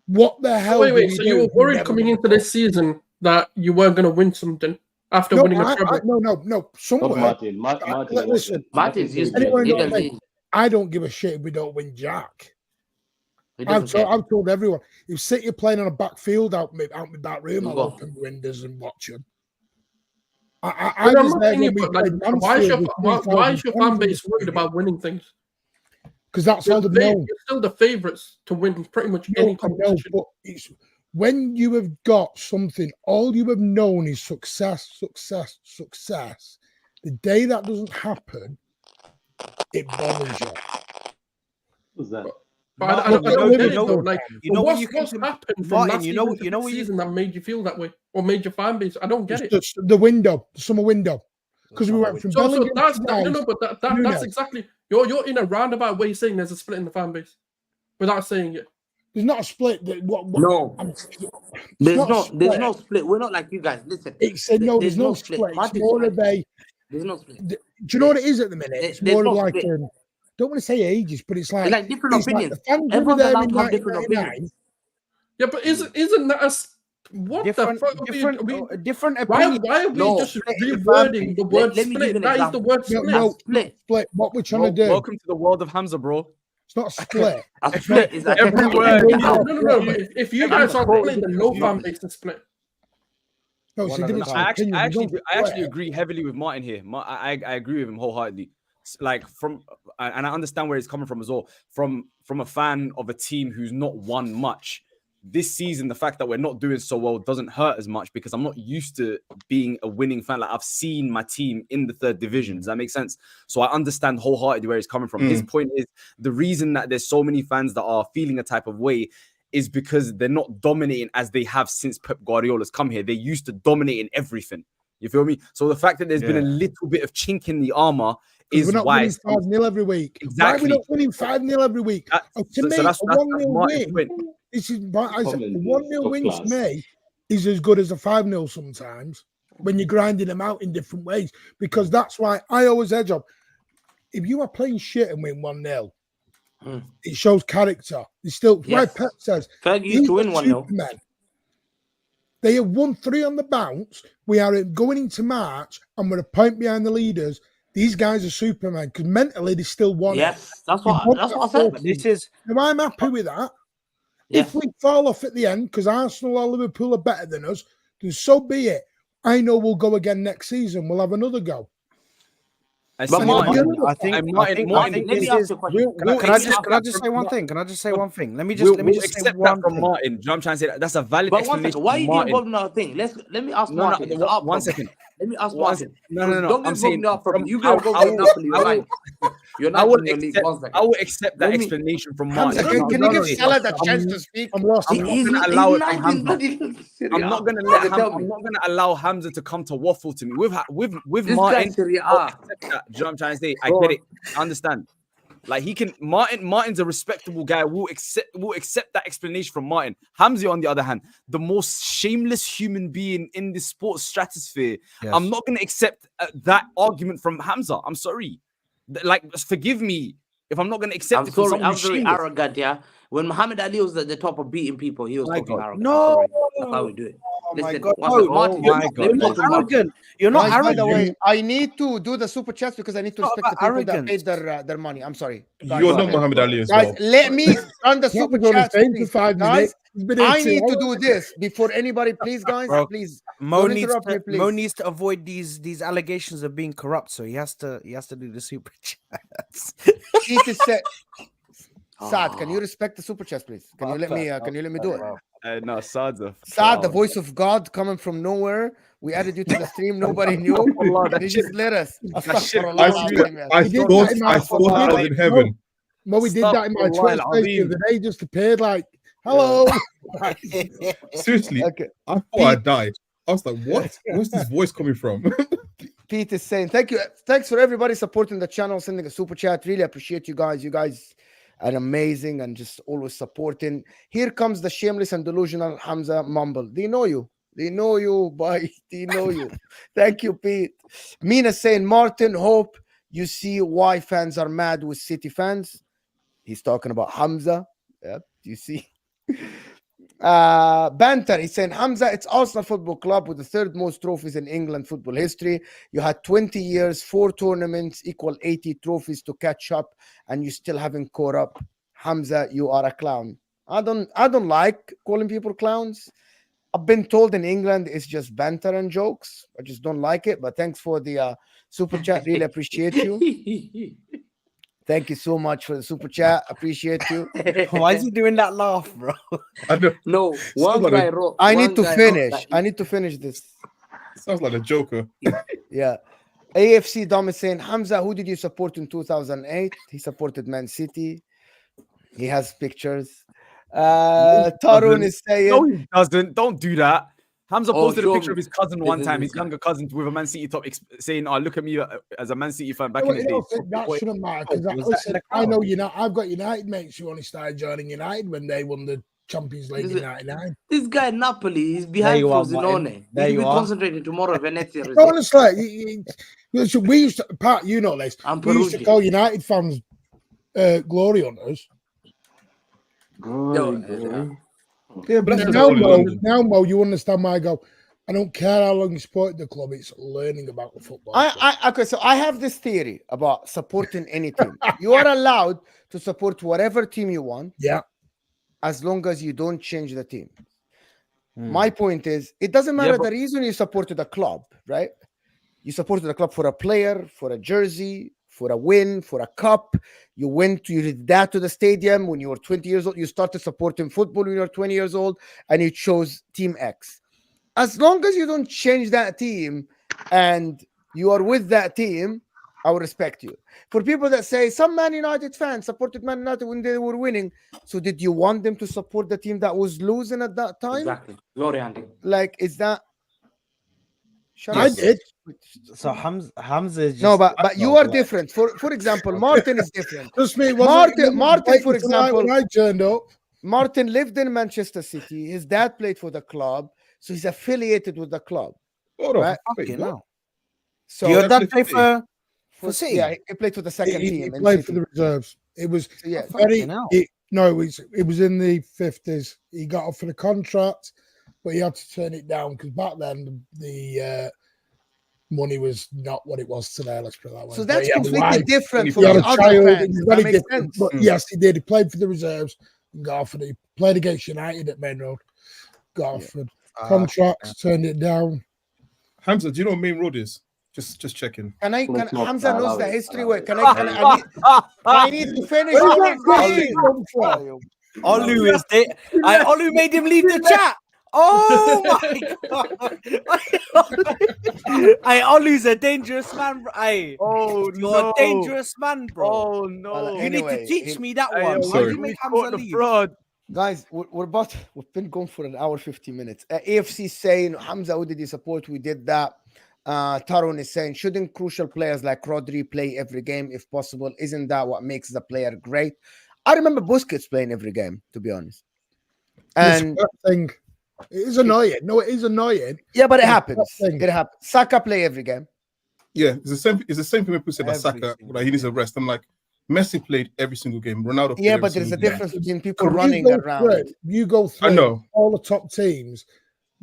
What the hell?
Wait. So you were worried coming into this season that you weren't going to win something after winning a treble?
No. Somewhere.
Martin.
I don't give a shit if we don't win Jack. I've told everyone, if City are playing on a back field out my back room, I'll open the windows and watch them.
Why is your fan base worried about winning things?
Because that's all they've known.
You're still the favourites to win pretty much any competition.
But it's when you have got something, all you have known is success. The day that doesn't happen, it bothers you.
Who's that?
But I don't get it though. Like, what's happened from last season that made you feel that way, or made your fan base? I don't get it.
The window, the summer window, because we went from Bellingham.
That's exactly. You're in a roundabout way saying there's a split in the fan base, without saying it.
There's not a split.
No, there's no split. We're not like you guys. Listen,
there's no split. It's more of a.
There's no split.
Do you know what it is at the minute? It's more of like. Don't want to say ages, but it's like
different opinions.
Like the fans over there in 1999.
Yeah, but isn't that a what
different,
the fuck?
Different opinions.
Why are we just rewording the word split? That is the word split.
Split. What we're trying to do.
Welcome to the world of Hamza, bro.
It's not a split.
A split is like
every word.
No. If you guys are split, then no fan makes a split.
No,
I actually agree heavily with Martin here. I agree with him wholeheartedly. Like and I understand where he's coming from as well. From a fan of a team who's not won much. This season, the fact that we're not doing so well doesn't hurt as much because I'm not used to being a winning fan. Like I've seen my team in the third division. Does that make sense? So I understand wholeheartedly where he's coming from. His point is the reason that there's so many fans that are feeling a type of way is because they're not dominating as they have since Pep Guardiola's come here. They used to dominate in everything. You feel me? So the fact that there's been a little bit of chink in the armor is why.
We're not winning 5-0 every week.
Exactly.
Why are we not winning 5-0 every week? To me, a 1-0 win. This is, I said, a 1-0 win to me is as good as a 5-0 sometimes when you're grinding them out in different ways. Because that's why I always edge up. If you are playing shit and win 1-0, it shows character. It's still why Pep says
Fergie used to win 1-0.
They have won 3 on the bounce. We are going into March and we're a point behind the leaders. These guys are Superman because mentally they still want
it. That's what I said.
This is.
Now I'm happy with that. If we fall off at the end because Arsenal or Liverpool are better than us, then so be it. I know we'll go again next season. We'll have another go.
Can I just say one thing? Let me just
accept
say one
that from
thing.
Martin. Do you know what I'm trying to say? That's a valid explanation.
Why are you getting involved in our thing? Let me ask Martin.
One second.
Let me ask Martin.
No.
Don't I'm saying you go Napoli. You're not
I will accept that explanation from Martin.
Can you give Salah the chance to speak?
I'm not going to allow it. I'm not going to allow Hamza to come to waffle to me with Martin. Do you know what I'm trying to say? I get it. I understand. Like he can. Martin's a respectable guy. We'll accept that explanation from Martin. Hamza, on the other hand, the most shameless human being in the sports stratosphere. Yes. I'm not going to accept that argument from Hamza. I'm sorry. Like, forgive me if I'm not going to accept it.
I'm very arrogant. Yeah. When Muhammad Ali was at the top of beating people, he was talking arrogant.
No,
that's how we do it. Listen,
God.
Martin,
You're not arrogant. You're not
Guys,
arrogant.
by the way, I need to do the super chats because I need to
It's not
respect the people
about
that paid their money. I'm sorry. Guys,
You're not Muhammad Ali as
guys,
well.
let me run the super chats, please.
For 5
Guys,
minutes.
I need to do this before anybody, please, guys,
Bro,
please.
Mo
Don't
needs
interrupt me,
to
please.
Mo needs to avoid these allegations of being corrupt, so he has to do the super chats.
Need to set. Saad, can you respect the super chats, please? Can you let me do it?
No, Saad,
the voice of God coming from nowhere. We added you to the stream. Nobody knew. They just let us.
I thought I was in heaven.
Mo, we did that in my Twitch space the other day. Just appeared like, hello.
Seriously,
Okay.
I thought I died. I was like, what? Where's this voice coming from?
Pete is saying, thank you. Thanks for everybody supporting the channel, sending a super chat. Really appreciate you guys. You guys are amazing and just always supporting. Here comes the shameless and delusional Hamza mumble. They know you. They know you, boy. They know you. Thank you, Pete. Mina saying, Martin, hope you see why fans are mad with City fans. He's talking about Hamza. Yep, you see. Banter, he's saying, Hamza, it's Arsenal Football Club with the third most trophies in England football history. You had 20 years, 4 tournaments, equal 80 trophies to catch up, and you still haven't caught up. Hamza, you are a clown. I don't like calling people clowns. I've been told in England it's just banter and jokes. I just don't like it. But thanks for the super chat. Really appreciate you. Thank you so much for the super chat. Appreciate you.
Why is he doing that laugh, bro?
No, one guy wrote.
I need to finish. I need to finish this.
Sounds like a joker.
Yeah. AFC Dom is saying, Hamza, who did you support in 2008? He supported Man City. He has pictures. Tarun is saying,
no, he doesn't. Don't do that. Hamza posted a picture
me.
of his cousin one time, his younger cousin with a Man City top, saying, "Oh, look at me as a Man City fan back in the day."
That shouldn't matter because I know I've got United mates who only started joining United when they won the Champions League in '99.
This guy Napoli is behind Frosinone. He should be concentrating tomorrow. Venezia.
Honestly, we used to, Pat, you know this. We used to call United fans glory hunters.
Yeah, but
now, Mo, you understand why I go. I don't care how long you support the club; it's learning about the football.
Okay, so I have this theory about supporting any team. You are allowed to support whatever team you want, as long as you don't change the team. My point is, it doesn't matter the reason you supported a club, right? You supported a club for a player, for a jersey, for a win, for a cup. You did that to the stadium when you were 20 years old. You started supporting football when you were 20 years old, and you chose Team X. As long as you don't change that team and you are with that team, I will respect you. For people that say some Man United fans supported Man United when they were winning, so did you want them to support the team that was losing at that time?
Exactly. Glory Andy.
Like, is that...
I did.
So Hamza is just
no, but you are different. For example, Martin is different.
Just me.
Martin, for example,
when I turned up,
Martin lived in Manchester City. His dad played for the club, so he's affiliated with the club. Right?
So your dad played for City?
Yeah, he played for the second team.
He played for the reserves. It was it was in the 50s. He got offered a contract, but he had to turn it down because back then the money was not what it was today. Let's put it that way.
So that's completely different from
the
the other fans. That makes sense.
But yes, he did. He played for the reserves and got offered. He played against United at Main Road. Got offered contracts, turned it down.
Hamza, do you know what Main Road is? Just checking.
Hamza knows the history. I need to finish.
Olu is Olu made him leave the chat. Oh my god! Olu's a dangerous man, bro. You're a dangerous man, bro.
Oh no!
You need to teach me that one.
Why
did you make Hamza leave?
Guys, we've been going for an hour 50 minutes. AFC saying, Hamza, who did you support? We did that. Tarun is saying, shouldn't crucial players like Rodri play every game if possible? Isn't that what makes the player great? I remember Busquets playing every game, to be honest. And
it is annoying. No, it is annoying.
Yeah, but it happens. It happens. Saka play every game.
Yeah, it's the same. It's the same thing when people say that Saka, he needs a rest. I'm like, Messi played every single game. Ronaldo.
But there's a difference between people running around.
You go through all the top teams.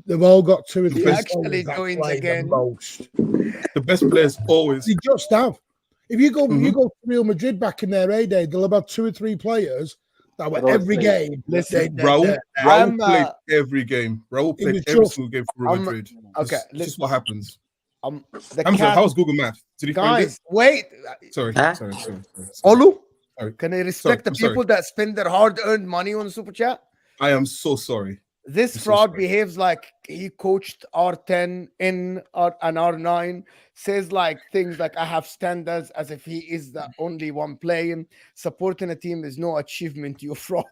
They've all got 2 or 3
actually joins again.
The best players always.
They just have. If you go, you go to Real Madrid back in their heyday, they'll have had 2 or 3 players that were every game.
Listen, Raul played every game. Raul played every single game for Real Madrid.
Okay,
this is what happens.
Hamza,
how's Google Maps? Did he find it?
Wait.
Sorry.
Olu,
sorry.
Can I respect the people that spend their hard-earned money on Super Chat?
I am so sorry.
This fraud behaves like he coached R10 in an R9, says like things like I have standards as if he is the only one playing. Supporting a team is no achievement, you fraud.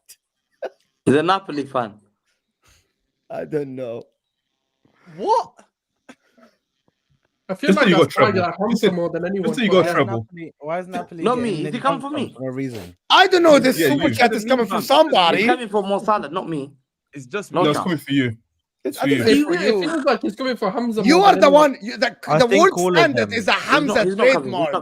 He's a Napoli fan.
I don't know.
What?
I feel like that's probably Hamza more than anyone.
You got trouble.
Why is Napoli?
Not me. Is he coming for me?
For no reason.
I don't know. This Super Chat is coming from somebody.
He's coming for Mo Salah, not me.
It's just
no, it's coming for you.
It feels like he's coming for Hamza.
You are the one. The word standard is a Hamza trademark.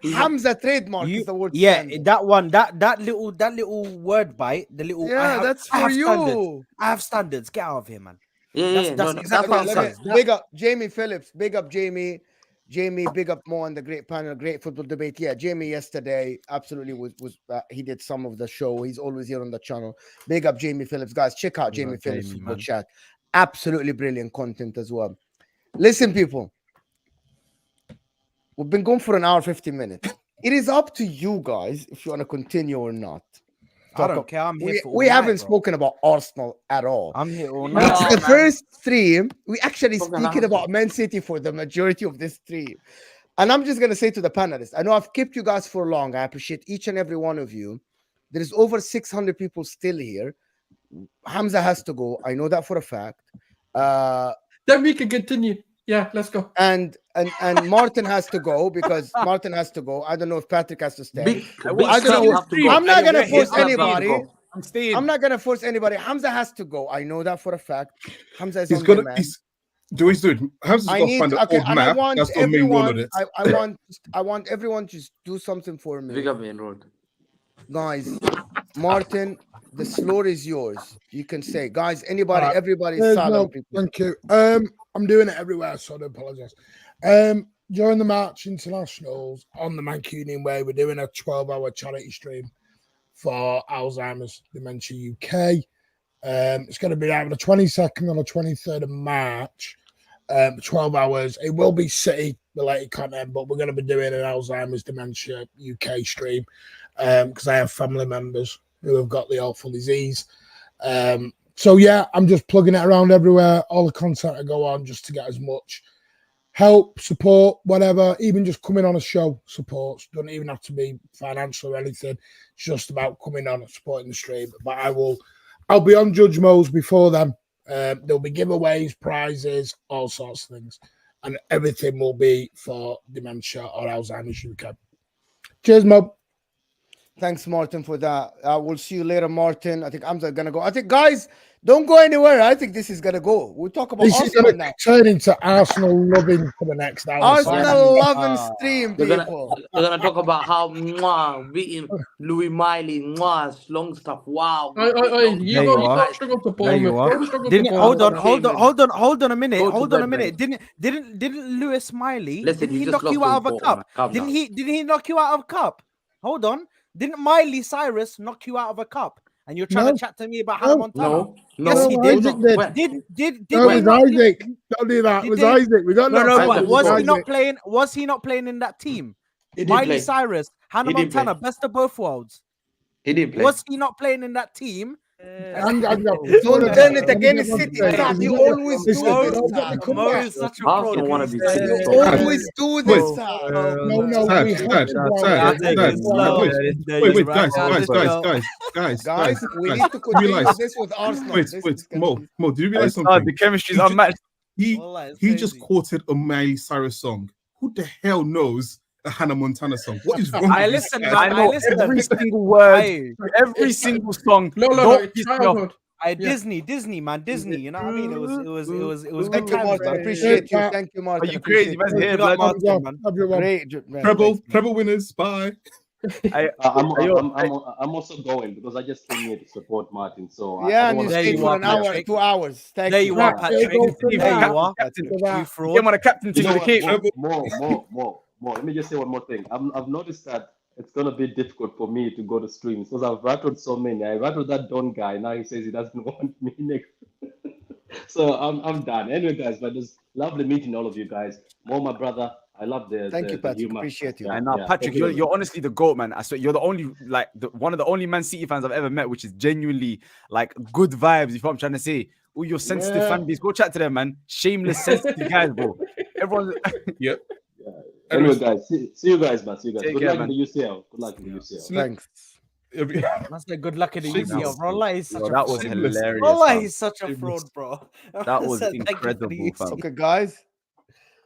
Hamza trademark is the word.
Yeah, that one. That little word bite. The little.
Yeah, that's for you.
I have standards. Get out of here, man.
That's
exactly what I'm saying.
Big up Jamie Phillips. Big up Jamie. Jamie, big up Mo on the great panel, great football debate. Yeah, Jamie yesterday absolutely was he did some of the show. He's always here on the channel. Big up Jamie Phillips, guys. Check out Jamie Phillips football chat. Absolutely brilliant content as well. Listen, people, we've been going for an hour 50 minutes. It is up to you guys if you want to continue or not.
I don't care. I'm here for
we haven't spoken about Arsenal at all.
I'm here all night.
It's the first stream. We actually speaking about Man City for the majority of this stream. And I'm just going to say to the panelists, I know I've kept you guys for long. I appreciate each and every one of you. There is over 600 people still here. Hamza has to go. I know that for a fact.
Then we can continue. Yeah, let's go.
And Martin has to go because Martin has to go. I don't know if Patrick has to stay. I don't know. I'm not gonna force anybody.
I'm staying.
I'm not gonna force anybody. Hamza has to go. I know that for a fact. Hamza is on the man.
Hamza's got to find an old map. That's the main goal of this.
I want everyone to do something for me.
Big up main road.
Guys, Martin, the floor is yours. You can say, guys, anybody, everybody, silent.
Thank you. I'm doing it everywhere, so I do apologize. During the March Internationals on the Mancunian Way, we're doing a 12-hour charity stream for Alzheimer's Dementia UK. It's going to be either the 22nd or the 23rd of March. 12 hours. It will be City-related content, but we're going to be doing an Alzheimer's Dementia UK stream because I have family members who have got the awful disease. So, yeah, I'm just plugging it around everywhere. All the content I go on just to get as much help, support, whatever. Even just coming on a show supports. Doesn't even have to be financial or anything. It's just about coming on and supporting the stream. But I'll be on Judge Mo's before then. There'll be giveaways, prizes, all sorts of things. And everything will be for dementia or Alzheimer's UK. Cheers, Mo.
Thanks, Martin, for that. We'll see you later, Martin. I think Hamza going to go. I think, guys, don't go anywhere. I think this is going to go. We'll talk about
Arsenal
Arsenal now.
Turn into Arsenal loving for the next hour.
Arsenal loving stream, people.
We're going to talk about how beating Louis Miley, long stuff. Wow.
You got struggle to Bournemouth.
Hold on a minute. Didn't Lewis Miley?
Listen,
didn't he knock you out of a cup? Didn't he knock you out of a cup? Hold on. Didn't Miley Cyrus knock you out of a cup? And you're trying to chat to me about Hannah Montana?
No.
Yes, he did.
It was Isaac. Don't do that. It was Isaac. We got
but was he not playing in that team? Miley Cyrus, Hannah Montana, best of both worlds.
He didn't play.
Was he not playing in that team?
Don't turn it against City. You always do this.
Mo is such a pro.
You always do this.
Wait, guys.
We need to continue this with Arsenal.
Wait, Mo, do you realize something?
The chemistry is unmatched.
He just quoted a Miley Cyrus song. Who the hell knows a Hannah Montana song? What is wrong?
I know every single word, every single song.
No.
Disney, man, Disney. You know what I mean? It was.
Thank you, Martin. I appreciate you. Thank you, Martin.
Are you crazy?
Treble winners. Bye.
I'm also going because I just came here to support Martin. So
yeah, and you stayed for an hour, 2 hours. Thank
there
you.
you are, Patrick. There you are.
You fraud. Get on a captain to the cape.
More. Let me just say one more thing. I've noticed that it's gonna be difficult for me to go to streams because I've rattled so many. I rattled that Don guy. Now he says he doesn't want me next. So I'm done. Anyway, guys, but it's lovely meeting all of you guys. More, my brother. I love the
Thank you, Patrick.
humor.
Appreciate you.
And now, Patrick, you're honestly the GOAT, man. I swear, you're the only one of the only Man City fans I've ever met, which is genuinely like good vibes. You know what I'm trying to say? All your sensitive fan base, go chat to them, man. Shameless, sensitive guys, bro. Everyone.
Yep.
Anyway, guys, see you guys, man. See you guys.
Take
Good
care,
luck
man.
in the UCL. Good luck in the UCL.
Thanks.
That's a good luck in the UCL, bro. Allah is such
Bro,
a
that was
fraud.
hilarious.
Allah
fam.
is such a fraud, bro.
That was
Thank you for the
incredible, fam.
UCL.
Okay, guys.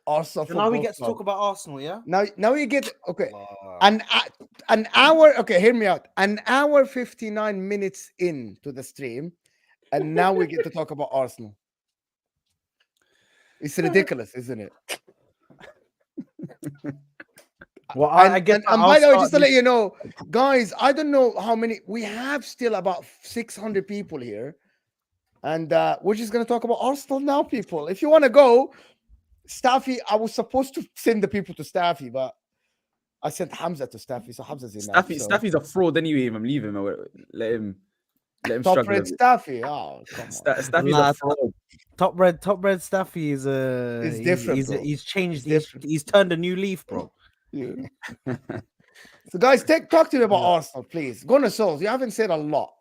Arsenal.
So now we get to talk about Arsenal, yeah?
Now you get an hour. Okay, hear me out. An hour 59 minutes into the stream, and now we get to talk about Arsenal. It's ridiculous, isn't it?
Well, I guess.
And by the way, just to let you know, guys, I don't know how many we have. Still about 600 people here, and we're just gonna talk about Arsenal now, people. If you want to go. Staffy, I was supposed to send the people to Staffy, but I sent Hamza to Staffy, so Hamza's in now.
Staffy's a fraud anyway. I'm leaving him. Let him
Top
struggle.
red Staffy. Oh, come on.
Staffy's a fraud.
Top red Staffy is
It's different, bro.
He's changed.
It's
He's turned a new leaf, bro.
Yeah. So, guys, talk to me about Arsenal, please. Gunnar Souls, you haven't said a lot.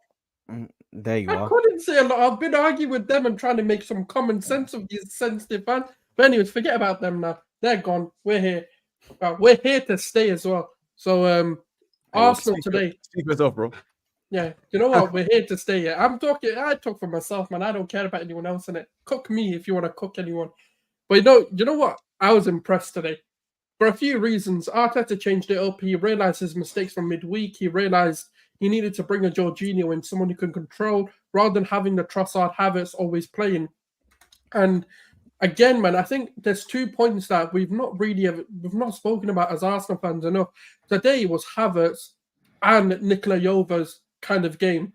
There you
I
are.
couldn't say a lot. I've been arguing with them and trying to make some common sense of these sensitive fans. But anyways, forget about them now. They're gone. We're here. We're here to stay as well. So Arsenal today.
Speak for yourself, bro.
Yeah, you know what? We're here to stay here. I talk for myself, man. I don't care about anyone else in it. Cook me if you want to cook anyone. But you know what? I was impressed today. For a few reasons. Arteta changed it up. He realized his mistakes from midweek. He realized he needed to bring a Jorginho in, someone who can control, rather than having the Trossard Havertz always playing. And again, man, I think there's 2 points that we've not spoken about as Arsenal fans enough. Today was Havertz and Nikola Jova's kind of game.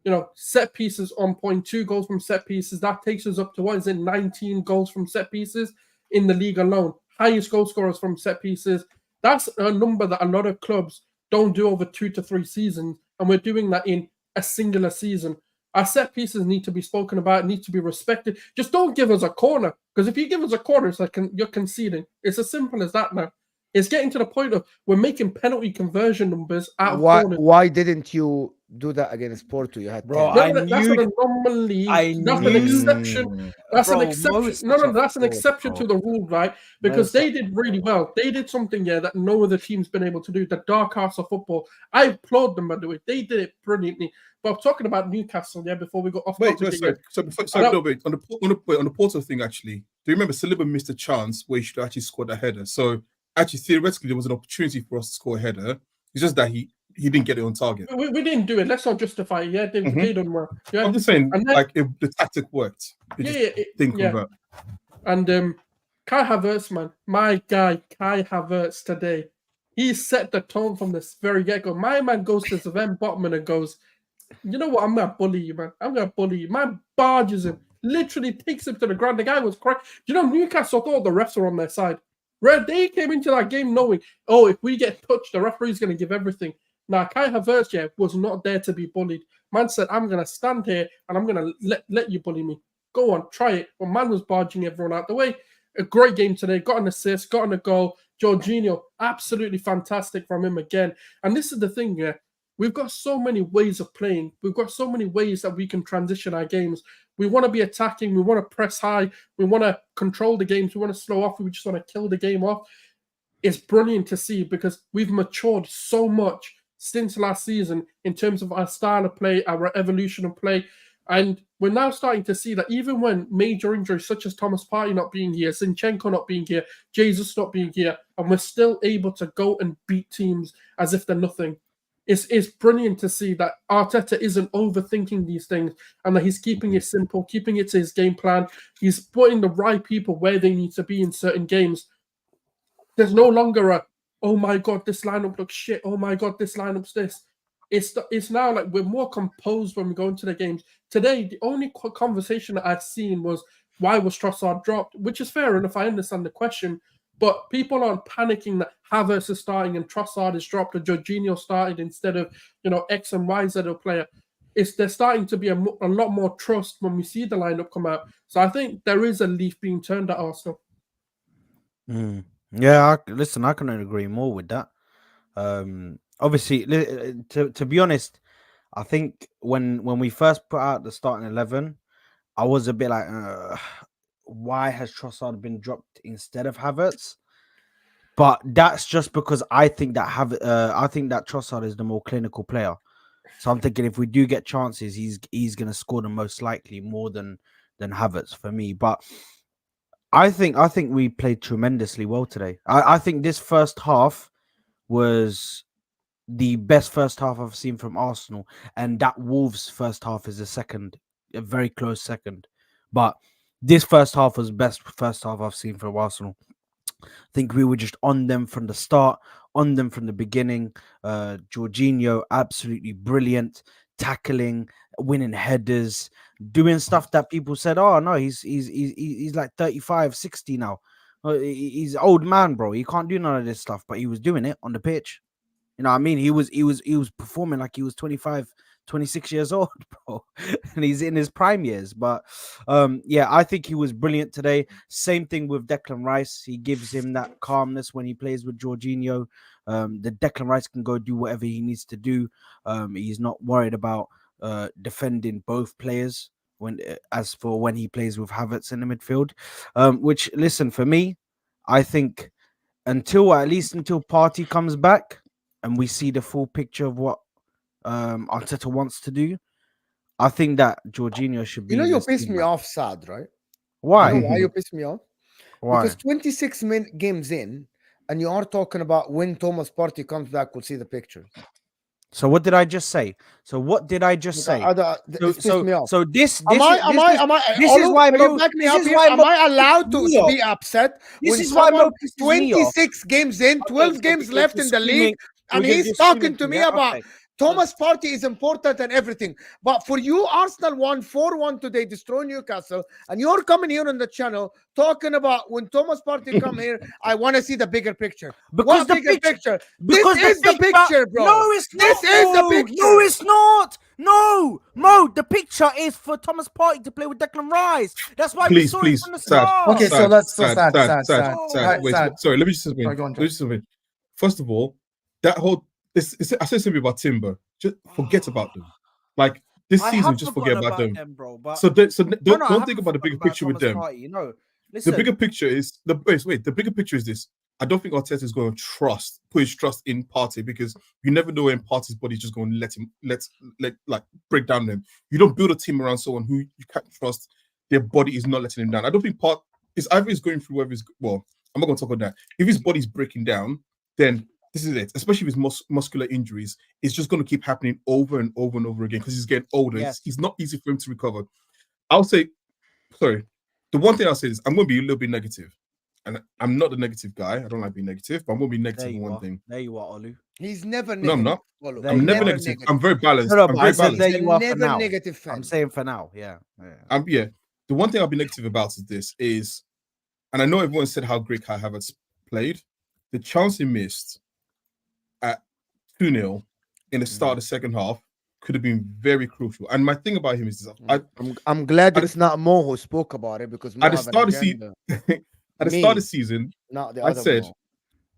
You know, set pieces on point, 2 goals from set pieces. That takes us up to 19 goals from set pieces in the league alone. Highest goal scorers from set pieces. That's a number that a lot of clubs don't do over 2 to 3 seasons, and we're doing that in a singular season. Our set pieces need to be spoken about, need to be respected. Just don't give us a corner, because if you give us a corner, it's like you're conceding. It's as simple as that now. It's getting to the point of we're making penalty conversion numbers out of corners.
Why didn't you do that against Porto? You had
Bro,
That's an anomaly. That's an exception. That's an exception. No, that's an exception to the rule, right? Because they did really well. They did something that no other team's been able to do. The dark arts of football. I applaud them, by the way. They did it brilliantly. But I'm talking about Newcastle, before we go off.
Wait, no, sorry. So no, wait. On the Porto thing, actually, do you remember Saliba missed a chance where he should actually scored a header? So actually, theoretically, there was an opportunity for us to score a header. It's just that he didn't get it on target.
We didn't do it. Let's not justify it. Yeah, they done well. Yeah.
I'm just saying, if the tactic worked, it didn't convert.
And Kai Havertz, man, my guy Kai Havertz today, he set the tone from this very get-go. My man goes to Sven Botman and goes, you know what? I'm gonna bully you, man. I'm gonna bully you. Man barges him, literally takes him to the ground. The guy was crying. You know, Newcastle thought the refs were on their side. They came into that game knowing, if we get touched, the referee's gonna give everything. Now, Kai Havertz was not there to be bullied. Man said, I'm going to stand here and I'm going to let you bully me. Go on, try it. But man was barging everyone out the way. A great game today. Got an assist, got a goal. Jorginho, absolutely fantastic from him again. And this is the thing, we've got so many ways of playing. We've got so many ways that we can transition our games. We want to be attacking. We want to press high. We want to control the games. We want to slow off. We just want to kill the game off. It's brilliant to see because we've matured so much since last season in terms of our style of play, our evolution of play. And we're now starting to see that even when major injuries such as Thomas Partey not being here, Zinchenko not being here, Jesus not being here, and we're still able to go and beat teams as if they're nothing. It's brilliant to see that Arteta isn't overthinking these things and that he's keeping it simple, keeping it to his game plan. He's putting the right people where they need to be in certain games. There's no longer oh my God, this lineup looks shit. Oh my God, this lineup's this. It's now like we're more composed when we go into the games. Today, the only conversation that I'd seen was why was Trossard dropped, which is fair enough. I understand the question, but people aren't panicking that Havertz is starting and Trossard is dropped or Jorginho started instead of X and Y Z player. There's starting to be a lot more trust when we see the lineup come out. So I think there is a leaf being turned at Arsenal.
Yeah, listen, I couldn't agree more with that. Obviously, to be honest, I think when we first put out the starting 11, I was a bit like, why has Trossard been dropped instead of Havertz? But that's just because I think that Trossard is the more clinical player. So I'm thinking if we do get chances, he's going to score them most likely more than Havertz for me. But I think we played tremendously well today. I think this first half was the best first half I've seen from Arsenal, and that Wolves first half is a very close second. But this first half was best first half I've seen from Arsenal. I think we were just on them from the start, on them from the beginning. Jorginho, absolutely brilliant, tackling, winning headers, doing stuff that people said, oh no, he's like 35, 60 now. He's an old man, bro. He can't do none of this stuff, but he was doing it on the pitch. You know what I mean? He was performing like he was 25, 26 years old, bro. And he's in his prime years. But yeah, I think he was brilliant today. Same thing with Declan Rice. He gives him that calmness when he plays with Jorginho. The Declan Rice can go do whatever he needs to do. He's not worried about defending both players as for when he plays with Havertz in the midfield. Which, listen, for me, I think until Partey comes back and we see the full picture of what Arteta wants to do, I think that Jorginho should be.
You pissed me off, Sad, right?
Why?
Why you pissed me off?
Why?
Because 26 games in, and you are talking about when Thomas Partey comes back, we'll see the picture.
So what did I just say? This is why
am I allowed to be upset?
This is why Mo
26 games in, 12 games left in the league, and he's talking to me about Thomas Partey is important and everything. But for you, Arsenal won 4-1 today, destroying Newcastle, and you're coming here on the channel talking about when Thomas Partey come here, I want to see the bigger picture. What bigger picture? This is the picture, bro.
No, it's not.
This is the picture.
No, it's not. No, Mo, the picture is for Thomas Partey to play with Declan Rice. That's why we saw it from the start.
Okay, so let's
Sad. Wait, sorry, let me just say. First of all, that whole I said something about Timber. Just forget about them. Like this season, just forget about them.
Bro, but
don't think about the bigger picture with them.
Partey,
the bigger picture is the bigger picture is this. I don't think Arteta is going to put his trust in Partey, because you never know when Partey's body's just going to let break down them. You don't build a team around someone who you can't trust. Their body is not letting him down. I don't think is either he's going through I'm not going to talk about that. If his body's breaking down, then this is it. Especially with muscular injuries, it's just going to keep happening over and over and over again because he's getting older. Yes. It's not easy for him to recover. I'll say, sorry. The one thing I'll say is I'm going to be a little bit negative. And I'm not the negative guy. I don't like being negative, but I'm going to be negative on one thing.
There you are, Olu.
He's never negative.
No, I'm not. I'm never negative. I'm very balanced.
No,
I'm very balanced.
There you are for now.
Negative fan.
I'm saying for now, yeah.
The one thing I'll be negative about is, and I know everyone said how great Kai Havertz played. The chance he missed at 2-0 in the start of the second half could have been very crucial. And my thing about him is this,
I'm glad it's not Mo who spoke about it, because
at the start of the season,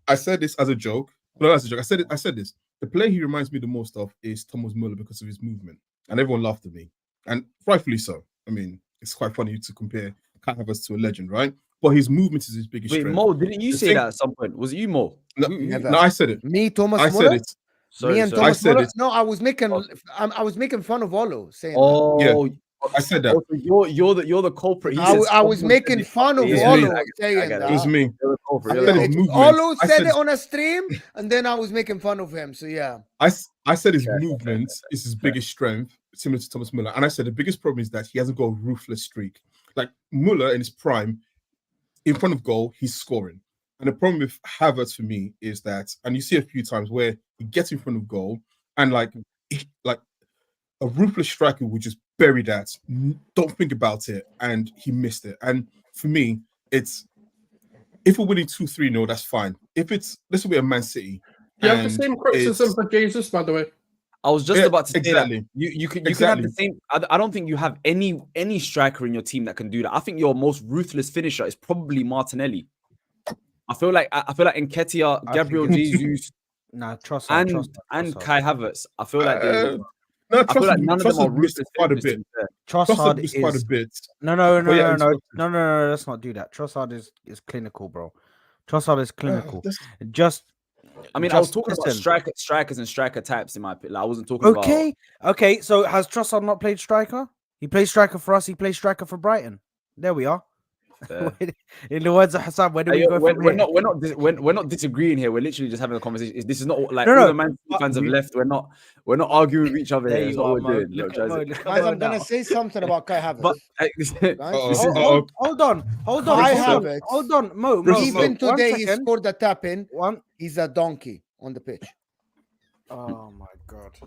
I said this as a joke. No, as a joke. I said this. The player he reminds me the most of is Thomas Muller because of his movement, and everyone laughed at me, and rightfully so. I mean, it's quite funny to compare Kai Havertz to a legend, right? But his movement is his biggest strength.
Mo, didn't you say that at some point? Was it you, Mo?
No, I said it.
Me, Thomas Muller?
I said it.
Me and Thomas Muller? No, I was making fun of Olo saying
that. I said that.
Oh, so you're the culprit.
I was making fun of Olo saying that.
It was me.
Olo said it on a stream, and then I was making fun of him. So yeah.
I said his movement is his biggest strength, similar to Thomas Muller. And I said the biggest problem is that he hasn't got a ruthless streak. Like Muller in his prime, in front of goal, he's scoring. And the problem with Havertz for me is that, and you see a few times where he gets in front of goal and like a ruthless striker would just bury that, don't think about it, and he missed it. And for me, it's if we're winning 2-3-0, that's fine. If this will be a Man City.
You have the same criticism for Jesus, by the way.
I was just about to say
exactly.
that. You can have the same. I don't think you have any striker in your team that can do that. I think your most ruthless finisher is probably Martinelli. I feel like Nketiah, Gabriel Jesus,
Trossard,
and Kai Havertz. I feel like
I
feel like none of them are ruthless
quite a bit.
Trossard is
quite a bit.
No. Let's not do that. Trossard is clinical, bro. Trossard is clinical.
I was talking about strikers and striker types in my opinion. I wasn't talking about.
Okay. So has Trossard not played striker? He plays striker for us. He plays striker for Brighton. There we are. In the words of Hassan, where do we go from here?
We're not disagreeing here. We're literally just having a conversation. This is not like all the Man City fans have left. We're not arguing with each other here. That's what we're doing.
Guys, I'm gonna say something about Kai Havertz.
But hold on.
Kai Havertz.
Hold on, Mo.
Even today, he scored a tap in. He's a donkey on the pitch.
Oh my god!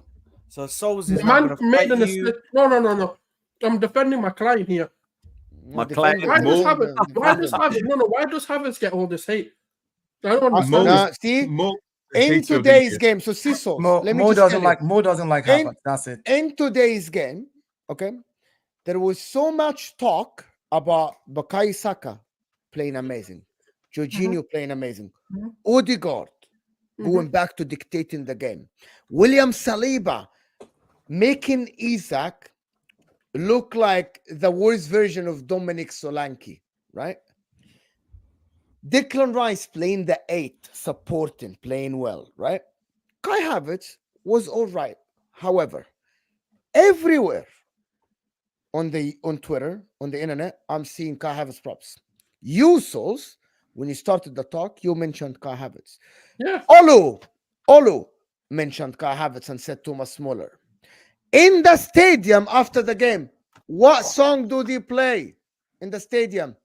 So Souls is
man made an mistake. No. I'm defending my client here.
My client.
Why does Havertz get all this hate? I don't understand.
In today's game, so Siso,
Mo doesn't like Havertz. That's it.
In today's game, okay, there was so much talk about Bukayo Saka playing amazing, Jorginho playing amazing, Odegaard going back to dictating the game, William Saliba making Isak look like the worst version of Dominic Solanke, right? Declan Rice playing the 8, supporting, playing well, right? Kai Havertz was all right. However, everywhere on Twitter, on the internet, I'm seeing Kai Havertz props. You, Souls, when you started the talk, you mentioned Kai Havertz.
Yeah.
Olu mentioned Kai Havertz and said Thomas Muller. In the stadium after the game, what song do they play in the stadium?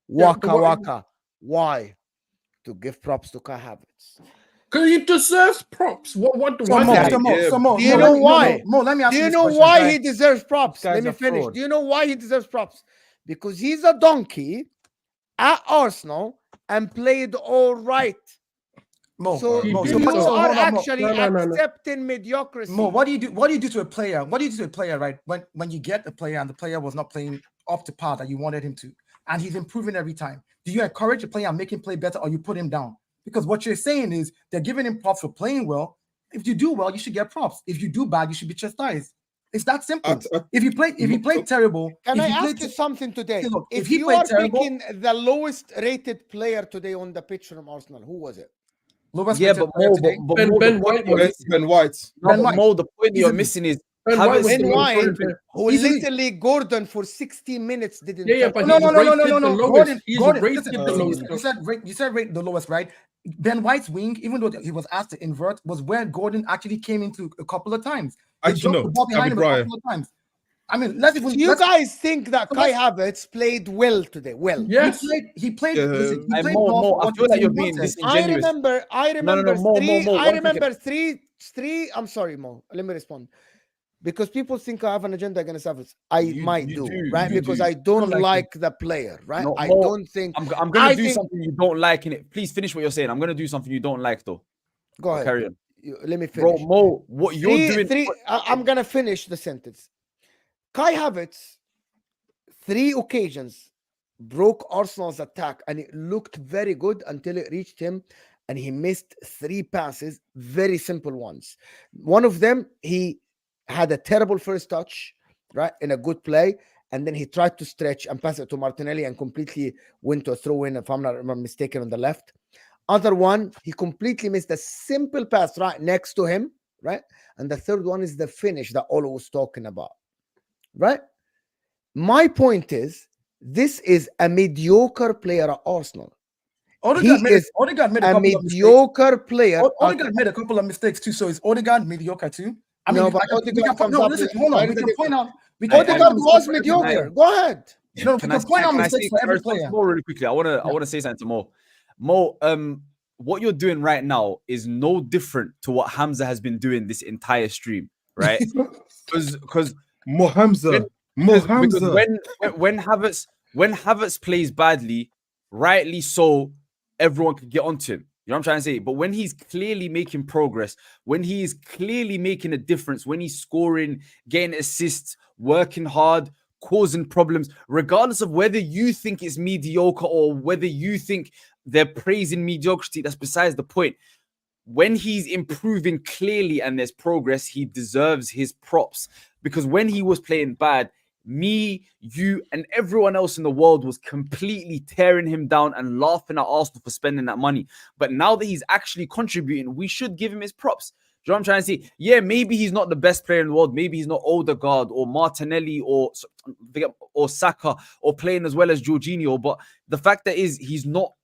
Waka Waka. Why? To give props to Kai Havertz.
Because he deserves props. What do
you know why?
Let me ask
you. Do you know why he deserves props? Let me finish. Do you know why he deserves props? Because he's a donkey at Arsenal and played all right. You are actually accepting mediocrity.
What do you do to a player? What do you do to a player, right? When you get a player and the player was not playing up to par that you wanted him to, and he's improving every time? Do you encourage a player and make him play better, or you put him down? Because what you're saying is they're giving him props for playing well. If you do well, you should get props. If you do bad, you should be chastised. It's that simple. If you play terrible,
can I ask you something today? If you are picking the lowest rated player today on the pitch from Arsenal, who was it?
Ben White.
Mo, the point you're missing is
Ben White, who literally Gordon for 60 minutes didn't.
But no. Gordon, you said rate the lowest, right? Ben White's wing, even though he was asked to invert, was where Gordon actually came into a couple of times.
Actually, no.
Behind him a couple of times. I mean,
you guys think that Kai Havertz played well today? Well,
yes,
he played.
I feel like you're being disingenuous.
I remember three. I'm sorry, Mo. Let me respond. Because people think I have an agenda against Havertz. I do, right? Because I don't like the player, right?
No,
I don't think.
I'm going to do something you don't like in it. Please finish what you're saying. I'm going to do something you don't like, though.
Go ahead.
Carry on.
Let me finish.
Bro, Mo, what you're doing.
I'm going to finish the sentence. Kai Havertz, 3 occasions, broke Arsenal's attack, and it looked very good until it reached him, and he missed 3 passes, very simple ones. One of them, he had a terrible first touch, right, in a good play, and then he tried to stretch and pass it to Martinelli and completely went to a throw-in, if I'm not mistaken, on the left. Other one, he completely missed a simple pass right next to him, right? And the third one is the finish that Olo was talking about, right? My point is, this is a mediocre player at Arsenal.
Odegaard made a
mediocre player.
Odegaard made a couple of mistakes too, so is Odegaard mediocre too? I mean,
Odegaard
Odegaard
was mediocre. Go ahead.
We can point out mistakes for every player.
More really quickly. I want to say something more. Mo, what you're doing right now is no different to what Hamza has been doing this entire stream, right? Because
Hamza.
When Havertz plays badly, rightly so, everyone can get onto him. You know what I'm trying to say? But when he's clearly making progress, when he is clearly making a difference, when he's scoring, getting assists, working hard, causing problems, regardless of whether you think it's mediocre or whether you think they're praising mediocrity, that's besides the point. When he's improving clearly and there's progress, he deserves his props. Because when he was playing bad, me, you, and everyone else in the world was completely tearing him down and laughing at Arsenal for spending that money. But now that he's actually contributing, we should give him his props. Do you know what I'm trying to say? Yeah, maybe he's not the best player in the world. Maybe he's not Odegaard or Martinelli or Saka or playing as well as Jorginho. But the fact that is he's no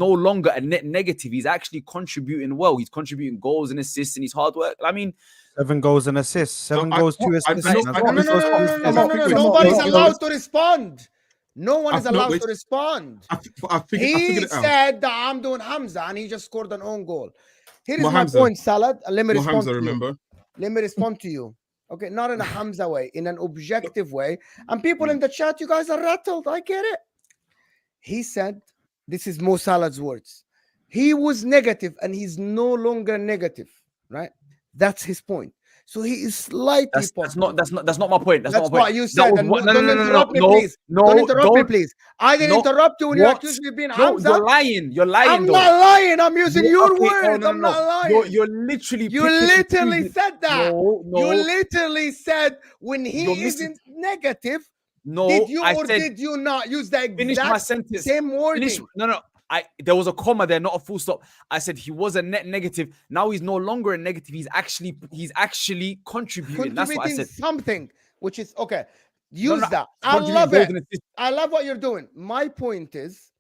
longer a net negative. He's actually contributing well. He's contributing goals and assists and his hard work. I mean,
7 goals and assists. 7 goals, 2 assists.
No. Nobody's allowed to respond. No one is allowed to respond. He said that I'm doing Hamza and he just scored an own goal. Here is my point, Salad. Let me respond to you. Let me respond to you. Okay, not in a Hamza way, in an objective way. And people in the chat, you guys are rattled. I get it. He said, this is Mo Salah's words. He was negative and he's no longer negative, right? That's his point. So he is slightly
that's not my point. That's not my point.
What you said. Don't interrupt me, please. Don't interrupt me, please. I didn't interrupt you when you accused me of being Hamza.
You're lying. You're lying.
I'm not lying. I'm using your words. I'm not lying.
You're literally.
You literally said that. You literally said when he isn't negative.
No,
did you not use the exact same wording?
No. There was a comma there, not a full stop. I said he was a net negative. Now he's no longer a negative. He's actually contributing. That's what I said.
Something, which is okay. Use that. I love it. I love what you're doing. My point is,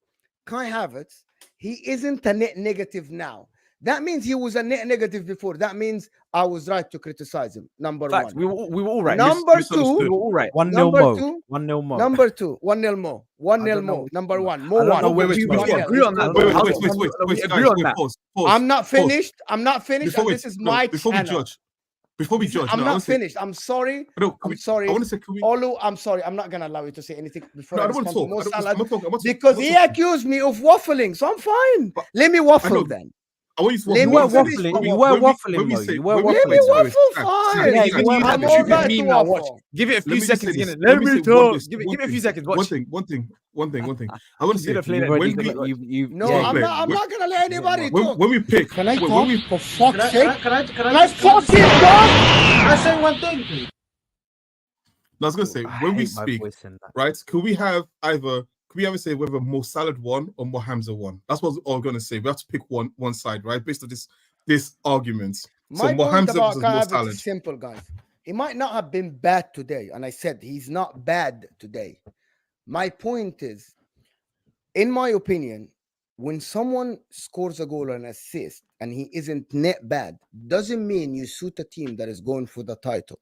Kai Havertz, he isn't a net negative now. That means he was a net negative before. That means I was right to criticize him. Number one.
We were all right.
Number two.
We were all right.
1-0 Mo. 1-0 Mo.
Number two. 1-0 Mo. 1-0 Mo. Number one. Mo one.
Wait.
Agree on that.
Wait.
Agree on that.
Pause.
I'm not finished. This is my channel.
Before we judge,
I'm not finished. I'm sorry. I'm sorry.
I want to say,
Olu, I'm sorry. I'm not going to allow you to say anything before I respond to Mo Salah
because
he accused me of waffling. So I'm fine. Let me waffle then.
You were waffling. You were waffling.
Let me waffle fine. I'm all right to waffle.
Give it a few seconds. Let me talk. Give it a few seconds.
One thing. I want to say,
no, I'm not gonna let anybody talk.
When we pick,
can I talk? For fuck's sake,
can I
fucking talk?
Can I say one thing, please?
I was gonna say when we speak, right? Could we ever say whether Mo Salah won or Mo Hamza won? That's what we're going to say. We have to pick one side, right? Based on this argument.
My point about Kai Havertz is simple, guys. He might not have been bad today, and I said he's not bad today. My point is, in my opinion, when someone scores a goal or an assist and he isn't net bad, doesn't mean you suit a team that is going for the title.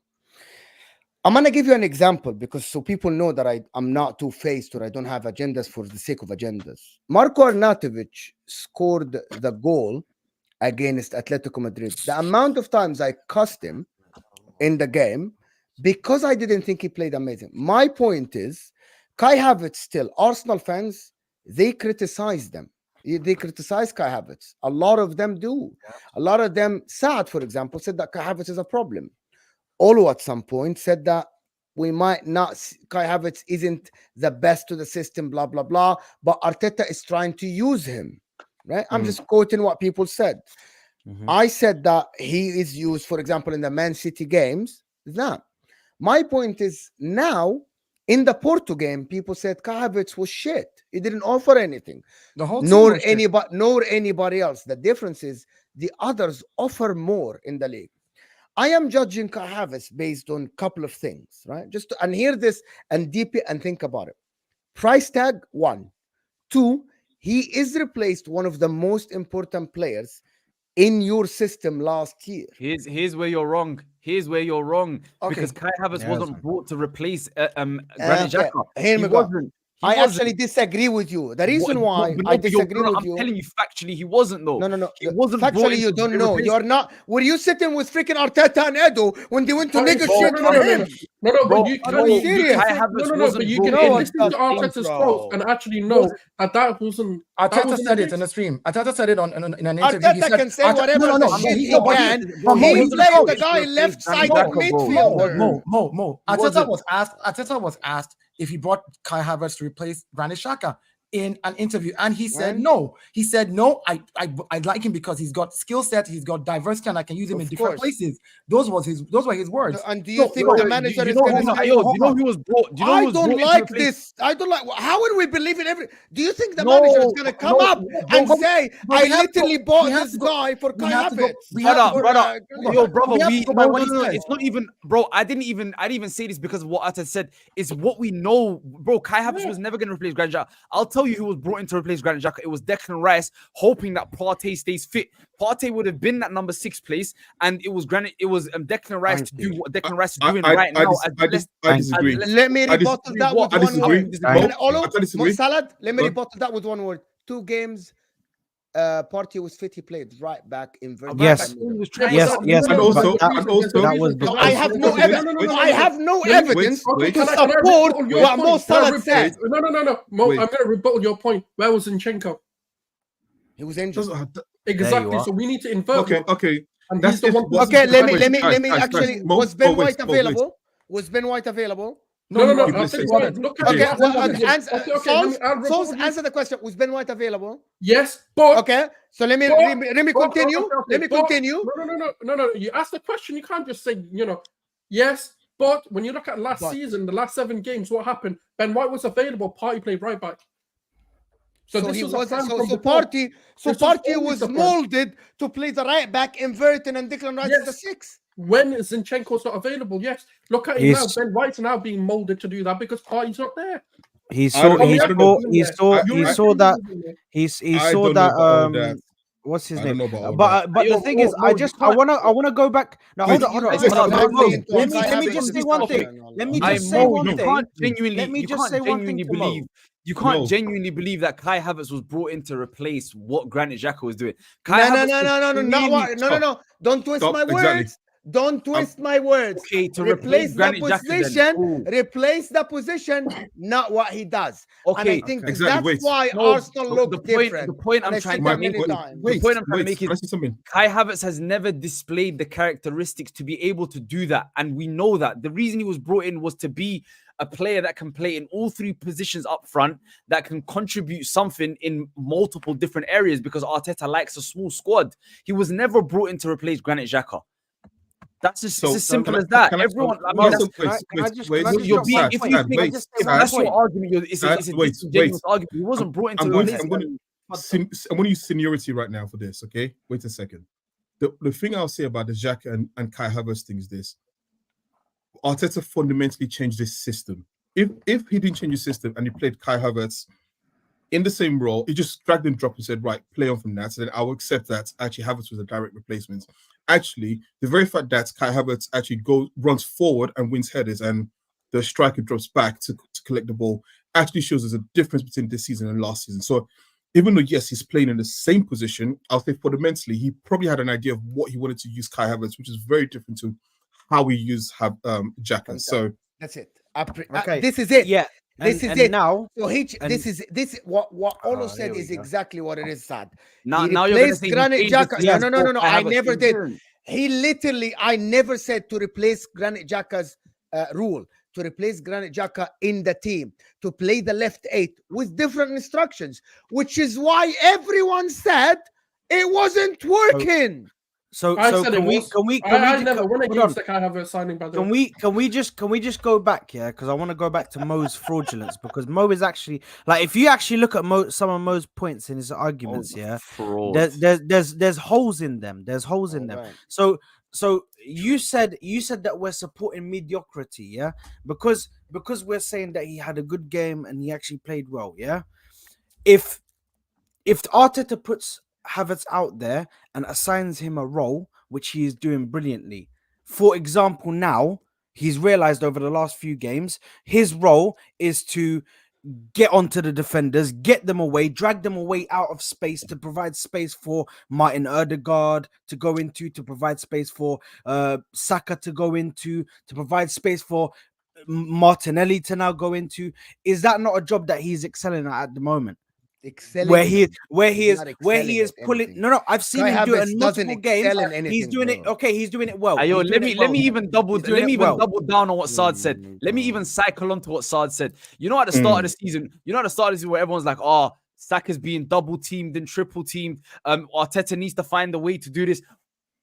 I'm going to give you an example because so people know that I'm not two-faced or I don't have agendas for the sake of agendas. Marko Arnautovic scored the goal against Atletico Madrid. The amount of times I cussed him in the game because I didn't think he played amazing. My point is, Kai Havertz still, Arsenal fans, they criticize them. They criticize Kai Havertz. A lot of them do. A lot of them, Saad, for example, said that Kai Havertz is a problem. Olu at some point said that we might not, Kai Havertz isn't the best to the system, blah, blah, blah, but Arteta is trying to use him, right? I'm just quoting what people said. I said that he is used, for example, in the Man City games. That. My point is now, in the Porto game, people said Kai Havertz was shit. He didn't offer anything.
The whole
nor anybody else. The difference is the others offer more in the league. I am judging Kai Havertz based on a couple of things, right? Just to, and hear this and deep it and think about it. Price tag, 1. 2, he is replaced one of the most important players in your system last year.
Here's where you're wrong. Here's where you're wrong. Okay. Because Kai Havertz wasn't brought to replace Granit Xhaka.
Here we go. I actually disagree with you. The reason why I disagree with you,
I'm telling you factually, he wasn't though.
No.
He wasn't.
Factually, you don't know. You're not. Were you sitting with freaking Arteta and Edo when they went to negotiate for him?
But you can
serious.
But you can listen to Arteta's quotes and actually know that wasn't.
Arteta said it in the stream. Arteta said it in an interview.
Arteta can say whatever he can. He played the guy left-sided midfielder.
Mo. Arteta was asked if he brought Kai Havertz to replace Granit Xhaka in an interview, and he said no. He said no. I like him because he's got skill set, he's got diversity, and I can use him in different places. Those were his words.
And do you think the manager is going to say?
You know who was brought?
I don't like this. I don't like. How would we believe in every? Do you think the manager is going to come up and say, "I literally bought this guy for Kai Havertz"?
Brother, yo, brother, it's not even, bro. I didn't even say this because of what Arteta said. It's what we know, bro. Kai Havertz was never going to replace Granit Xhaka. I'll tell you who was brought in to replace Granit Xhaka. It was Declan Rice, hoping that Partey stays fit. Partey would have been that number 6 place, and it was Declan Rice to do what Declan Rice is doing right now.
I disagree.
Let me rebuttal that with one word. Salad. Let me
Go.
rebuttal that with one word. 2 games. Partey was fit. He played right back in.
Yes.
And also,
that was.
I have no evidence. I have no evidence to support what Mo Salah said.
No. Mo, I'm going to rebuttal your point. Where was Zinchenko?
He was injured.
Exactly. So we need to invert.
Okay.
And
That's
he's the one.
Okay, let me actually. Was Ben White available? Was Ben White available?
No. Look at it.
Answer the question. Was Ben White available?
Yes, but
okay. So let me continue. Let me continue.
No. You ask the question. You can't just say, yes. But when you look at last season, the last 7 games, what happened? Ben White was available. Partey played right back. So
Partey was molded to play the right back, inverting, and Declan Rice is the 6.
When Zinchenko's not available, yes. Look at him now. Ben White's now being molded to do that because Partey's not there.
He saw that. What's his name? But the thing is, I want to go back. Now hold on. Let me just say one thing.
You can't genuinely believe that Kai Havertz was brought in to replace what Granit Xhaka was doing. No.
Don't twist my words. Don't twist my words.
Okay, to
replace the position, not what he does.
Okay,
and I think that's why Arsenal look different.
The point I'm trying to make is Kai Havertz has never displayed the characteristics to be able to do that, and we know that. The reason he was brought in was to be a player that can play in all 3 positions up front, that can contribute something in multiple different areas because Arteta likes a small squad. He was never brought in to replace Granit Xhaka. That's just as simple as that. Everyone, that's your argument. It's a disingenuous argument. He wasn't brought into.
I'm going to use seniority right now for this. Okay, wait a second. The thing I'll say about the Xhaka and Kai Havertz thing is this: Arteta fundamentally changed this system. If he didn't change the system and he played Kai Havertz in the same role, he just dragged and dropped and said, right, play on from that. So then I will accept that actually Havertz was a direct replacement. Actually, the very fact that Kai Havertz actually runs forward and wins headers and the striker drops back to collect the ball actually shows there's a difference between this season and last season. So even though, yes, he's playing in the same position, I'll say fundamentally, he probably had an idea of what he wanted to use Kai Havertz, which is very different to how we use Xhaka. So
that's it. Okay. This is it.
Yeah.
This is it.
Now,
so this what Olo said is exactly what it is. Sad.
Now
you're going to say Granit Xhaka. No. I never did. I never said to replace Granit Xhaka's rule, to replace Granit Xhaka in the team, to play the left 8 with different instructions, which is why everyone said it wasn't working.
Can we just go back, because I want to go back to Mo's fraudulence, because Mo is actually, like, if you actually look at some of Mo's points in his arguments, there's holes in them. Right. So you said that we're supporting mediocrity, because we're saying that he had a good game and he actually played well, If Arteta puts Havertz out there and assigns him a role, which he is doing brilliantly. For example, now he's realized over the last few games, his role is to get onto the defenders, get them away, drag them away out of space to provide space for Martin Odegaard to go into, to provide space for Saka to go into, to provide space for Martinelli to now go into. Is that not a job that he's excelling at the moment?
Excelling
where he is pulling.
anything.
No, I've seen him do it in multiple games. He's doing
bro.
it. Okay, he's doing it well.
Ayo, let me even double down on what Saad said. Let me
bro.
even cycle on to what Saad said. You know, at the start of the season, where everyone's like, oh, Saka's being double teamed and triple teamed. Arteta needs to find a way to do this.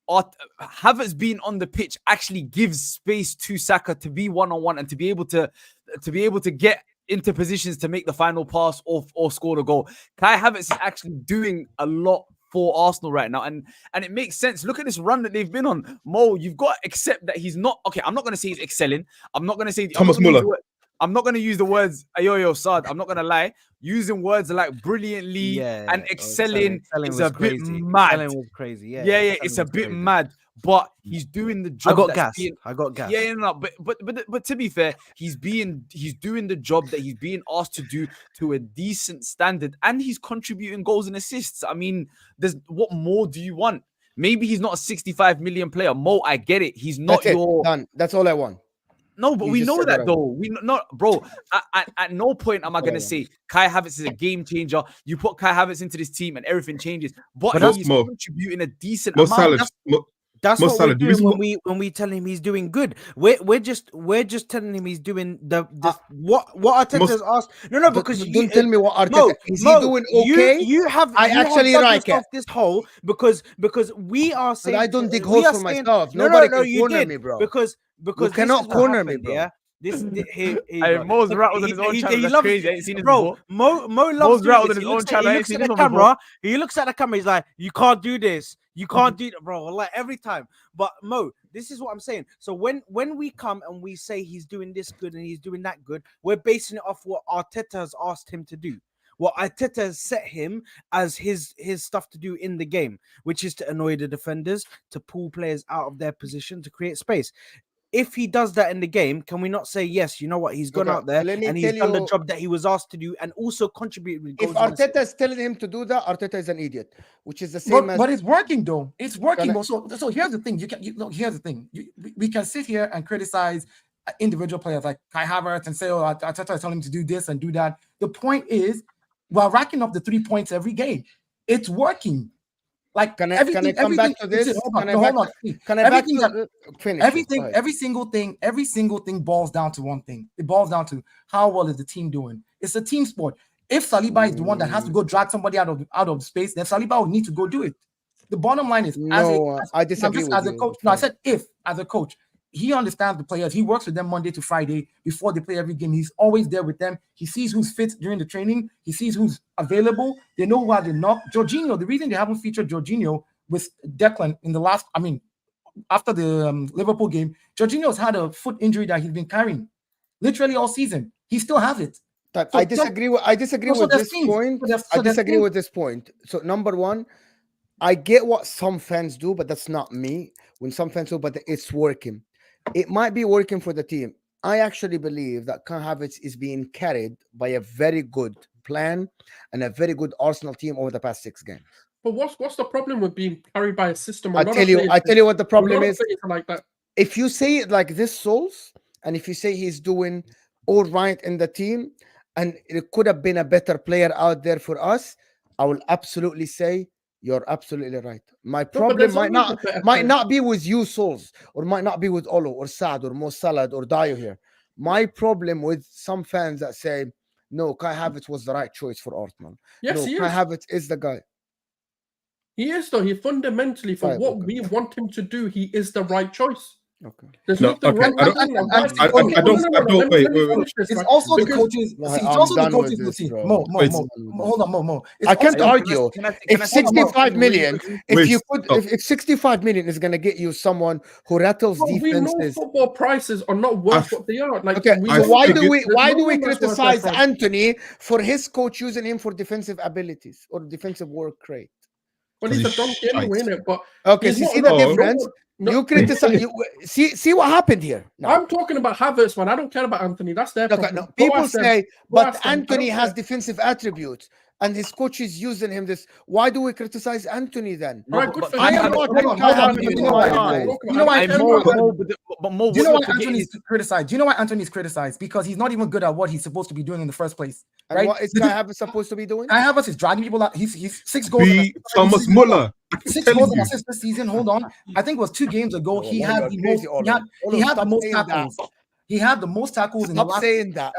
Havertz being on the pitch actually gives space to Saka to be one-on-one and to be able to get into positions to make the final pass or score the goal. Kai Havertz is actually doing a lot for Arsenal right now, and it makes sense. Look at this run that they've been on. Mo, you've got to accept that he's not okay. I'm not going to say he's excelling. I'm not going to say
Thomas Muller.
I'm not going to use the words ayo Saad. I'm not going to lie. Using words like brilliantly and excelling is a bit mad.
Excelling was crazy. Yeah,
it's a bit mad. But he's doing the job.
I got gas.
Yeah, no, but to be fair, he's doing the job that he's being asked to do to a decent standard, and he's contributing goals and assists. I mean, what more do you want? Maybe he's not a 65 million player. Mo, I get it. He's not
done. That's all I want.
No, but we know that though. We not, bro. At no point am I gonna say Kai Havertz is a game changer. You put Kai Havertz into this team and everything changes. But he's contributing a decent amount.
That's what we're doing when we tell him he's doing good. We're just telling him he's doing what Arteta's asked. No, because
don't tell me what Arteta is he doing. Okay,
you have actually like this hole because we are saying.
But I don't dig holes for myself. Nobody can corner me, bro.
Because
you cannot corner me, bro.
Yeah.
Mo's rattled on his own channel. That's crazy. I ain't seen it before.
Mo loves rattled on his own channel. He looks at the camera. He looks at the camera. He's like, "You can't do this. You can't do that, bro." Like every time. But Mo, this is what I'm saying. So when we come and we say he's doing this good and he's doing that good, we're basing it off what Arteta has asked him to do. What Arteta has set him as his stuff to do in the game, which is to annoy the defenders, to pull players out of their position, to create space. If he does that in the game, can we not say, yes, you know what, he's gone out there and he's done the job that he was asked to do and also contributed with goals?
If Arteta is telling him to do that, Arteta is an idiot, which is the same
but it's working though. It's working. So here's the thing. Here's the thing. We can sit here and criticize individual players like Kai Havertz and say, oh, Arteta is telling him to do this and do that. The point is, we're racking up the 3 points every game. It's working. Like
can I come back to this?
Every single thing boils down to one thing. It boils down to how well is the team doing. It's a team sport. If Saliba is the one that has to go drag somebody out of space, then Saliba will need to go do it. The bottom line is,
I disagree with
as a coach. No, I said if as a coach. He understands the players. He works with them Monday to Friday before they play every game. He's always there with them. He sees who's fit during the training. He sees who's available. They know who has the knock. Jorginho, the reason they haven't featured Jorginho with Declan in the last, after the Liverpool game, Jorginho's had a foot injury that he's been carrying literally all season. He still has it.
I disagree with this point. So number one, I get what some fans do, but that's not me. When some fans do, but it's working. It might be working for the team. I actually believe that Kai Havertz is being carried by a very good plan and a very good Arsenal team over the past 6 games.
But what's the problem with being carried by a system?
I tell you what the problem is. Like that. If you say it like this, Souls, and if you say he's doing all right in the team, and it could have been a better player out there for us, I will absolutely say you're absolutely right. My problem might not be with you, Souls, or might not be with Olo or Saad or Mo Salah or Dio here. My problem with some fans that say, no, Kai Havertz was the right choice for Arsenal.
Yes,
Kai Havertz is the guy.
He is, though. He fundamentally, for what we want him to do, he is the right choice.
Okay.
There's
no,
nothing wrong.
I don't. Wait.
It's also the coaches. It's also the coaches' routine. Mo. Hold on, Mo.
I can't argue. If 65 million, if 65 million is going to get you someone who rattles defenses,
we know football prices are not worth what they are. Like,
okay, so why do we criticize Anthony for his coach using him for defensive abilities or defensive work rate?
Well, he's a donkey anyway, innit? But
okay, so you see the difference. You criticize. See what happened here. No.
I'm talking about Havertz, man. I don't care about Anthony. That's their problem.
No. People say, but Anthony has defensive attributes, and his coach is using him. This. Why do we criticize Anthony then?
No, right, good for
I am not. You know why Anthony's criticized? Do you know why Anthony's criticized? Because he's not even good at what he's supposed to be doing in the first place.
Right? And what is Kai Havertz supposed to be doing?
Kai Havertz is dragging people out. He's 6 goals.
Thomas Muller.
6 goals and assists this season. Hold on. I think it was 2 games ago. He had the most tackles. He had the most tackles in the last.
Saying that.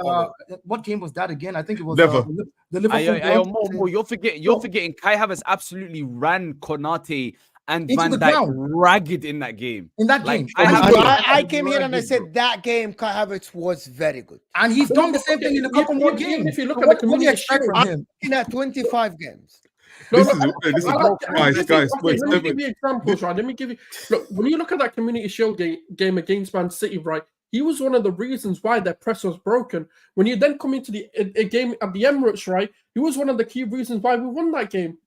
What game was that again? I think it was
Never.
The Liverpool.
Mo, you're forgetting. Kai Havertz absolutely ran Konate and Van Dijk ragged in that game.
I came here and I said that game, Kai Havertz was very good,
and he's done the same thing in a couple more games. If you look at the community expect from him,
in 25 games.
Guys, wait.
Let me give you examples, right? Let me give you. Look, when you look at that Community Shield game against Man City, right? He was one of the reasons why their press was broken. When you then come into a game at the Emirates, right? He was one of the key reasons why we won that game.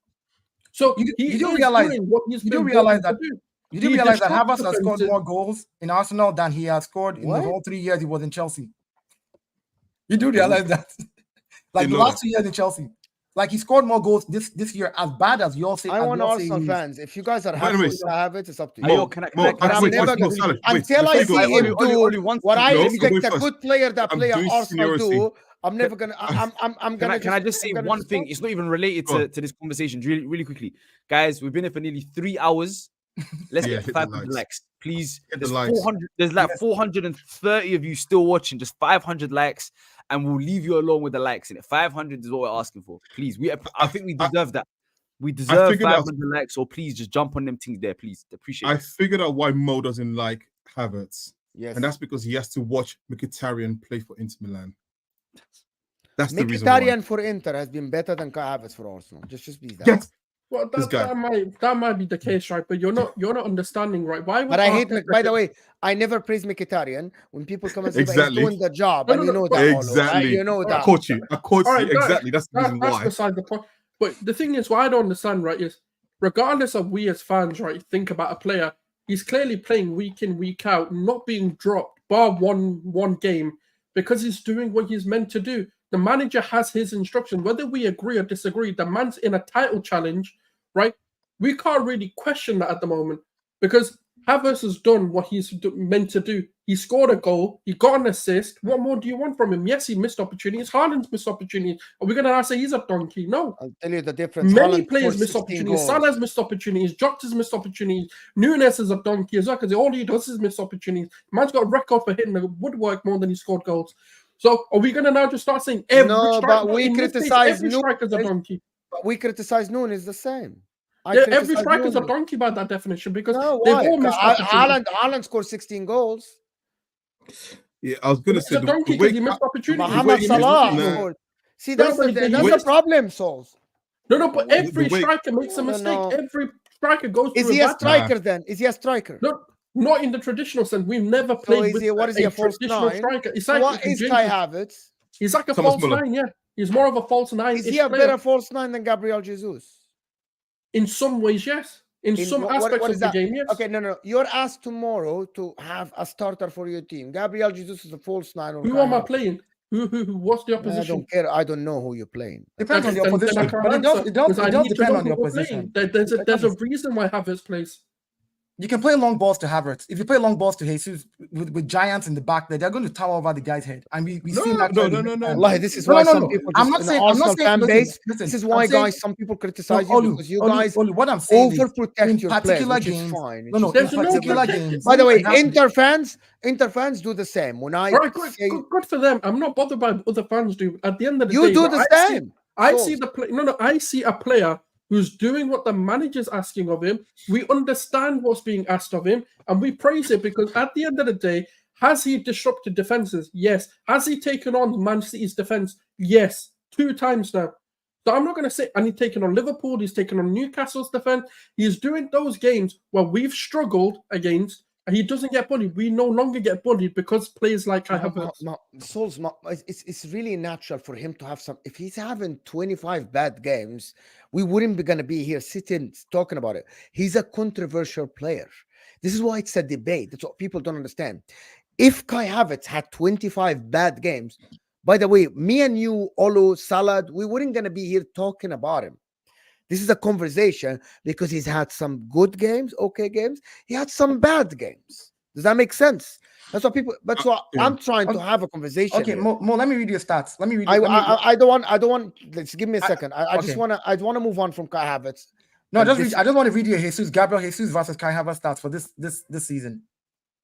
So you do realize
that Havertz has scored more goals in Arsenal than he has scored in the whole 3 years he was in Chelsea. You do realize that, like the last 2 years in Chelsea. Like he scored more goals this year, as bad as you all say.
I want Arsenal fans. If you guys are happy to have it, it's up to you.
Until
I see him do what I expect a good player that play at Arsenal do, I'm never gonna. I'm gonna.
Can I just say one thing? It's not even related to this conversation. Really quickly, guys. We've been here for nearly 3 hours. Let's get 500 likes, please. There's 400. There's like 430 of you still watching. Just 500 likes. And we'll leave you alone with the likes in it. 500 is what we're asking for. Please, I think we deserve that. We deserve 500 likes, so please just jump on them things there, please. Appreciate it.
I figured out why Mo doesn't like Havertz.
Yes.
And that's because he has to watch Mkhitaryan play for Inter Milan. That's the reason why.
Mkhitaryan for Inter has been better than Kai Havertz for Arsenal. Just be that.
Yes.
Well, that might be the case, right? But you're not understanding, right? Why?
But I hate. By the way, I never praise Mkhitaryan. When people come and say he's doing the job, and you know that.
Exactly.
You know that.
I caught you. Exactly. That's the reason why.
That's beside the point. But the thing is, what I don't understand, right, is regardless of we as fans, right, think about a player, he's clearly playing week in, week out, not being dropped, bar one game, because he's doing what he's meant to do. The manager has his instruction. Whether we agree or disagree, the man's in a title challenge, right? We can't really question that at the moment because Havertz has done what he's meant to do. He scored a goal. He got an assist. What more do you want from him? Yes, he missed opportunities. Haaland's missed opportunities. Are we going to say he's a donkey? No.
I'll tell you the difference.
Many players miss opportunities. Salah's missed opportunities. Jota's missed opportunities. Nunes is a donkey as well because all he does is miss opportunities. Man's got a record for hitting the woodwork more than he scored goals. So are we going to now just start saying every striker's a donkey?
But we criticize Nunes the same.
Every striker's a donkey by that definition because they've all missed
Haaland scored 16 goals.
Yeah, I was going to say
a donkey because he missed opportunities.
Mohamed Salah scored. See, that's the problem, Souls.
No, but every striker makes a mistake. Every striker goes through.
Is he a striker then? Is he a striker?
No, not in the traditional sense. We've never played with a traditional striker.
What is Kai Havertz?
He's like a false nine, yeah. He's more of a false nine.
Is he a better false nine than Gabriel Jesus?
In some ways, yes. In some aspects of the game, yes.
Okay, no. You're asked tomorrow to have a starter for your team. Gabriel Jesus is a false nine.
Who am I playing? What's the opposition?
I don't care. I don't know who you're playing.
Depends on the opposition. But it does depend on the opposition.
There's a reason why Havertz plays.
You can play long balls to Havertz. If you play long balls to Jesus with giants in the back there, they're going to tower over the guy's head. And we see that.
No. This is why some people. I'm not saying. This is why, guys, some people criticize you because you guys
what I'm saying
overprotect your
particular
players,
games.
fine.
No, in particular games.
By the way, Inter fans do the same. When I say
good for them, I'm not bothered by what other fans do. At the end of the day,
you do the same.
I see the play. I see a player who's doing what the manager's asking of him. We understand what's being asked of him, and we praise it because at the end of the day, has he disrupted defenses? Yes. Has he taken on Man City's defense? Yes. 2 times now. So I'm not going to say, and he's taken on Liverpool, he's taken on Newcastle's defense. He's doing those games where we've struggled against, and he doesn't get bullied. We no longer get bullied because players like I have.
It's really natural for him to have some. If he's having 25 bad games, we wouldn't be going to be here sitting talking about it. He's a controversial player. This is why it's a debate. That's what people don't understand. If Kai Havertz had 25 bad games, by the way, me and you, Olu, Salad, we weren't going to be here talking about him. This is a conversation because he's had some good games, okay games. He had some bad games. Does that make sense? That's what people. That's what I'm trying to have a conversation.
Okay, Mo, let me read your stats. Let me read.
I don't want. Let's give me a second. I just want to move on from Kai Havertz.
No, I just want to read you Gabriel Jesus versus Kai Havertz stats for this season,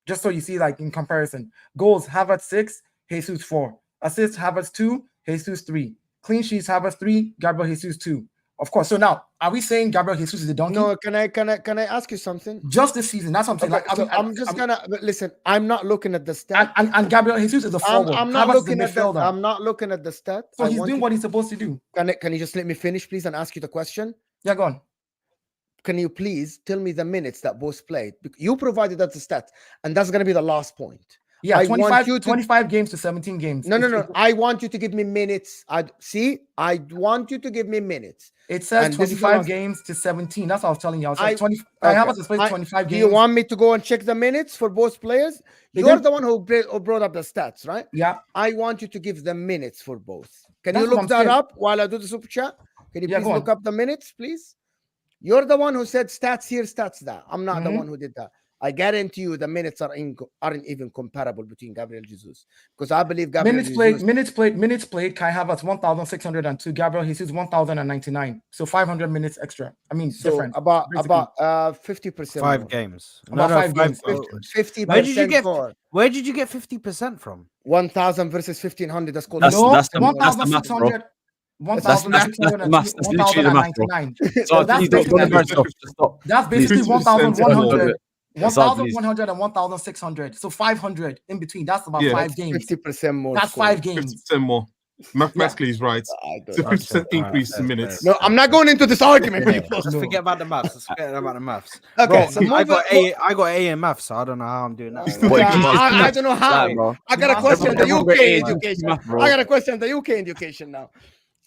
just so you see like in comparison. Goals: Havertz 6, Jesus 4. Assists: Havertz 2, Jesus 3. Clean sheets: Havertz 3, Gabriel Jesus 2. Of course. So now, are we saying Gabriel Jesus is a donkey?
No. Can I ask you something?
Just this season. That's something.
Okay,
like
I'm just gonna listen. I'm not looking at the stat.
And Gabriel Jesus is a forward.
I'm not looking at the. I'm not looking at the stat.
So he's doing what he's supposed to do.
Can you just let me finish, please, and ask you the question?
Yeah, go on.
Can you please tell me the minutes that both played? You provided that the stat, and that's gonna be the last point.
Yeah, 25 games to 17 games.
No. I want you to give me minutes. I want you to give me minutes.
It says 25 games to 17. That's what I was telling you. I was like 20. I have to play 25 games.
Do you want me to go and check the minutes for both players? You're the one who brought up the stats, right?
Yeah.
I want you to give the minutes for both. Can you look that up while I do the super chat? Can you please look up the minutes, please? You're the one who said stats here, stats there. I'm not the one who did that. I guarantee you the minutes aren't even comparable between Gabriel Jesus, because I believe Gabriel
minutes played. Kai Havertz 1,602, Gabriel Jesus 1,099. So 500 minutes extra. I mean,
so
different.
About 50%.
5 games.
About 5 games.
50%.
Where did you get 50% from?
1,000 versus 1,500. That's called.
That's the math, bro.
1,699.
So
that's basically 1,100. 1,100 and 1,600. So 500 in between. That's about 5 games.
50% more.
That's 5 games.
50% more. Mathematically, he's right. It's a 50% increase in minutes.
No, I'm not going into this argument, people.
Let's forget about the maths.
Okay,
bro,
so
I got A in maths, so I don't know how I'm doing that.
I don't know how. I got a question. The UK education. I got a question. The UK education now.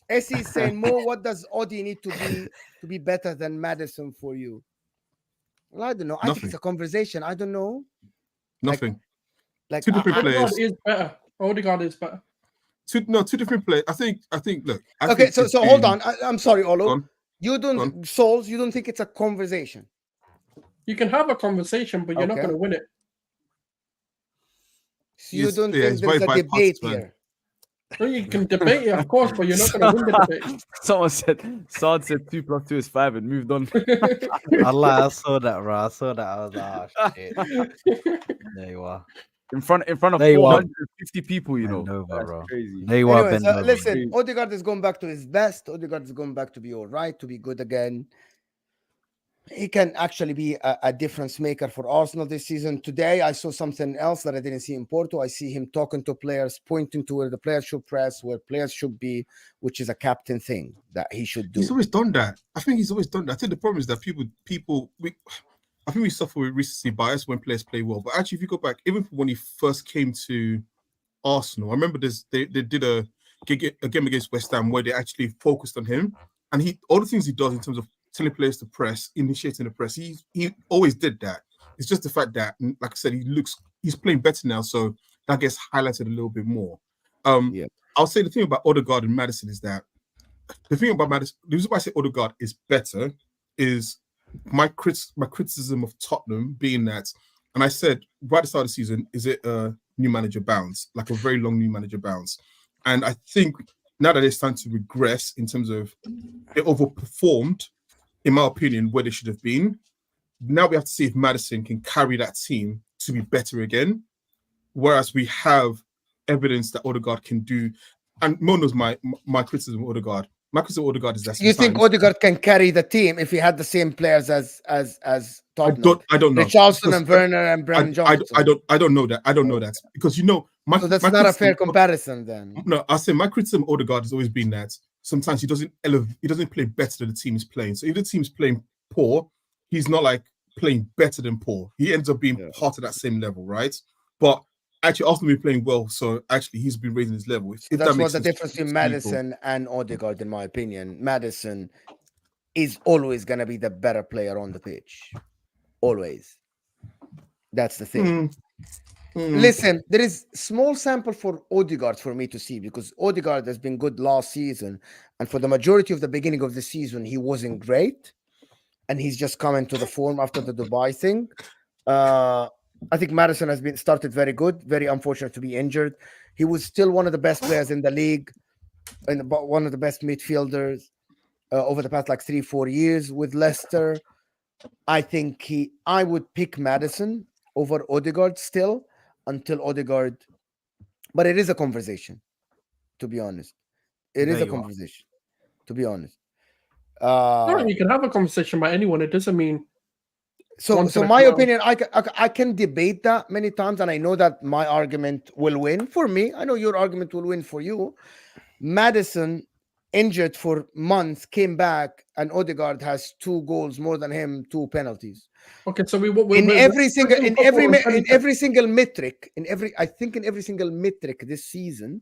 Essie is saying, Mo, what does Odi need to be better than Maddison for you? Well, I don't know. I think it's a conversation. I don't know.
Nothing.
Like
two different players.
Odegaard is better. Odegaard is better.
Two different players. I think. Look.
So hold on. I'm sorry, Olo. You don't, Souls. You don't think it's a conversation?
You can have a conversation, but you're not going to win it.
So you don't think there's a debate here?
Well, you can debate it, of course, but you're not going to win the debate.
Someone said 2 + 2 is 5 and moved on.
Allah, I saw that, bro. I saw that. I was like, oh, shit. There you are.
In front of 450 people, you know.
That's bro.
Crazy.
There you are,
listen, Odegaard is going back to his best. Odegaard is going back to be all right, to be good again. He can actually be a difference maker for Arsenal this season. Today, I saw something else that I didn't see in Porto. I see him talking to players, pointing to where the players should press, where players should be, which is a captain thing that he should do.
He's always done that. I think he's always done that. I think the problem is that I think we suffer with recency bias when players play well. But actually, if you go back, even when he first came to Arsenal, I remember they did a game against West Ham where they actually focused on him. And all the things he does in terms of telling players to press, initiating the press, he always did that. It's just the fact that, like I said, he's playing better now, so that gets highlighted a little bit more. I'll say the thing about Odegaard and Maddison is that the thing about Maddison, the reason why I say Odegaard is better is my criticism of Tottenham being that, and I said right at the start of the season, is it a new manager bounce, like a very long new manager bounce? And I think now that it's time to regress in terms of they overperformed, in my opinion, where they should have been. Now we have to see if Maddison can carry that team to be better again. Whereas we have evidence that Odegaard can do. And Mo knows my criticism of Odegaard. My criticism of Odegaard is that
you think Odegaard can carry the team if he had the same players as Tottenham?
I don't know.
Richarlison and Werner and Brennan Johnson.
I don't know that. I don't know that because so
that's not a fair comparison then.
No, I say my criticism of Odegaard has always been that sometimes he doesn't play better than the team is playing. So if the team is playing poor, he's not like playing better than poor. He ends up being part of that same level, right? But actually, Arsenal been playing well, so actually he's been raising his level. If
that's what the difference between Maddison and Odegaard, in my opinion. Maddison is always going to be the better player on the pitch, always. That's the thing. Listen, there is small sample for Odegaard for me to see, because Odegaard has been good last season, and for the majority of the beginning of the season, he wasn't great, and he's just coming to the form after the Dubai thing. I think Maddison has been started very good. Very unfortunate to be injured. He was still one of the best players in the league, and one of the best midfielders over the past like 3-4 years with Leicester. I think I would pick Maddison over Odegaard still, until Odegaard. But it is a conversation, to be honest. It is a conversation, to be honest.
You can have a conversation about anyone. It doesn't mean.
So my opinion, I can debate that many times, and I know that my argument will win for me. I know your argument will win for you. Maddison, injured for months, came back, and Odegaard has 2 goals more than him, 2 penalties.
Okay, so
in every single metric this season,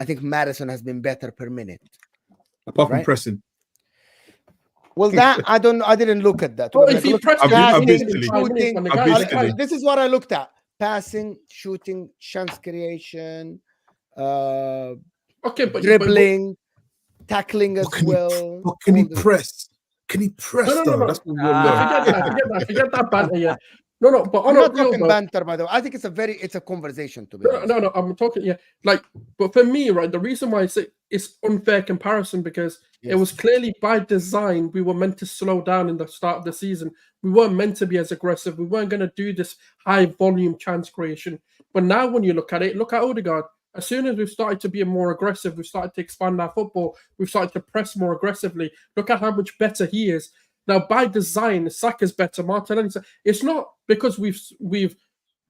I think Maddison has been better per minute.
Apart from pressing.
Well, that I didn't look at that.
Well, if you press
this is what I looked at: passing, shooting, chance creation, dribbling, tackling as well.
But can he press? Can he press?
No.
That's what we're
forget that banter. Yeah. No. But
I'm not talking banter, by the way. I think it's a conversation to be honest.
No. I'm talking. Yeah. But for me, right, the reason why I say it's unfair comparison, because it was clearly by design we were meant to slow down in the start of the season. We weren't meant to be as aggressive. We weren't going to do this high volume chance creation. But now, when you look at it, look at Odegaard. As soon as we've started to be more aggressive, we've started to expand our football, we've started to press more aggressively. Look at how much better he is. Now, by design, Saka's better, Martinelli's. It's not because we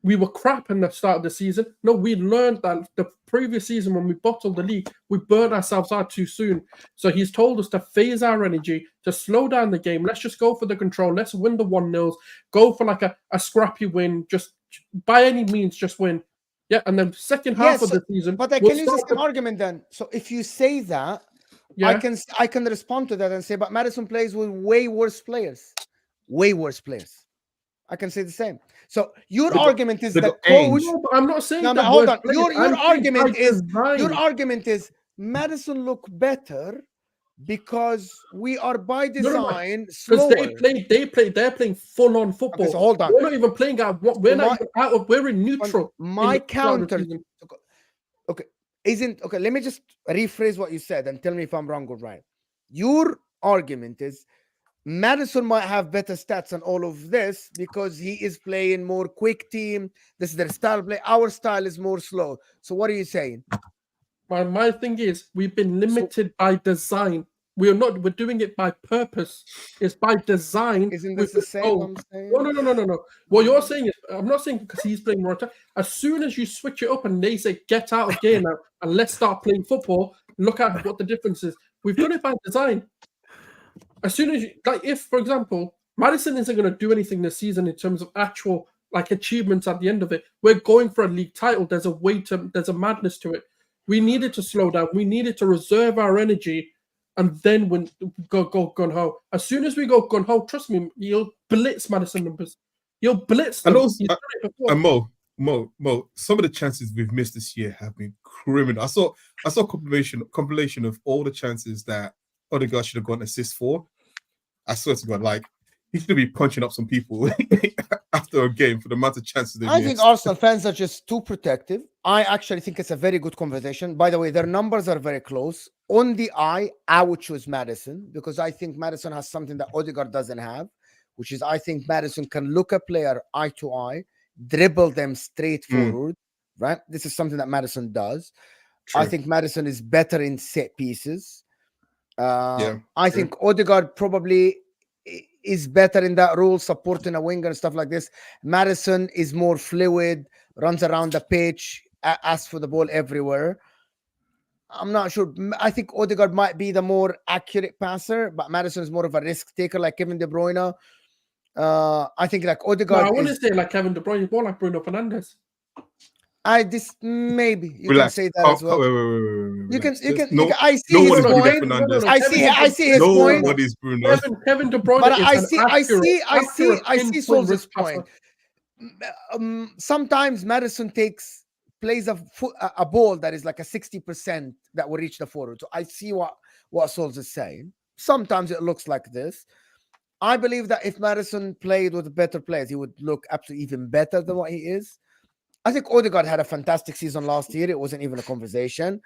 were crap in the start of the season. No, we learned that the previous season when we bottled the league, we burnt ourselves out too soon. So he's told us to phase our energy, to slow down the game. Let's just go for the control. Let's win the 1-0s. Go for like a scrappy win. Just by any means, just win. Yeah, and then second half of the season.
But I can use the same argument then. So if you say that, I can respond to that and say, but Maddison plays with way worse players. Way worse players. I can say the same. So your argument is that coach.
No, I'm not saying that.
Hold on. Your argument is Maddison look better because we are by design slower.
They're playing full on football.
Okay, so hold on.
We're not even playing out. We're in neutral.
My counter. Okay, let me just rephrase what you said and tell me if I'm wrong or right. Your argument is Maddison might have better stats and all of this because he is playing more quick team. This is their style of play. Our style is more slow. So what are you saying?
My thing is, we've been limited by design. We're doing it by purpose. It's by design.
Isn't this the same? I'm saying?
No. What you're saying is, I'm not saying because he's playing more attack. As soon as you switch it up and they say, get out of game now and let's start playing football, look at what the difference is. We've done it by design. As soon as if, for example, Maddison isn't going to do anything this season in terms of actual achievements at the end of it. We're going for a league title. There's a madness to it. We needed to slow down. We needed to reserve our energy, and then go gun ho. As soon as we go gun ho, trust me, you'll blitz Maddison numbers. You'll blitz them.
And also, and Mo, some of the chances we've missed this year have been criminal. I saw a compilation of all the chances that Odegaard should have gotten assists for. I swear to God, he should be punching up some people after a game for the amount of chances they missed.
I think Arsenal fans are just too protective. I actually think it's a very good conversation. By the way, their numbers are very close. On the eye, I would choose Maddison because I think Maddison has something that Odegaard doesn't have, which is I think Maddison can look a player eye to eye, dribble them straight forward, right? This is something that Maddison does. True. I think Maddison is better in set pieces. I think Odegaard probably is better in that role, supporting a winger and stuff like this. Maddison is more fluid, runs around the pitch, asks for the ball everywhere. I'm not sure. I think Odegaard might be the more accurate passer, but Maddison is more of a risk taker like Kevin De Bruyne. I think Odegaard.
No, I wouldn't say like Kevin De Bruyne, he's more like Bruno Fernandes.
Maybe you can say that as well. You can. I see his point. I see his point.
Nobody's Bruno.
Kevin De Bruyne.
But I see Sol's point. sometimes Maddison plays a ball that is like a 60% that will reach the forward. So I see what Souls is saying. Sometimes it looks like this. I believe that if Maddison played with better players, he would look absolutely even better than what he is. I think Odegaard had a fantastic season last year. It wasn't even a conversation.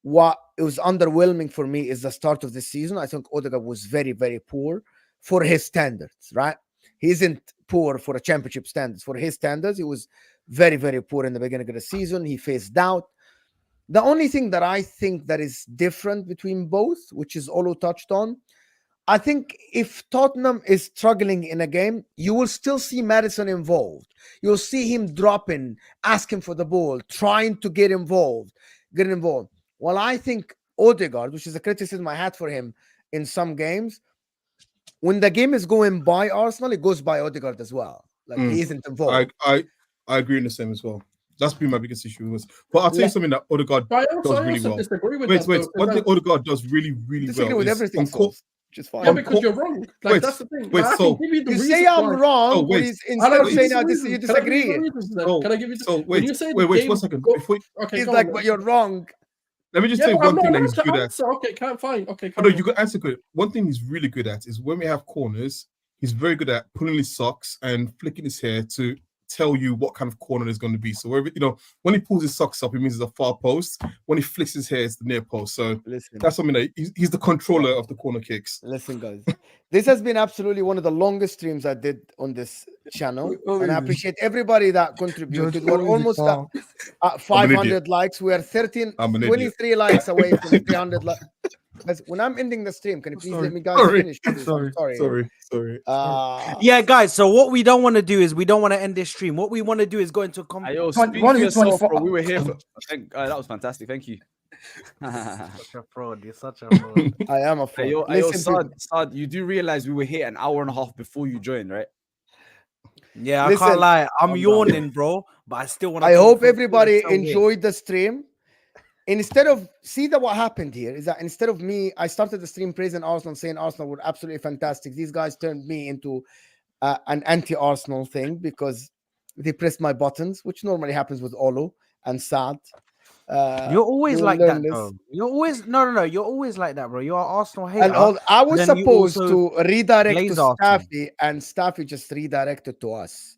What it was underwhelming for me is the start of the season. I think Odegaard was very, very poor for his standards, right? He isn't poor for a championship standards. For his standards, he was very, very poor in the beginning of the season. He faced out. The only thing that I think that is different between both, which is Olo touched on, I think if Tottenham is struggling in a game, you will still see Maddison involved. You'll see him dropping, asking for the ball, trying to get involved. Well, I think Odegaard, which is a criticism I had for him in some games, when the game is going by Arsenal, it goes by Odegaard as well. Like he isn't involved.
I agree in the same as well. That's been my biggest issue. But I'll tell you something that Odegaard does really well. Wait. One thing Odegaard does really, really well
with
is
everything. Just fine.
Yeah, because you're wrong. Like that's the thing.
You
say I'm wrong, but instead of saying you disagree.
Can I give you?
Wait, 1 second.
Okay,
he's like, but you're wrong.
Let me just say one thing that he's good at.
Okay, fine. Okay,
no, you got answer good. One thing he's really good at is when we have corners, he's very good at pulling his socks and flicking his hair to tell you what kind of corner there's going to be. So wherever, when he pulls his socks up, it means it's a far post. When he flicks his hair, it's the near post. So that's something that he's the controller of the corner kicks.
Listen, guys, this has been absolutely one of the longest streams I did on this channel, and I appreciate everybody that contributed. We're almost at 500 likes. We are 23 likes away from 300 likes. When I'm ending the stream, can you please let me guys finish?
Sorry.
Yeah, guys. So what we don't want to do is we don't want to end this stream. What we want to do is go into a
yourself, bro. We were here. That was fantastic. Thank you.
Such a fraud. You're such a fraud.
I am a fraud.
Saad, you do realize we were here an hour and a half before you joined, right?
Yeah, I can't lie. I'm yawning, bro. But I still want to.
I hope everybody enjoyed the stream. What happened here is that instead of me, I started the stream praising Arsenal, saying Arsenal were absolutely fantastic. These guys turned me into an anti-Arsenal thing because they pressed my buttons, which normally happens with Olo and Saad.
You're always like that, bro. You're always no. You're always like that, bro. You're an Arsenal hater.
And I was supposed to redirect to Staffy, and Staffy just redirected to us.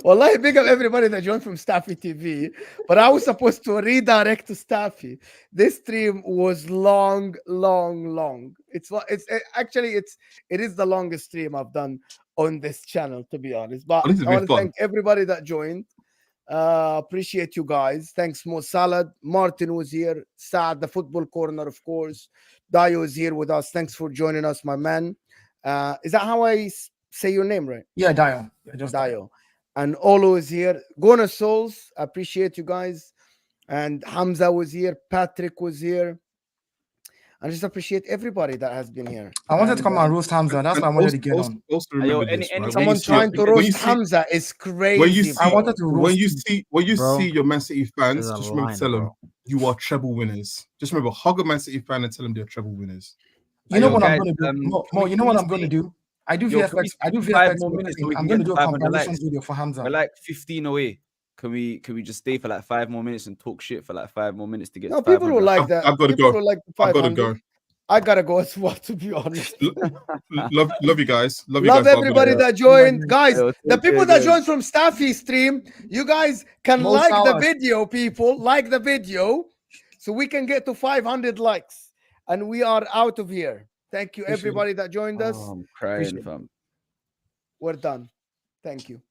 Wallahi, big up everybody that joined from Staffy TV, but I was supposed to redirect to Staffy. This stream was long. It is the longest stream I've done on this channel, to be honest. But I want to thank everybody that joined. Appreciate you guys. Thanks, Mo Salad. Martin was here. Saad, the football corner, of course. Dio is here with us. Thanks for joining us, my man. Is that how I say your name, right?
Yeah, Dio.
Just Dio. And Olo is here. Gona Souls, appreciate you guys. And Hamza was here. Patrick was here. I just appreciate everybody that has been here.
I wanted to come and roast Hamza. That's why I wanted to get on.
Someone trying to roast Hamza is crazy.
When you see your Man City fans, just remember to tell them you are treble winners. Just remember, hug a Man City fan and tell them they're treble winners.
You know what I'm going to do? Mo, you know what I'm going to do? I do VFX. I'm going to do a comparison video for Hamza.
We're like 15 away. Can we just stay for like 5 more minutes and talk shit for like 5 more minutes to get?
No, people will like that.
I've got to go. I've got to go.
I gotta go as well, to be honest.
love you guys. Love
everybody that joined, guys. The people that joined from Staffy stream, you guys can like the video. People like the video, so we can get to 500 likes, and we are out of here. Thank you, everybody that joined us.
I'm crying, fam.
We're done. Thank you.